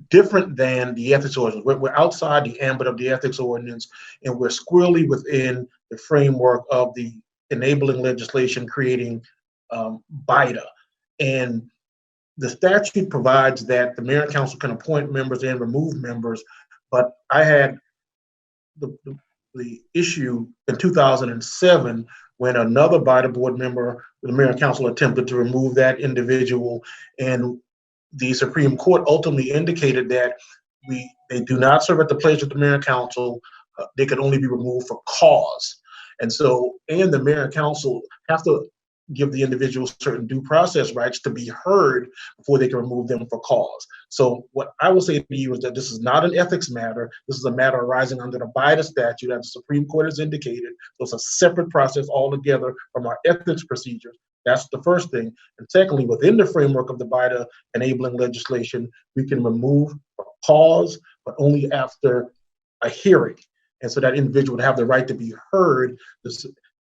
different than the ethics ordinance. We're outside the ambit of the ethics ordinance, and we're squarely within the framework of the enabling legislation creating BIDA. And the statute provides that the mayor and council can appoint members and remove members, but I had the issue in 2007 when another BIDA board member, the mayor and council, attempted to remove that individual, and the Supreme Court ultimately indicated that they do not serve at the pleasure of the mayor and council. They could only be removed for cause. And the mayor and council have to give the individual certain due process rights to be heard before they can remove them for cause. So what I will say to you is that this is not an ethics matter. This is a matter arising under the BIDA statute that the Supreme Court has indicated. So it's a separate process altogether from our ethics procedures. That's the first thing. And secondly, within the framework of the BIDA enabling legislation, we can remove for cause, but only after a hearing. And so that individual would have the right to be heard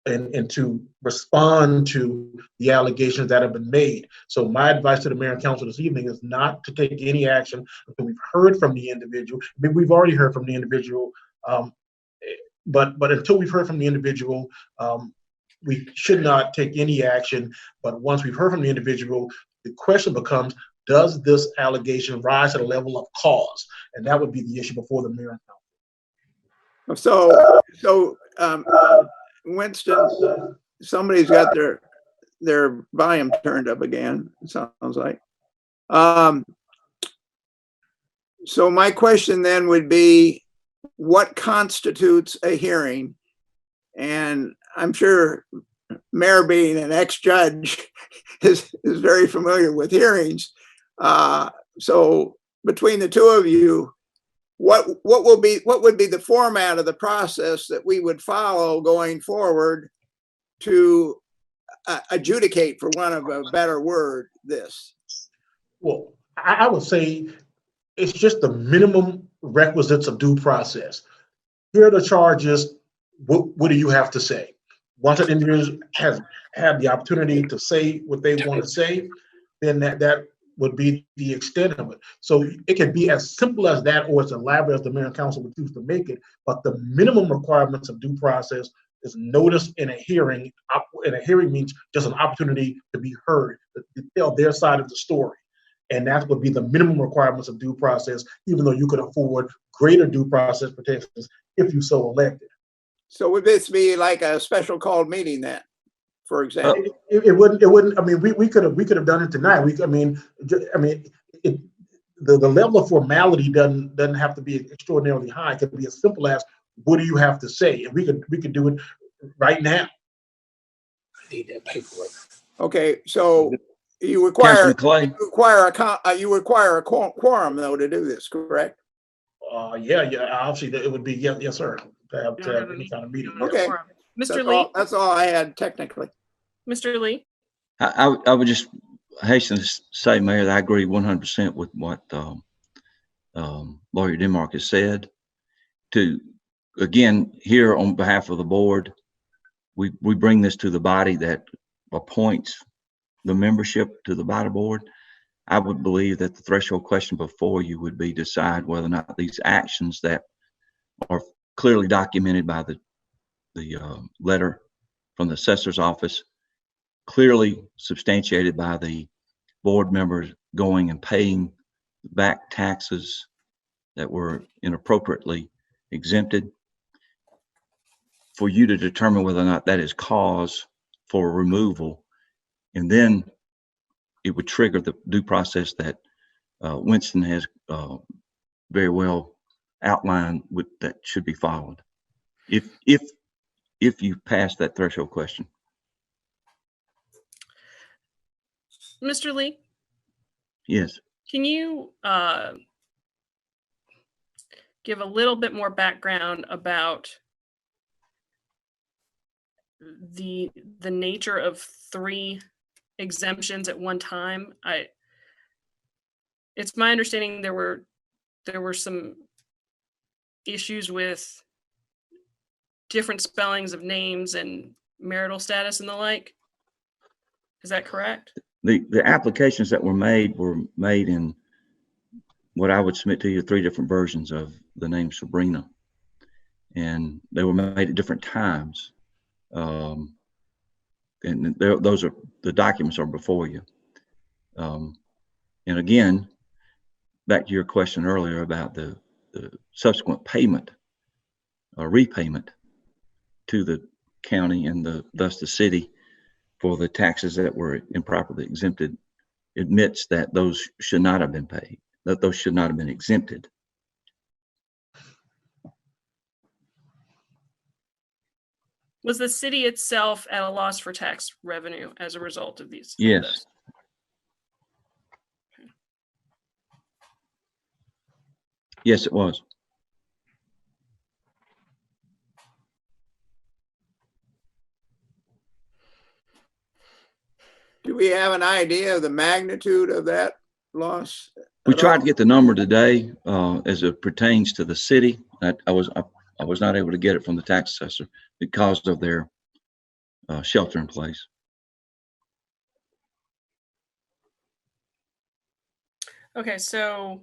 and to respond to the allegations that have been made. So my advice to the mayor and council this evening is not to take any action until we've heard from the individual. I mean, we've already heard from the individual, but until we've heard from the individual, we should not take any action. But once we've heard from the individual, the question becomes, does this allegation rise to the level of cause? And that would be the issue before the mayor and council. So, Winston, somebody's got their volume turned up again, it sounds like. So my question then would be, what constitutes a hearing? And I'm sure Mayor, being an ex-judge, is very familiar with hearings. So between the two of you, what would be the format of the process that we would follow going forward to adjudicate, for want of a better word, this? Well, I would say it's just the minimum requisites of due process. Here are the charges. What do you have to say? Once an individual has had the opportunity to say what they want to say, then that would be the extent of it. So it can be as simple as that, or as elaborate as the mayor and council would choose to make it. But the minimum requirements of due process is notice in a hearing. And a hearing means just an opportunity to be heard, to tell their side of the story. And that would be the minimum requirements of due process, even though you could afford greater due process protections if you so elected. So would this be like a special called meeting then, for example? It wouldn't. I mean, we could have done it tonight. The level of formality doesn't have to be extraordinarily high. It could be as simple as, what do you have to say? And we could do it right now. I need that paperwork. Okay, so you require a quorum though to do this, correct? Yeah. Obviously, it would be yes, sir. To have any kind of meeting. Okay, Mr. Lee. That's all I had technically. Mr. Lee. I would just hasten to say, Mayor, that I agree 100% with what Lawyer Denmark has said. To again, here on behalf of the board, we bring this to the body that appoints the membership to the body board. I would believe that the threshold question before you would be decide whether or not these actions that are clearly documented by the letter from the assessor's office, clearly substantiated by the board members going and paying back taxes that were inappropriately exempted, for you to determine whether or not that is cause for removal. And then it would trigger the due process that Winston has very well outlined that should be followed if you pass that threshold question. Mr. Lee? Yes. Can you give a little bit more background about the nature of 3 exemptions at one time? It's my understanding there were some issues with different spellings of names and marital status and the like. Is that correct? The applications that were made in what I would submit to you 3 different versions of the name Sabrina, and they were made at different times. And those are the documents are before you. And again, back to your question earlier about the subsequent payment or repayment to the county and thus the city for the taxes that were improperly exempted, admits that those should not have been paid, that those should not have been exempted. Was the city itself at a loss for tax revenue as a result of these? Yes. Yes, it was. Do we have an idea of the magnitude of that loss? We tried to get the number today as it pertains to the city. I was not able to get it from the tax assessor because of their shelter in place. Okay, so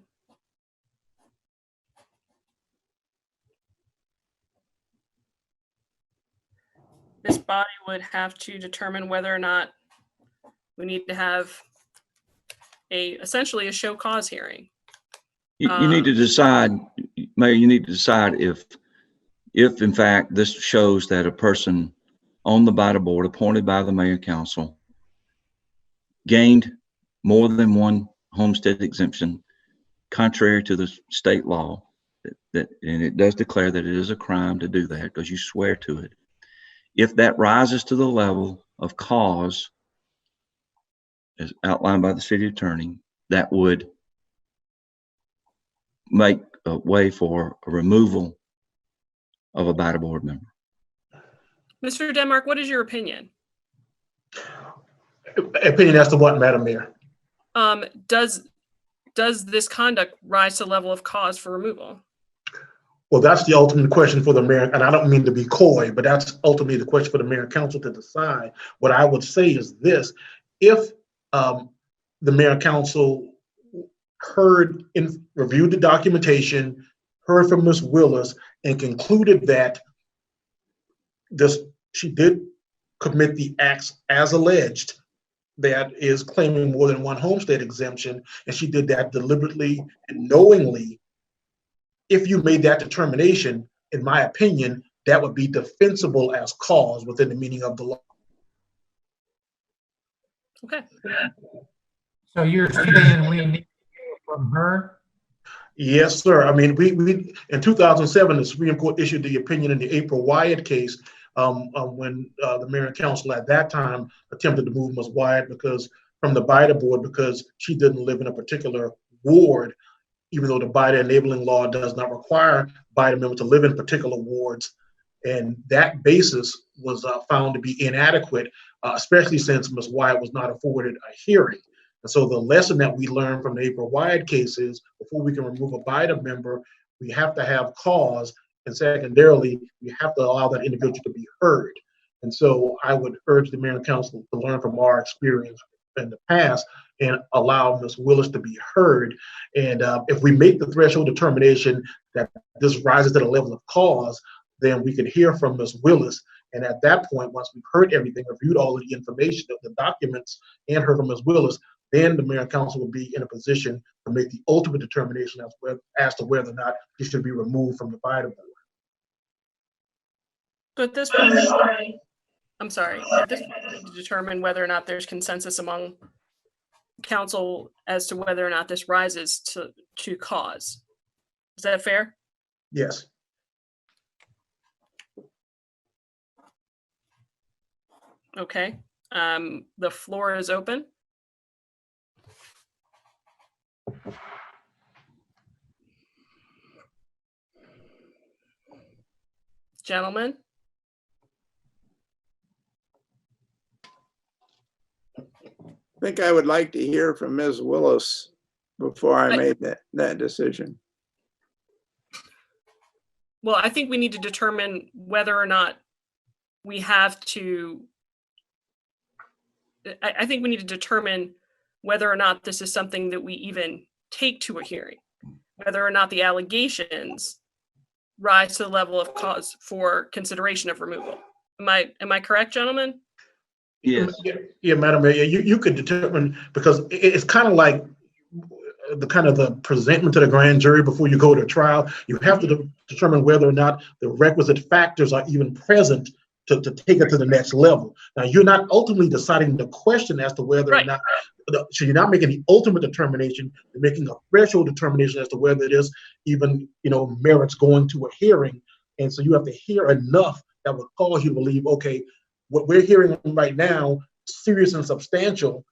this body would have to determine whether or not we need to have essentially a show cause hearing. You need to decide, Mayor, you need to decide if in fact this shows that a person on the BIDA board appointed by the mayor council gained more than one homestead exemption contrary to the state law, and it does declare that it is a crime to do that because you swear to it. If that rises to the level of cause as outlined by the city attorney, that would make a way for a removal of a BIDA board member. Mr. Denmark, what is your opinion? Opinion as to what, Madam Mayor? Does this conduct rise to the level of cause for removal? Well, that's the ultimate question for the mayor, and I don't mean to be coy, but that's ultimately the question for the mayor and council to decide. What I would say is this: if the mayor and council reviewed the documentation, heard from Ms. Willis, and concluded that she did commit the acts as alleged, that is claiming more than one homestead exemption, and she did that deliberately and knowingly, if you made that determination, in my opinion, that would be defensible as cause within the meaning of the law. Okay. So you're saying we need to hear from her? Yes, sir. I mean, we in 2007, the Supreme Court issued the opinion in the April Wyatt case, when the mayor and council at that time attempted to move Ms. Wyatt from the BIDA board because she didn't live in a particular ward, even though the BIDA enabling law does not require BIDA members to live in particular wards. And that basis was found to be inadequate, especially since Ms. Wyatt was not afforded a hearing. And so the lesson that we learned from the April Wyatt case is before we can remove a BIDA member, we have to have cause. And secondarily, we have to allow that individual to be heard. And so I would urge the mayor and council to learn from our experience in the past and allow Ms. Willis to be heard. And if we make the threshold determination that this rises to the level of cause, then we can hear from Ms. Willis. And at that point, once we've heard everything, reviewed all of the information, the documents, and heard from Ms. Willis, then the mayor and council will be in a position to make the ultimate determination as to whether or not she should be removed from the BIDA board. So at this point, I'm sorry, at this point, we need to determine whether or not there's consensus among council as to whether or not this rises to cause. Is that fair? Yes. Okay. The floor is open. Gentlemen. I think I would like to hear from Ms. Willis before I made that decision. Well, I think we need to determine whether or not we have to, I think we need to determine whether or not this is something that we even take to a hearing, whether or not the allegations rise to the level of cause for consideration of removal. Am I correct, gentlemen? Yes. Yeah, Madam Mayor, you could determine, because it's kind of like the presentment to the grand jury before you go to trial. You have to determine whether or not the requisite factors are even present to take it to the next level. Now, you're not ultimately deciding the question as to whether or not, so you're not making the ultimate determination, you're making a threshold determination as to whether it is even, merits going to a hearing. And so you have to hear enough that would cause you to believe, okay, what we're hearing right now, serious and substantial.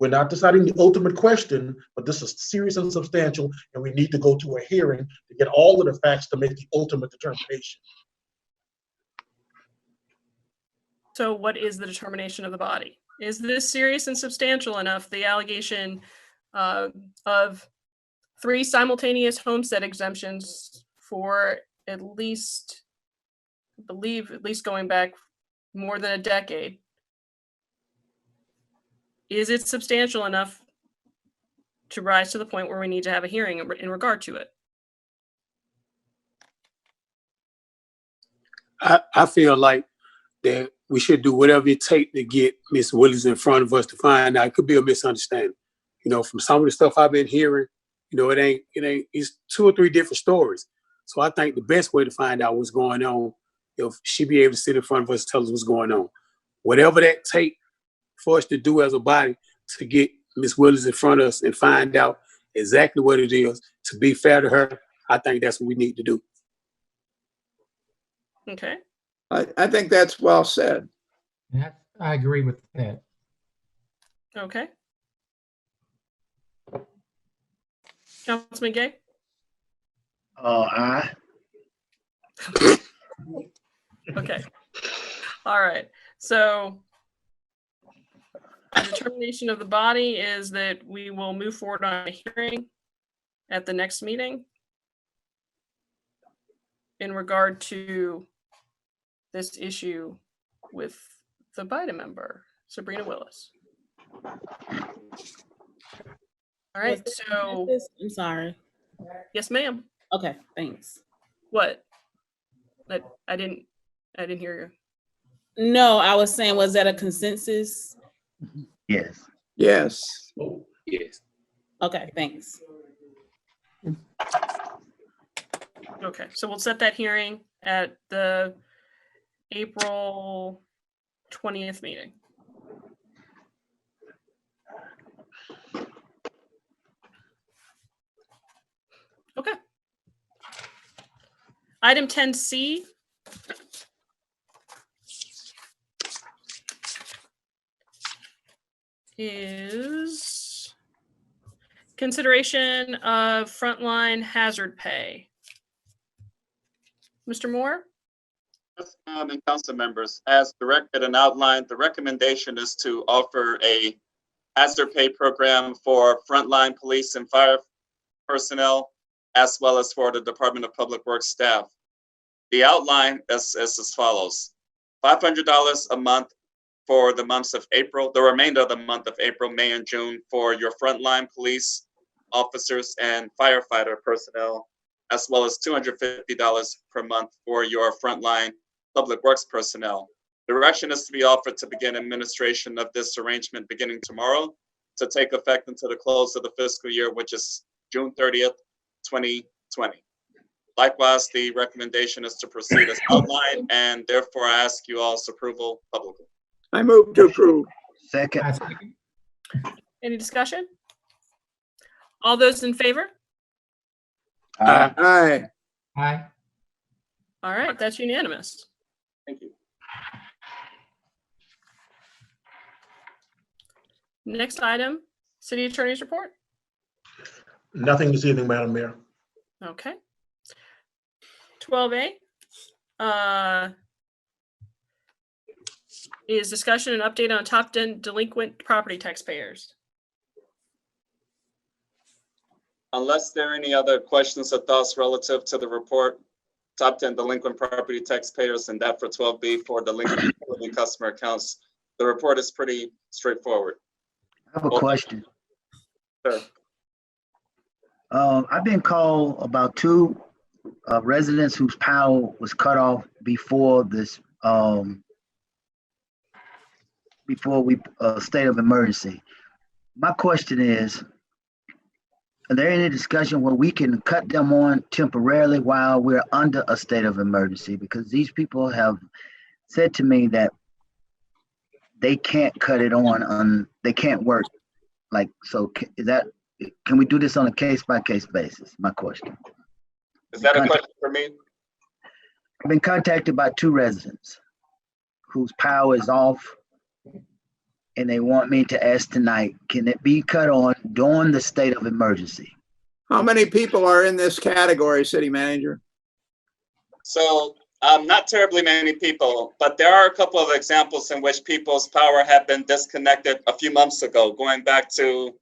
We're not deciding the ultimate question, but this is serious and substantial, and we need to go to a hearing to get all of the facts to make the ultimate determination. So what is the determination of the body? Is this serious and substantial enough, the allegation of 3 simultaneous homestead exemptions for at least, I believe, at least going back more than a decade? Is it substantial enough to rise to the point where we need to have a hearing in regard to it? I feel like that we should do whatever it takes to get Ms. Willis in front of us to find out. It could be a misunderstanding. From some of the stuff I've been hearing, it's 2 or 3 different stories. So I think the best way to find out what's going on, if she be able to sit in front of us and tell us what's going on. Whatever that take for us to do as a body to get Ms. Willis in front of us and find out exactly what it is, to be fair to her, I think that's what we need to do. Okay. I think that's well said. I agree with that. Okay. Councilman Gay? Aye. Okay. All right. So the determination of the body is that we will move forward on a hearing at the next meeting in regard to this issue with the BIDA member, Sabrina Willis. All right, so. I'm sorry. Yes, ma'am. Okay, thanks. What? I didn't hear you. No, I was saying, was that a consensus? Yes. Yes. Oh, yes. Okay, thanks. Okay, so we'll set that hearing at the April 20th meeting. Okay. Item 10C. Is consideration of frontline hazard pay. Mr. Moore? Yes, and council members, as directed and outlined, the recommendation is to offer a hazard pay program for frontline police and fire personnel, as well as for the Department of Public Works staff. The outline is as follows: $500 a month for the months of April, the remainder of the month of April, May, and June for your frontline police officers and firefighter personnel, as well as $250 per month for your frontline public works personnel. Direction is to be offered to begin administration of this arrangement beginning tomorrow, to take effect until the close of the fiscal year, which is June 30th, 2020. Likewise, the recommendation is to proceed as outlined, and therefore I ask you all's approval publicly. I move to approve. Second. Any discussion? All those in favor? Aye. Aye. All right, that's unanimous. Thank you. Next item, City Attorney's report. Nothing this evening, Madam Mayor. Okay. 12A is discussion and update on top 10 delinquent property taxpayers. Unless there are any other questions or thoughts relative to the report, top 10 delinquent property taxpayers, and that for 12B for delinquent customer accounts, the report is pretty straightforward. I have a question. Sure. I've been called about 2 residents whose power was cut off before this, before we state of emergency. My question is there any discussion where we can cut them on temporarily while we're under a state of emergency? Because these people have said to me that they can't cut it on, they can't work. Like, so is that, can we do this on a case-by-case basis? My question. Is that a question for me? I've been contacted by 2 residents whose power is off, and they want me to ask tonight, can it be cut on during the state of emergency? How many people are in this category, City Manager? So not terribly many people, but there are a couple of examples in which people's power have been disconnected a few months ago, going back to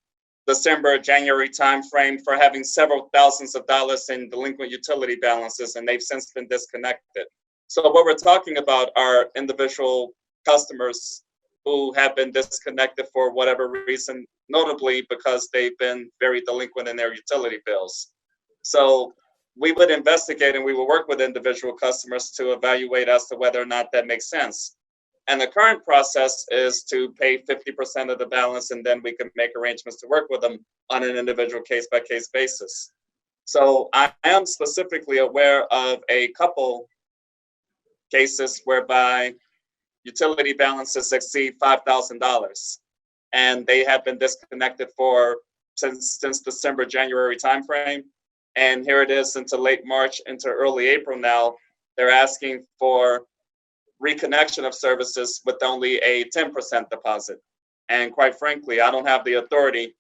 December, January timeframe, for having several thousands of dollars in delinquent utility balances, and they've since been disconnected. So what we're talking about are individual customers who have been disconnected for whatever reason, notably because they've been very delinquent in their utility bills. So we would investigate and we will work with individual customers to evaluate as to whether or not that makes sense. And the current process is to pay 50% of the balance, and then we can make arrangements to work with them on an individual case-by-case basis. So I am specifically aware of a couple cases whereby utility balances exceed $5,000, and they have been disconnected since December, January timeframe. And here it is into late March, into early April now. They're asking for reconnection of services with only a 10% deposit. And quite frankly, I don't have the authority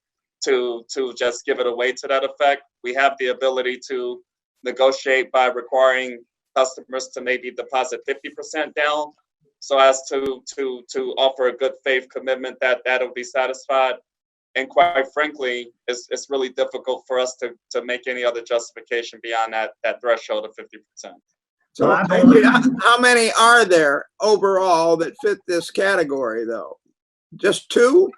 to just give it away to that effect. We have the ability to negotiate by requiring customers to maybe deposit 50% down, so as to offer a good faith commitment that that'll be satisfied. And quite frankly, it's really difficult for us to make any other justification beyond that threshold of 50%. So how many are there overall that fit this category though? Just two?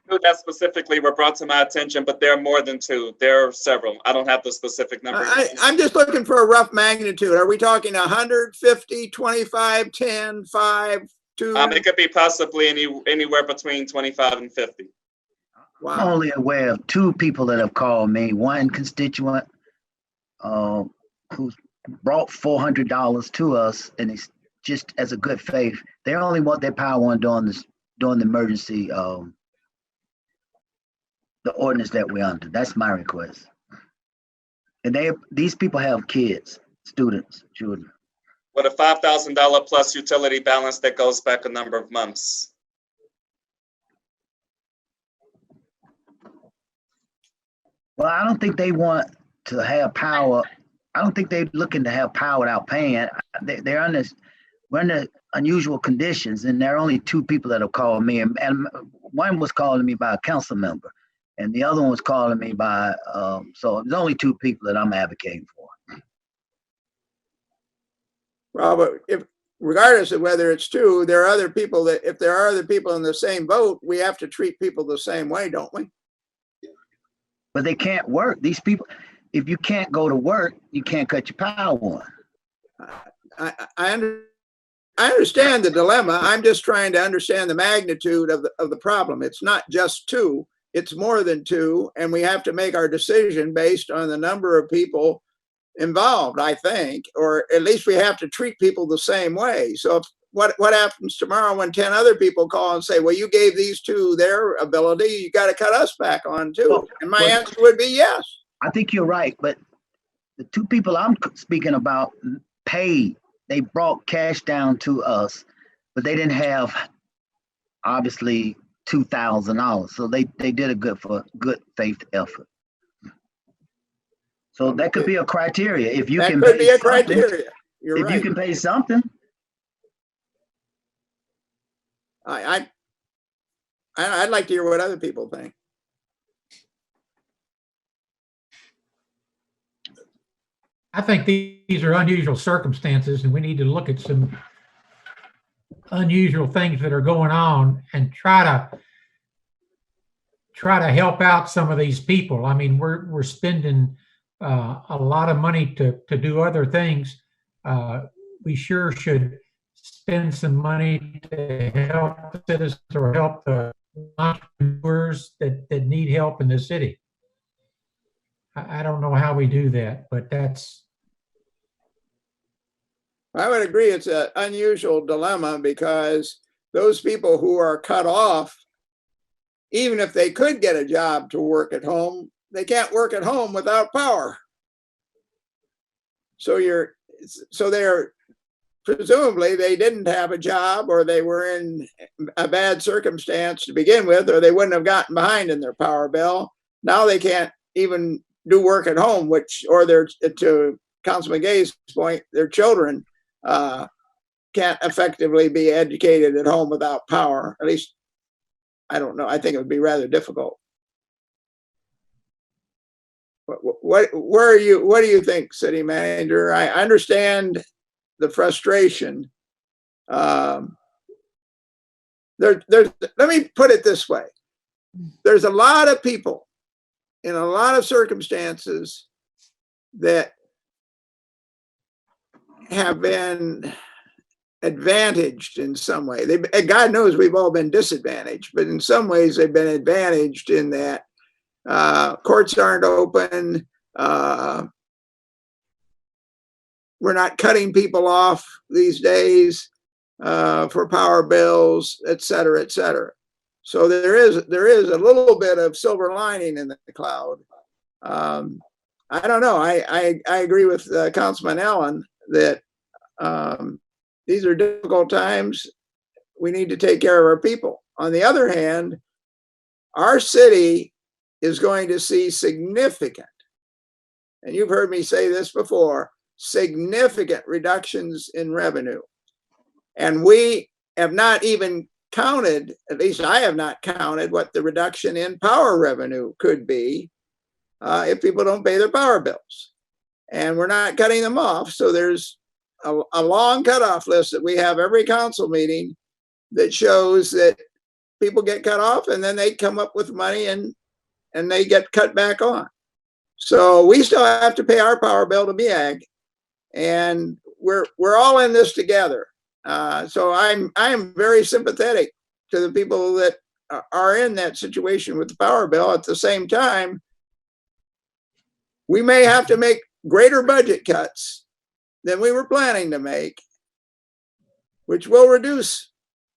Two that specifically were brought to my attention, but there are more than two. There are several. I don't have the specific number. I'm just looking for a rough magnitude. Are we talking 100, 50, 25, 10, 5, 2? It could be possibly anywhere between 25 and 50. Wow. I'm only aware of two people that have called me. One constituent who's brought $400 to us, and it's just as a good faith. They only want their power on during the emergency, the ordinance that we're under. That's my request. And these people have kids, students, children. With a $5,000 plus utility balance that goes back a number of months. Well, I don't think they want to have power. I don't think they're looking to have power without paying. We're under unusual conditions, and there are only two people that have called me, and one was calling me by a council member, and the other one was calling me by. So there's only two people that I'm advocating for. Well, but regardless of whether it's two, there are other people that, if there are other people in the same boat, we have to treat people the same way, don't we? But they can't work. These people, if you can't go to work, you can't cut your power on. I understand the dilemma. I'm just trying to understand the magnitude of the problem. It's not just two, it's more than two, and we have to make our decision based on the number of people involved, I think, or at least we have to treat people the same way. So if, what happens tomorrow when 10 other people call and say, well, you gave these two their ability, you got to cut us back on too? And my answer would be yes. I think you're right, but the two people I'm speaking about paid. They brought cash down to us, but they didn't have, obviously, $2,000. So they did a good faith effort. So that could be a criteria. If you can pay something, if you can pay something. I'd like to hear what other people think. I think these are unusual circumstances, and we need to look at some unusual things that are going on and try to help out some of these people. I mean, we're spending a lot of money to do other things. We sure should spend some money to help the citizens or help the entrepreneurs that need help in the city. I don't know how we do that, but that's. I would agree it's an unusual dilemma because those people who are cut off, even if they could get a job to work at home, they can't work at home without power. So they're presumably they didn't have a job, or they were in a bad circumstance to begin with, or they wouldn't have gotten behind in their power bill. Now they can't even do work at home, or they're, to Councilman Gay's point, their children can't effectively be educated at home without power. At least, I don't know. I think it would be rather difficult. What do you think, City Manager? I understand the frustration. Let me put it this way. There's a lot of people in a lot of circumstances that have been advantaged in some way. God knows we've all been disadvantaged, but in some ways they've been advantaged in that courts aren't open. We're not cutting people off these days for power bills, et cetera, et cetera. So there is a little bit of silver lining in the cloud. I don't know. I agree with Councilman Allen that these are difficult times. We need to take care of our people. On the other hand, our city is going to see significant, and you've heard me say this before, significant reductions in revenue. And we have not even counted, at least I have not counted, what the reduction in power revenue could be if people don't pay their power bills. And we're not cutting them off. So there's a long cutoff list that we have every council meeting that shows that people get cut off and then they come up with money and they get cut back on. So we still have to pay our power bill to MEAG, and we're all in this together. So I'm very sympathetic to the people that are in that situation with the power bill. At the same time, we may have to make greater budget cuts than we were planning to make, which will reduce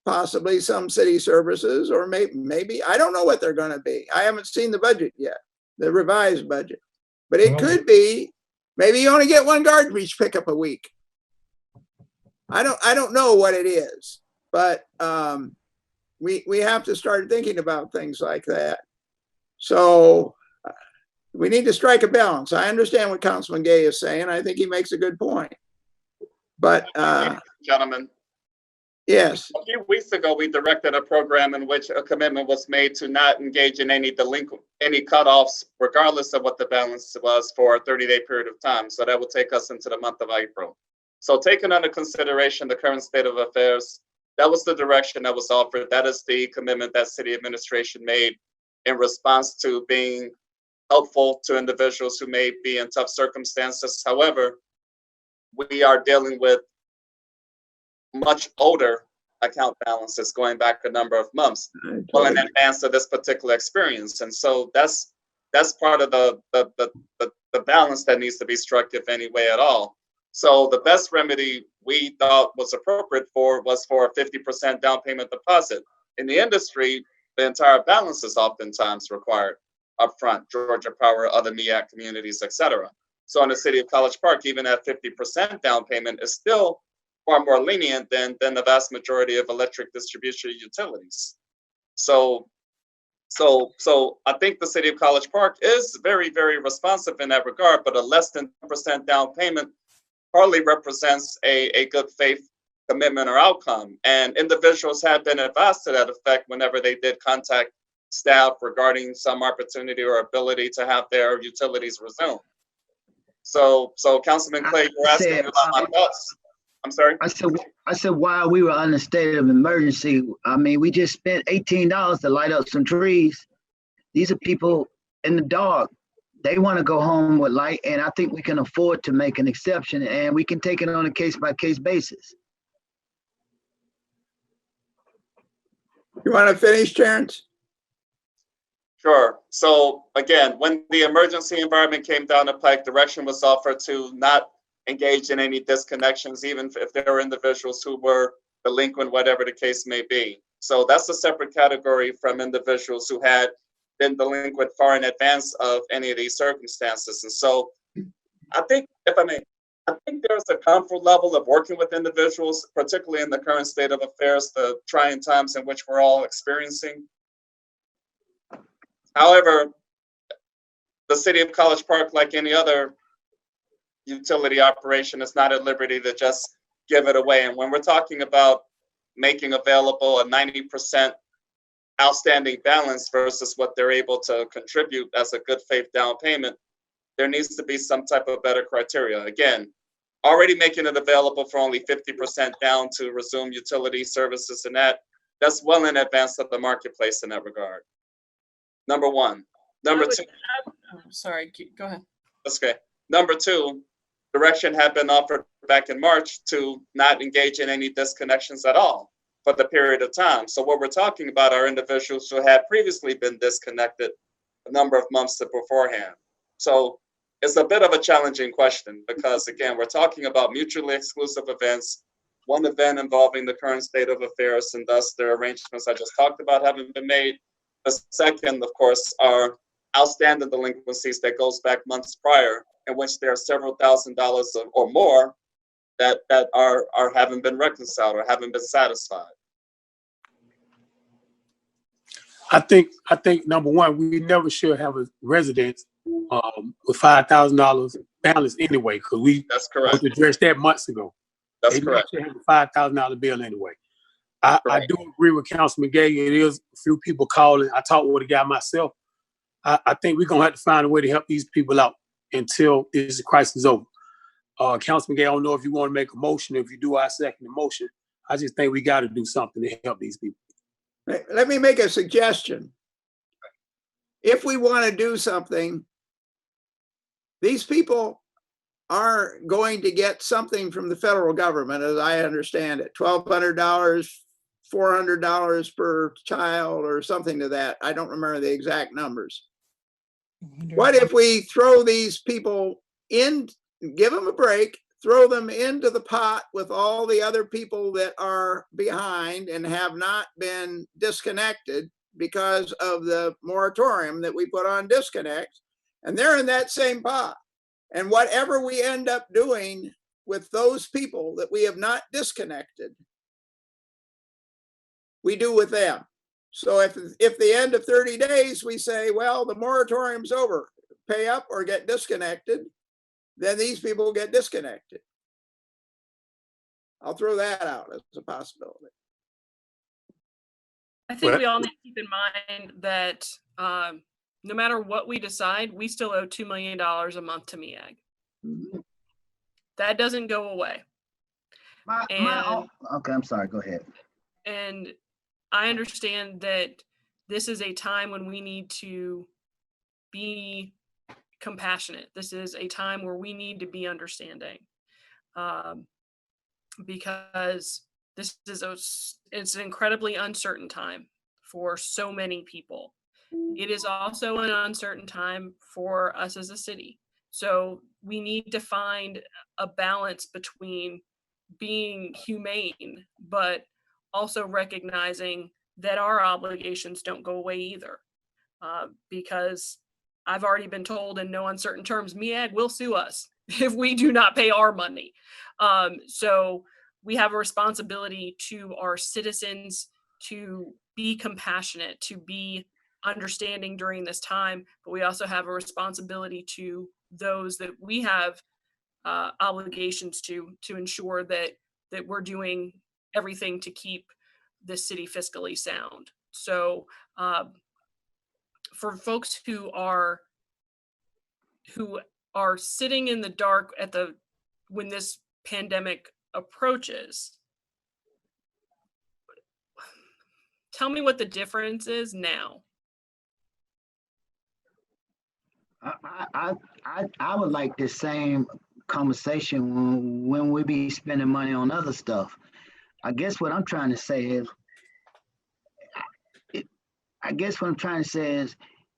possibly some city services, or maybe I don't know what they're going to be. I haven't seen the budget yet, the revised budget, but it could be maybe you only get one garbage pickup a week. I don't know what it is, but we have to start thinking about things like that. So we need to strike a balance. I understand what Councilman Gay is saying. I think he makes a good point. But gentlemen, yes. A few weeks ago, we directed a program in which a commitment was made to not engage in any cutoffs, regardless of what the balance was, for a 30-day period of time. So that will take us into the month of April. So taking under consideration the current state of affairs, that was the direction that was offered. That is the commitment that city administration made in response to being helpful to individuals who may be in tough circumstances. However, we are dealing with much older account balances going back a number of months, well in advance of this particular experience. And so that's part of the balance that needs to be struck, if any way at all. So the best remedy we thought was appropriate was for a 50% down payment deposit. In the industry, the entire balance is oftentimes required upfront, Georgia Power, other MEAC communities, et cetera. So in the city of College Park, even at 50% down payment is still far more lenient than the vast majority of electric distribution utilities. So I think the city of College Park is very, very responsive in that regard, but a less than 10% down payment hardly represents a good faith commitment or outcome. And individuals have been advised to that effect whenever they did contact staff regarding some opportunity or ability to have their utilities resumed. So Councilman Clay, you're asking about my thoughts. I'm sorry? I said while we were under state of emergency, I mean, we just spent $18 to light up some trees. These are people in the dark. They want to go home with light, and I think we can afford to make an exception, and we can take it on a case-by-case basis. You want to finish, Terrence? Sure. So again, when the emergency environment came down the pike, direction was offered to not engage in any disconnections, even if there were individuals who were delinquent, whatever the case may be. So that's a separate category from individuals who had been delinquent far in advance of any of these circumstances. And so I think, if I may, I think there's a comfort level of working with individuals, particularly in the current state of affairs, the trying times in which we're all experiencing. However, the city of College Park, like any other utility operation, is not at liberty to just give it away. And when we're talking about making available a 90% outstanding balance versus what they're able to contribute as a good faith down payment, there needs to be some type of better criteria. Again, already making it available for only 50% down to resume utility services, and that's well in advance of the marketplace in that regard. Number one. Number two. Sorry, go ahead. That's okay. Number two, direction had been offered back in March to not engage in any disconnections at all for the period of time. So what we're talking about are individuals who had previously been disconnected a number of months beforehand. So it's a bit of a challenging question because, again, we're talking about mutually exclusive events, one event involving the current state of affairs, and thus the arrangements I just talked about haven't been made. The second, of course, are outstanding delinquencies that goes back months prior, in which there are several $1,000s or more that are haven't been reconciled or haven't been satisfied. I think number one, we never should have a residence with $5,000 balance anyway, because we That's correct. addressed that months ago. That's They never correct. should have a $5,000 bill anyway. I do agree with Councilman Gay. It is a few people calling. I talked with a guy myself. I think we're gonna have to find a way to help these people out until this crisis is over. Councilman Gay, I don't know if you want to make a motion. If you do, I second the motion. I just think we got to do something to help these people. Let me make a suggestion. If we want to do something, these people are going to get something from the federal government, as I understand it, $1,200, $400 per child or something to that. I don't remember the exact numbers. What if we throw these people in, give them a break, throw them into the pot with all the other people that are behind and have not been disconnected because of the moratorium that we put on disconnects, and they're in that same pot. And whatever we end up doing with those people that we have not disconnected, we do with them. So if the end of 30 days, we say, well, the moratorium's over, pay up or get disconnected, then these people get disconnected. I'll throw that out as a possibility. I think we all need to keep in mind that no matter what we decide, we still owe $2 million a month to MEAG. That doesn't go away. Okay, I'm sorry, go ahead. And I understand that this is a time when we need to be compassionate. This is a time where we need to be understanding, because this is it's an incredibly uncertain time for so many people. It is also an uncertain time for us as a city. So we need to find a balance between being humane, but also recognizing that our obligations don't go away either. Because I've already been told in no uncertain terms, MEAG will sue us if we do not pay our money. So we have a responsibility to our citizens to be compassionate, to be understanding during this time, but we also have a responsibility to those that we have obligations to ensure that we're doing everything to keep the city fiscally sound. So for folks who are sitting in the dark when this pandemic approaches, tell me what the difference is now. I would like the same conversation when we be spending money on other stuff. I guess what I'm trying to say is,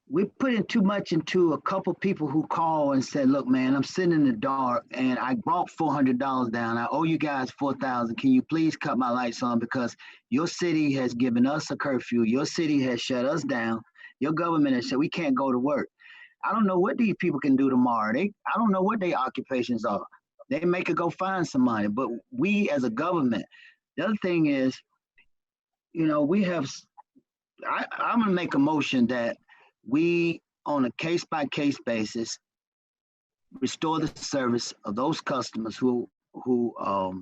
we're putting too much into a couple people who call and said, look, man, I'm sitting in the dark and I brought $400 down. I owe you guys $4,000. Can you please cut my lights on because your city has given us a curfew. Your city has shut us down. Your government has said we can't go to work. I don't know what these people can do tomorrow. I don't know what their occupations are. They may could go find some money, but we as a government, the other thing is, I'm going to make a motion that we, on a case-by-case basis, restore the service of those customers who are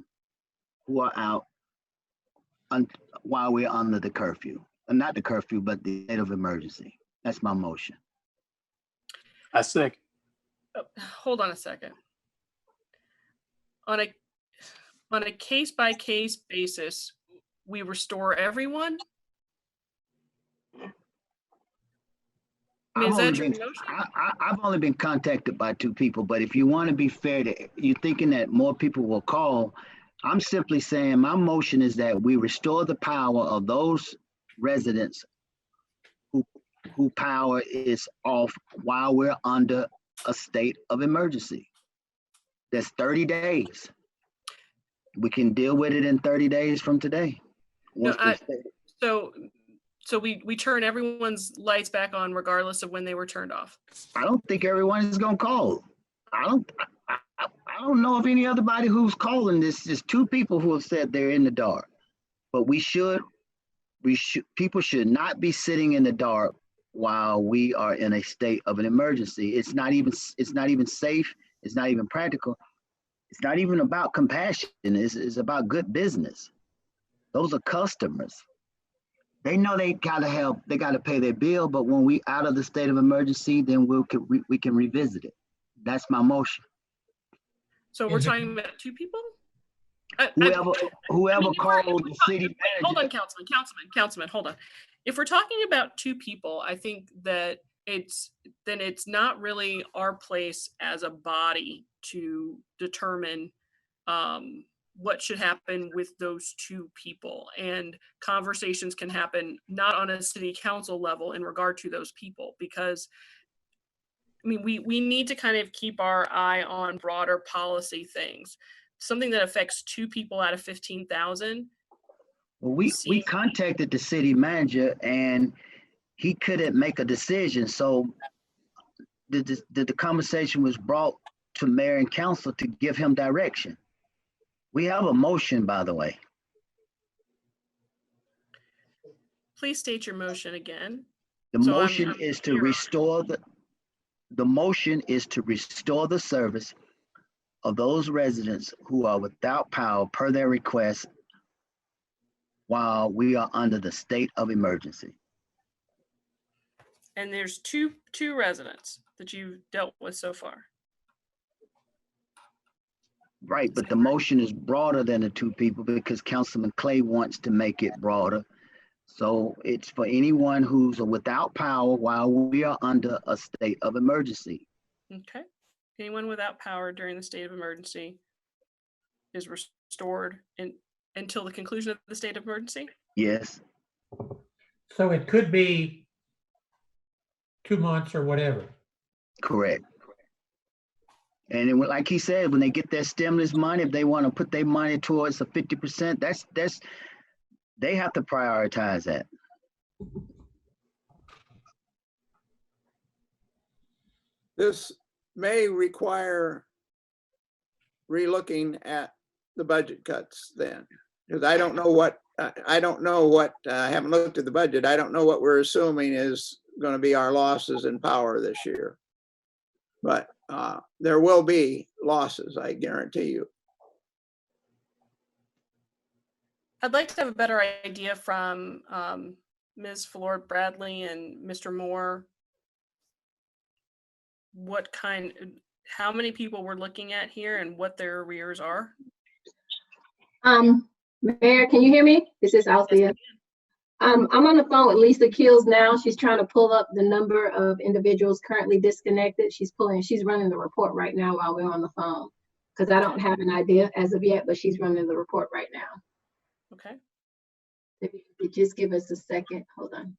out while we're under the curfew. Not the curfew, but the state of emergency. That's my motion. I second. Hold on a second. On a case-by-case basis, we restore everyone? I mean, is I've that only your been, motion? I've only been contacted by 2 people, but if you want to be fair to, you're thinking that more people will call. I'm simply saying my motion is that we restore the power of those residents who power is off while we're under a state of emergency. That's 30 days. We can deal with it in 30 days from today. No, Once the state- so we turn everyone's lights back on regardless of when they were turned off. I don't think everyone is gonna call. I don't know of any other body who's calling this. Just 2 people who have said they're in the dark. But people should not be sitting in the dark while we are in a state of an emergency. It's not even safe. It's not even practical. It's not even about compassion. It's about good business. Those are customers. They know they gotta pay their bill, but when we out of the state of emergency, then we can revisit it. That's my motion. So we're talking about 2 people? Whoever called the city manager. Hold on, Councilman, hold on. If we're talking about 2 people, I think that it's not really our place as a body to determine what should happen with those 2 people. And conversations can happen not on a city council level in regard to those people, because I mean, we need to kind of keep our eye on broader policy things. Something that affects 2 people out of 15,000. Well, we contacted the city manager and he couldn't make a decision. So the conversation was brought to mayor and council to give him direction. We have a motion, by the way. Please state your motion again. The motion is to restore the motion is to restore the service of those residents who are without power per their request while we are under the state of emergency. And there's two residents that you've dealt with so far. Right, but the motion is broader than the 2 people because Councilman Clay wants to make it broader. So it's for anyone who's without power while we are under a state of emergency. Okay. Anyone without power during the state of emergency is restored until the conclusion of the state of emergency? Yes. So it could be 2 months or whatever. Correct. And then, like he said, when they get their stimulus money, if they want to put their money towards the 50%, that's they have to prioritize that. This may require relooking at the budget cuts then, because I don't know what, I haven't looked at the budget. I don't know what we're assuming is going to be our losses in power this year. But there will be losses, I guarantee you. I'd like to have a better idea from Ms. Flor Bradley and Mr. Moore. How many people we're looking at here and what their arrears are? Mayor, can you hear me? This is Althea. I'm on the phone with Lisa Keels now. She's trying to pull up the number of individuals currently disconnected. She's running the report right now while we're on the phone, because I don't have an idea as of yet, but she's running the report right now. Okay. If you could just give us a second, hold on.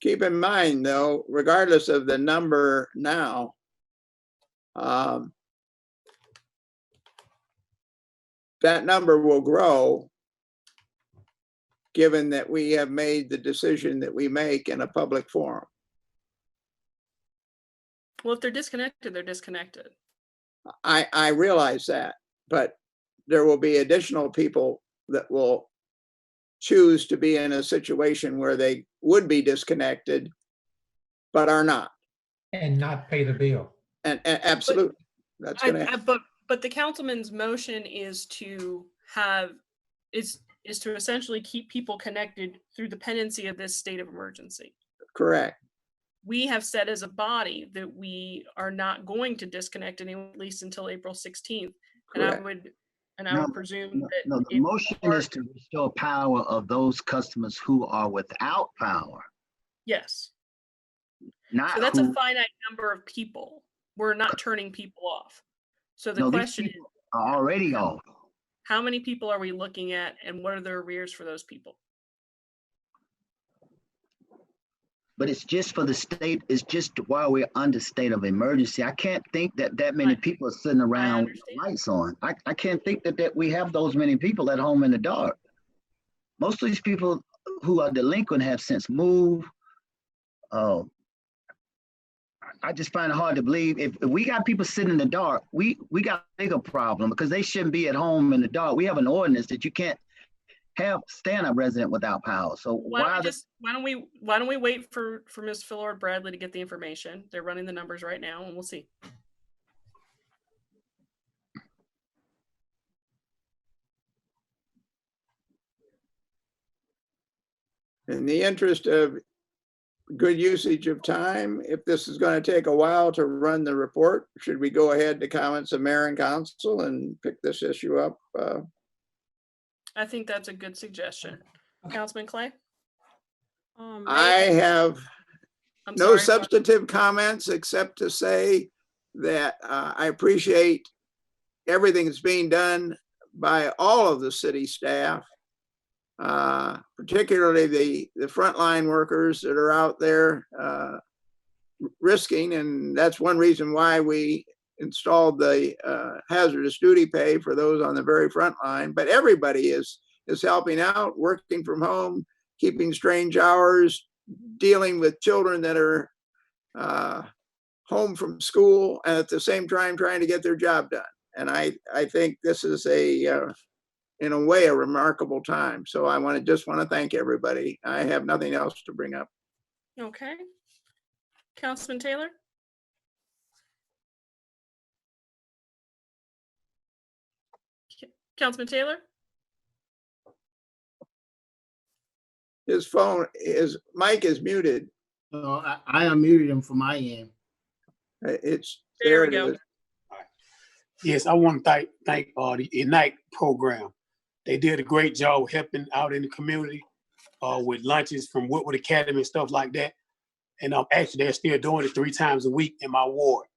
Keep in mind, though, regardless of the number now, that number will grow given that we have made the decision that we make in a public forum. Well, if they're disconnected, they're disconnected. I realize that, but there will be additional people that will choose to be in a situation where they would be disconnected, but are not. And not pay the bill. And absolutely, that's going to happen. But the councilman's motion is to is to essentially keep people connected through the pendency of this state of emergency. Correct. We have said as a body that we are not going to disconnect anyone, at least until April 16th. Correct. And I would presume that. No, the motion is to restore power of those customers who are without power. Yes. Not So that's a who, finite number of people. We're not turning people off. So the no, these question is, people are already off. how many people are we looking at and what are the arrears for those people? But it's just for the state, it's just while we're under state of emergency. I can't think that that many people are sitting around with the lights on. I can't think that we have those many people at home in the dark. Most of these people who are delinquent have since moved. I just find it hard to believe if we got people sitting in the dark, we got a bigger problem because they shouldn't be at home in the dark. We have an ordinance that you can't have stand-up resident without power. So Why don't we wait for Ms. Philord Bradley to get the information? They're running the numbers right now and we'll see. In the interest of good usage of time, if this is going to take a while to run the report, should we go ahead to comments of mayor and council and pick this issue up? I think that's a good suggestion. Councilman Clay? I have no sorry, substantive comments except to say that I appreciate everything that's being done by all of the city staff, particularly the frontline workers that are out there risking, and that's one reason why we installed the hazardous duty pay for those on the very front line. But everybody is helping out, working from home, keeping strange hours, dealing with children that are home from school, and at the same time trying to get their job done. And I think this is in a way, a remarkable time. So I just want to thank everybody. I have nothing else to bring up. Okay. Councilman Taylor? Councilman Taylor? His mic is muted. No, I unmuted him from my end. There we go. Yes, I want to thank the Ignite program. They did a great job helping out in the community with lunches from Woodward Academy and stuff like that. And actually, they're still doing it 3 times a week in my ward.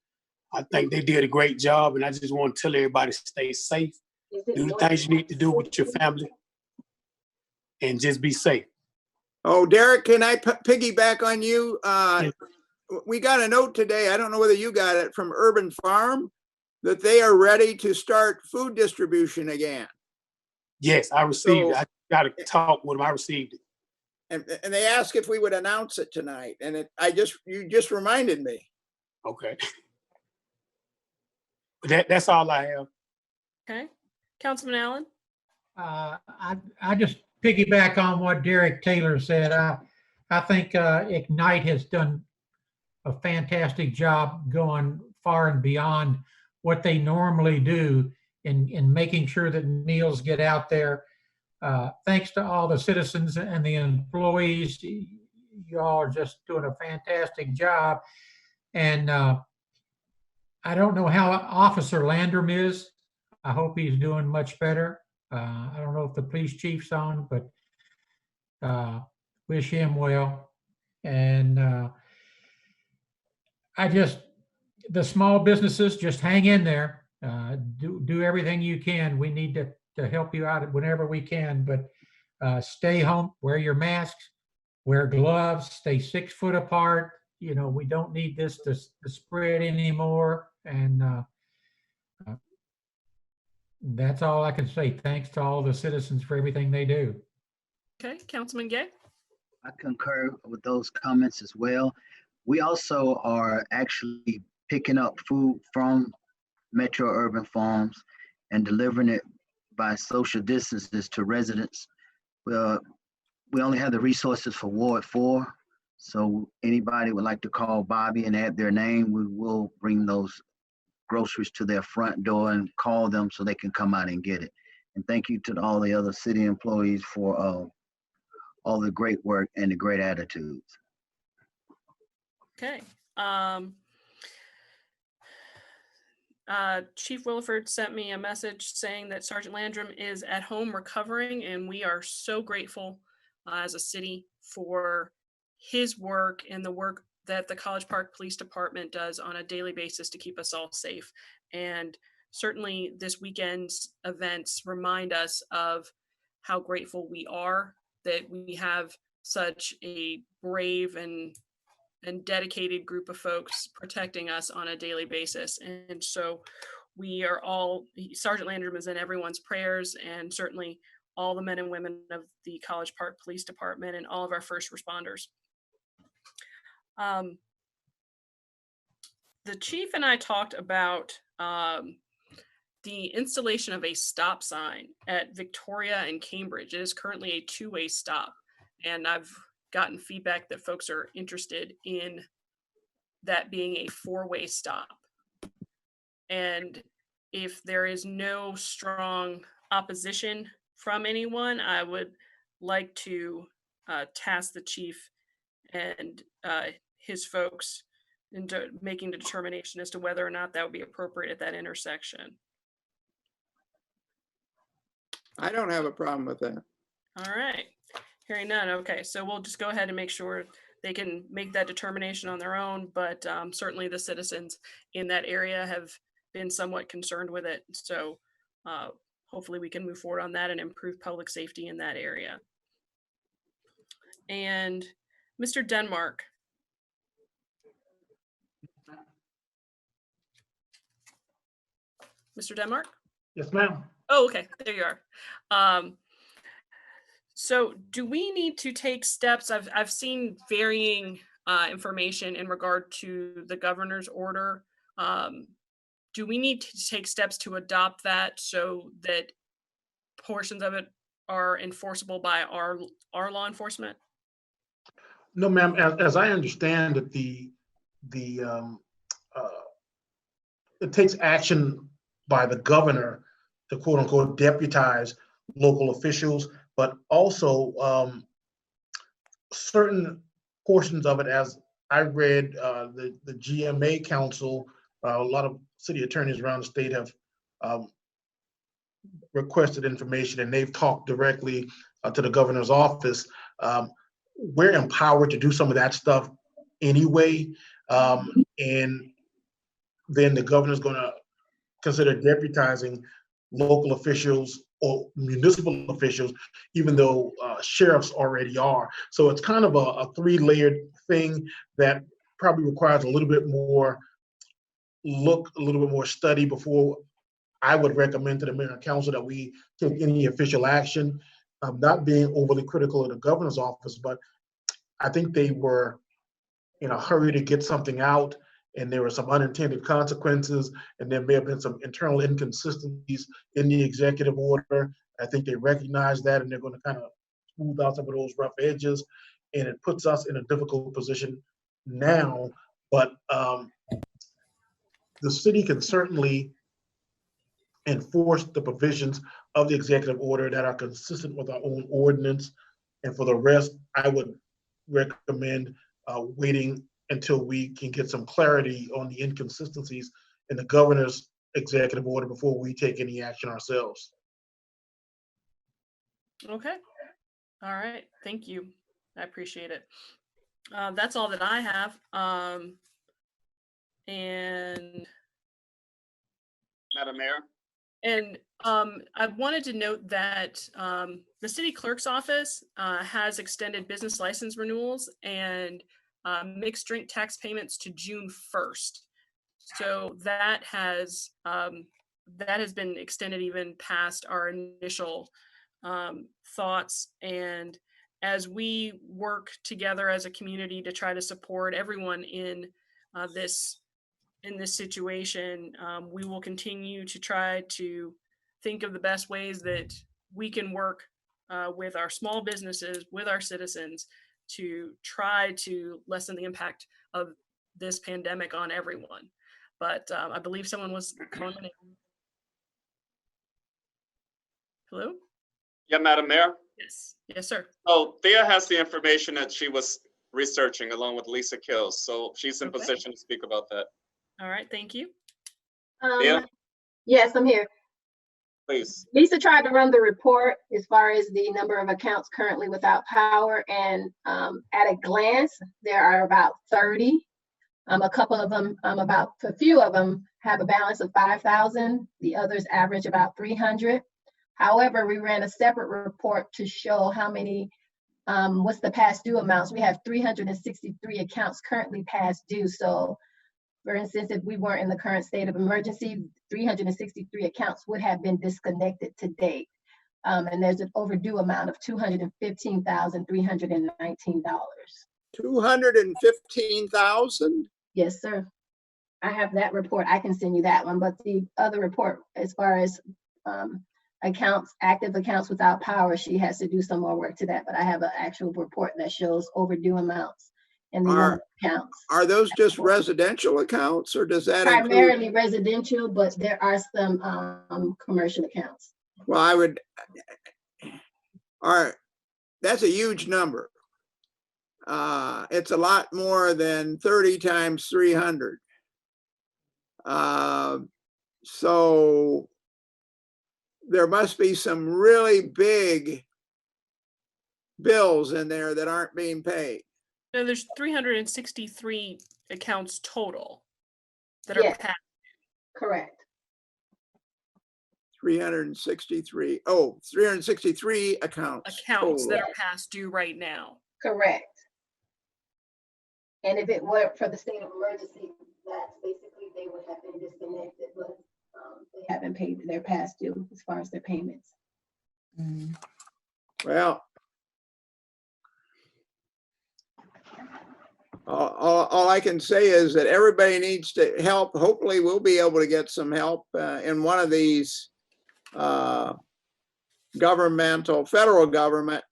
I think they did a great job, and I just want to tell everybody to stay safe, do the things you need to do with your family, and just be safe. Oh, Derek, can I piggyback on you? We got a note today, I don't know whether you got it, from Urban Farm, that they are ready to start food distribution again. Yes, I received it. I got to talk with them. I received it. And they asked if we would announce it tonight, and you just reminded me. Okay. That's all I have. Okay. Councilman Allen? I just piggyback on what Derek Taylor said. I think Ignite has done a fantastic job going far and beyond what they normally do in making sure that meals get out there. Thanks to all the citizens and the employees, you all are just doing a fantastic job. And I don't know how Officer Landrum is. I hope he's doing much better. I don't know if the police chief's on, but wish him well. And the small businesses, just hang in there. Do everything you can. We need to help you out whenever we can, but stay home, wear your masks, wear gloves, stay 6 foot apart. You know, we don't need this to spread anymore. And that's all I can say. Thanks to all the citizens for everything they do. Okay, Councilman Gay? I concur with those comments as well. We also are actually picking up food from Metro Urban Farms and delivering it by social distances to residents. We only have the resources for Ward 4. So anybody would like to call Bobby and add their name, we will bring those groceries to their front door and call them so they can come out and get it. And thank you to all the other city employees for all the great work and the great attitudes. Okay. Chief Williford sent me a message saying that Sergeant Landrum is at home recovering, and we are so grateful as a city for his work and the work that the College Park Police Department does on a daily basis to keep us all safe. And certainly this weekend's events remind us of how grateful we are that we have such a brave and dedicated group of folks protecting us on a daily basis. And so we are all, Sergeant Landrum is in everyone's prayers, and certainly all the men and women of the College Park Police Department and all of our first responders. The chief and I talked about the installation of a stop sign at Victoria and Cambridge. It is currently a two-way stop, and I've gotten feedback that folks are interested in that being a four-way stop. And if there is no strong opposition from anyone, I would like to task the chief and his folks into making the determination as to whether or not that would be appropriate at that intersection. I don't have a problem with that. All right, hearing none. Okay, so we'll just go ahead and make sure they can make that determination on their own, but certainly the citizens in that area have been somewhat concerned with it. So hopefully we can move forward on that and improve public safety in that area. And Mr. Denmark. Mr. Denmark? Yes, ma'am. Oh, okay, there you are. So do we need to take steps? I've seen varying information in regard to the governor's order. Do we need to take steps to adopt that so that portions of it are enforceable by our law enforcement? No, ma'am. As I understand it, it takes action by the governor to quote unquote deputize local officials, but also certain portions of it, as I read the GMA Council, a lot of city attorneys around the state have requested information, and they've talked directly to the governor's office. We're empowered to do some of that stuff anyway, and then the governor's going to consider deputizing local officials or municipal officials, even though sheriffs already are. So it's kind of a three-layered thing that probably requires a little bit more study before I would recommend to the mayor and council that we take any official action. I'm not being overly critical of the governor's office, but I think they were in a hurry to get something out, and there were some unintended consequences, and there may have been some internal inconsistencies in the executive order. I think they recognize that, and they're going to kind of smooth out some of those rough edges, and it puts us in a difficult position now. But the city can certainly enforce the provisions of the executive order that are consistent with our own ordinance. And for the rest, I would recommend waiting until we can get some clarity on the inconsistencies in the governor's executive order before we take any action ourselves. Okay. All right. Thank you. I appreciate it. That's all that I have. And Madam Mayor? And I wanted to note that the city clerk's office has extended business license renewals and mixed drink tax payments to June 1st. So that has been extended even past our initial thoughts. And as we work together as a community to try to support everyone in this situation, we will continue to try to think of the best ways that we can work with our small businesses, with our citizens, to try to lessen the impact of this pandemic on everyone. But I believe someone was calling my name. Hello? Yeah, Madam Mayor? Yes. Yes, sir. Oh, Thea has the information that she was researching along with Lisa Kills, so she's in Okay. position to speak about that. All right, thank you. Thea? Yes, I'm here. please. Lisa tried to run the report as far as the number of accounts currently without power, and at a glance, there are about 30. A couple of them, a few of them have a balance of 5,000. The others average about 300. However, we ran a separate report to show how many, what's the past due amounts. We have 363 accounts currently past due. So for instance, if we weren't in the current state of emergency, 363 accounts would have been disconnected to date. And there's an overdue amount of $215,319. 215,000? Yes, sir. I have that report. I can send you that one, but the other report, as far as accounts, active accounts without power, she has to do some more work to that, but I have an actual report that shows overdue amounts and the number of accounts. Are those just residential accounts, or does that include? Primarily residential, but there are some commercial accounts. Well, that's a huge number. It's a lot more than 30 times 300. So there must be some really big bills in there that aren't being paid. No, there's 363 accounts total that are Yes. past. Correct. 363. Oh, 363 accounts. Accounts that total. are past due right now. Correct. And if it weren't for the state of emergency, that's basically they would have been disconnected, but they haven't paid their past due as far as their payments. Well, all I can say is that everybody needs to help. Hopefully we'll be able to get some help in one of these federal government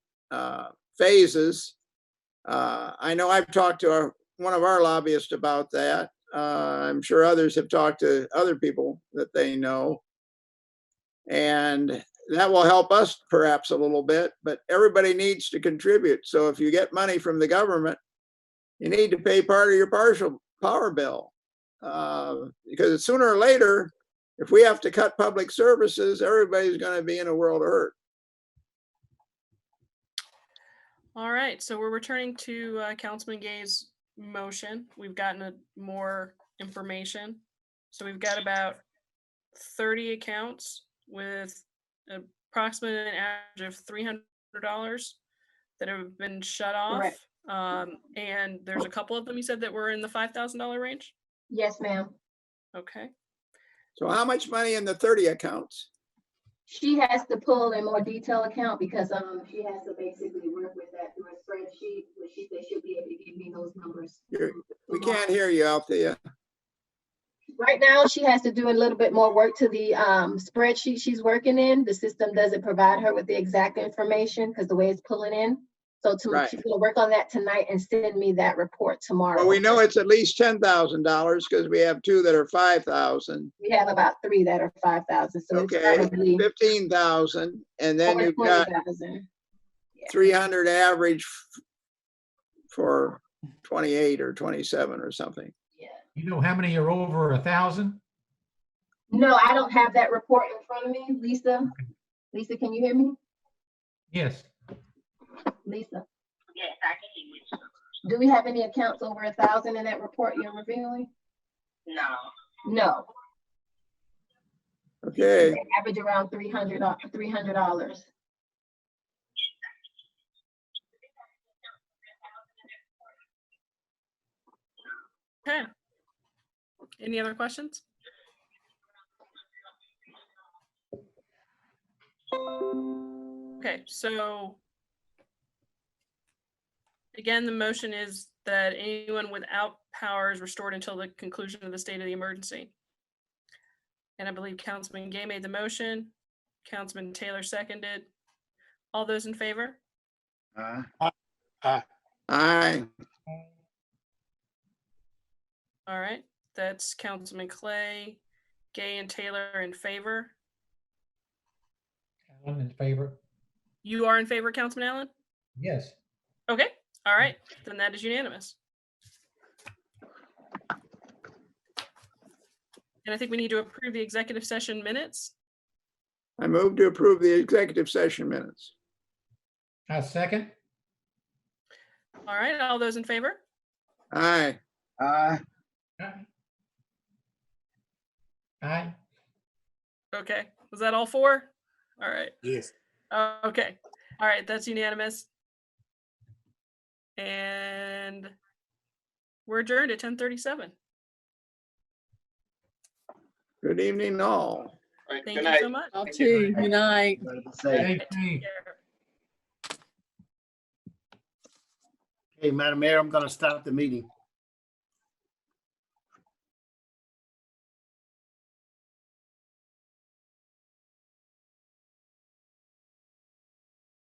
phases. I know I've talked to one of our lobbyists about that. I'm sure others have talked to other people that they know. And that will help us perhaps a little bit, but everybody needs to contribute. So if you get money from the government, you need to pay part of your partial power bill. Because sooner or later, if we have to cut public services, everybody's going to be in a world of hurt. All right, so we're returning to Councilman Gay's motion. We've gotten more information. So we've got about 30 accounts with approximately an average of $300 that have been shut off. Correct. And there's a couple of them you said that were in the $5,000 range? Yes, ma'am. Okay. So how much money in the 30 accounts? She has to pull a more detailed account because she has to basically work with that through a spreadsheet, which she said she'll be able to give me those numbers. We can't hear you out there. Right now, she has to do a little bit more work to the spreadsheet she's working in. The system doesn't provide her with the exact information because the way it's pulling in. So Right. she's gonna work on that tonight and send me that report tomorrow. Well, we know it's at least $10,000 because we have two that are 5,000. We have about 3 that are 5,000. So it's Okay, probably 15,000, and then over you've got 20,000. 300 average for 28 or 27 or something. You know how many are over 1,000? No, I don't have that report in front of me. Lisa, Lisa, can you hear me? Yes. Lisa? Yes, I can hear you. Do we have any accounts over 1,000 in that report you're reviewing? No. No. Okay. They average around $300. Okay. Any other questions? Okay, so again, the motion is that anyone without power is restored until the conclusion of the state of the emergency. And I believe Councilman Gay made the motion. Councilman Taylor seconded. All those in favor? Aye. All right, that's Councilman Clay, Gay, and Taylor in favor. I'm in favor. You are in favor, Councilman Allen? Yes. Okay, all right, then that is unanimous. And I think we need to approve the executive session minutes. I move to approve the executive session minutes. I second. All right, all those in favor? Aye. Aye. Aye. Okay, was that all four? All right. Yes. Okay, all right, that's unanimous. And we're adjourned at 10:37. Good evening, all. Thank you so much. Y'all too. Good night. Thank you. Take care. Hey, Madam Mayor, I'm gonna stop the meeting.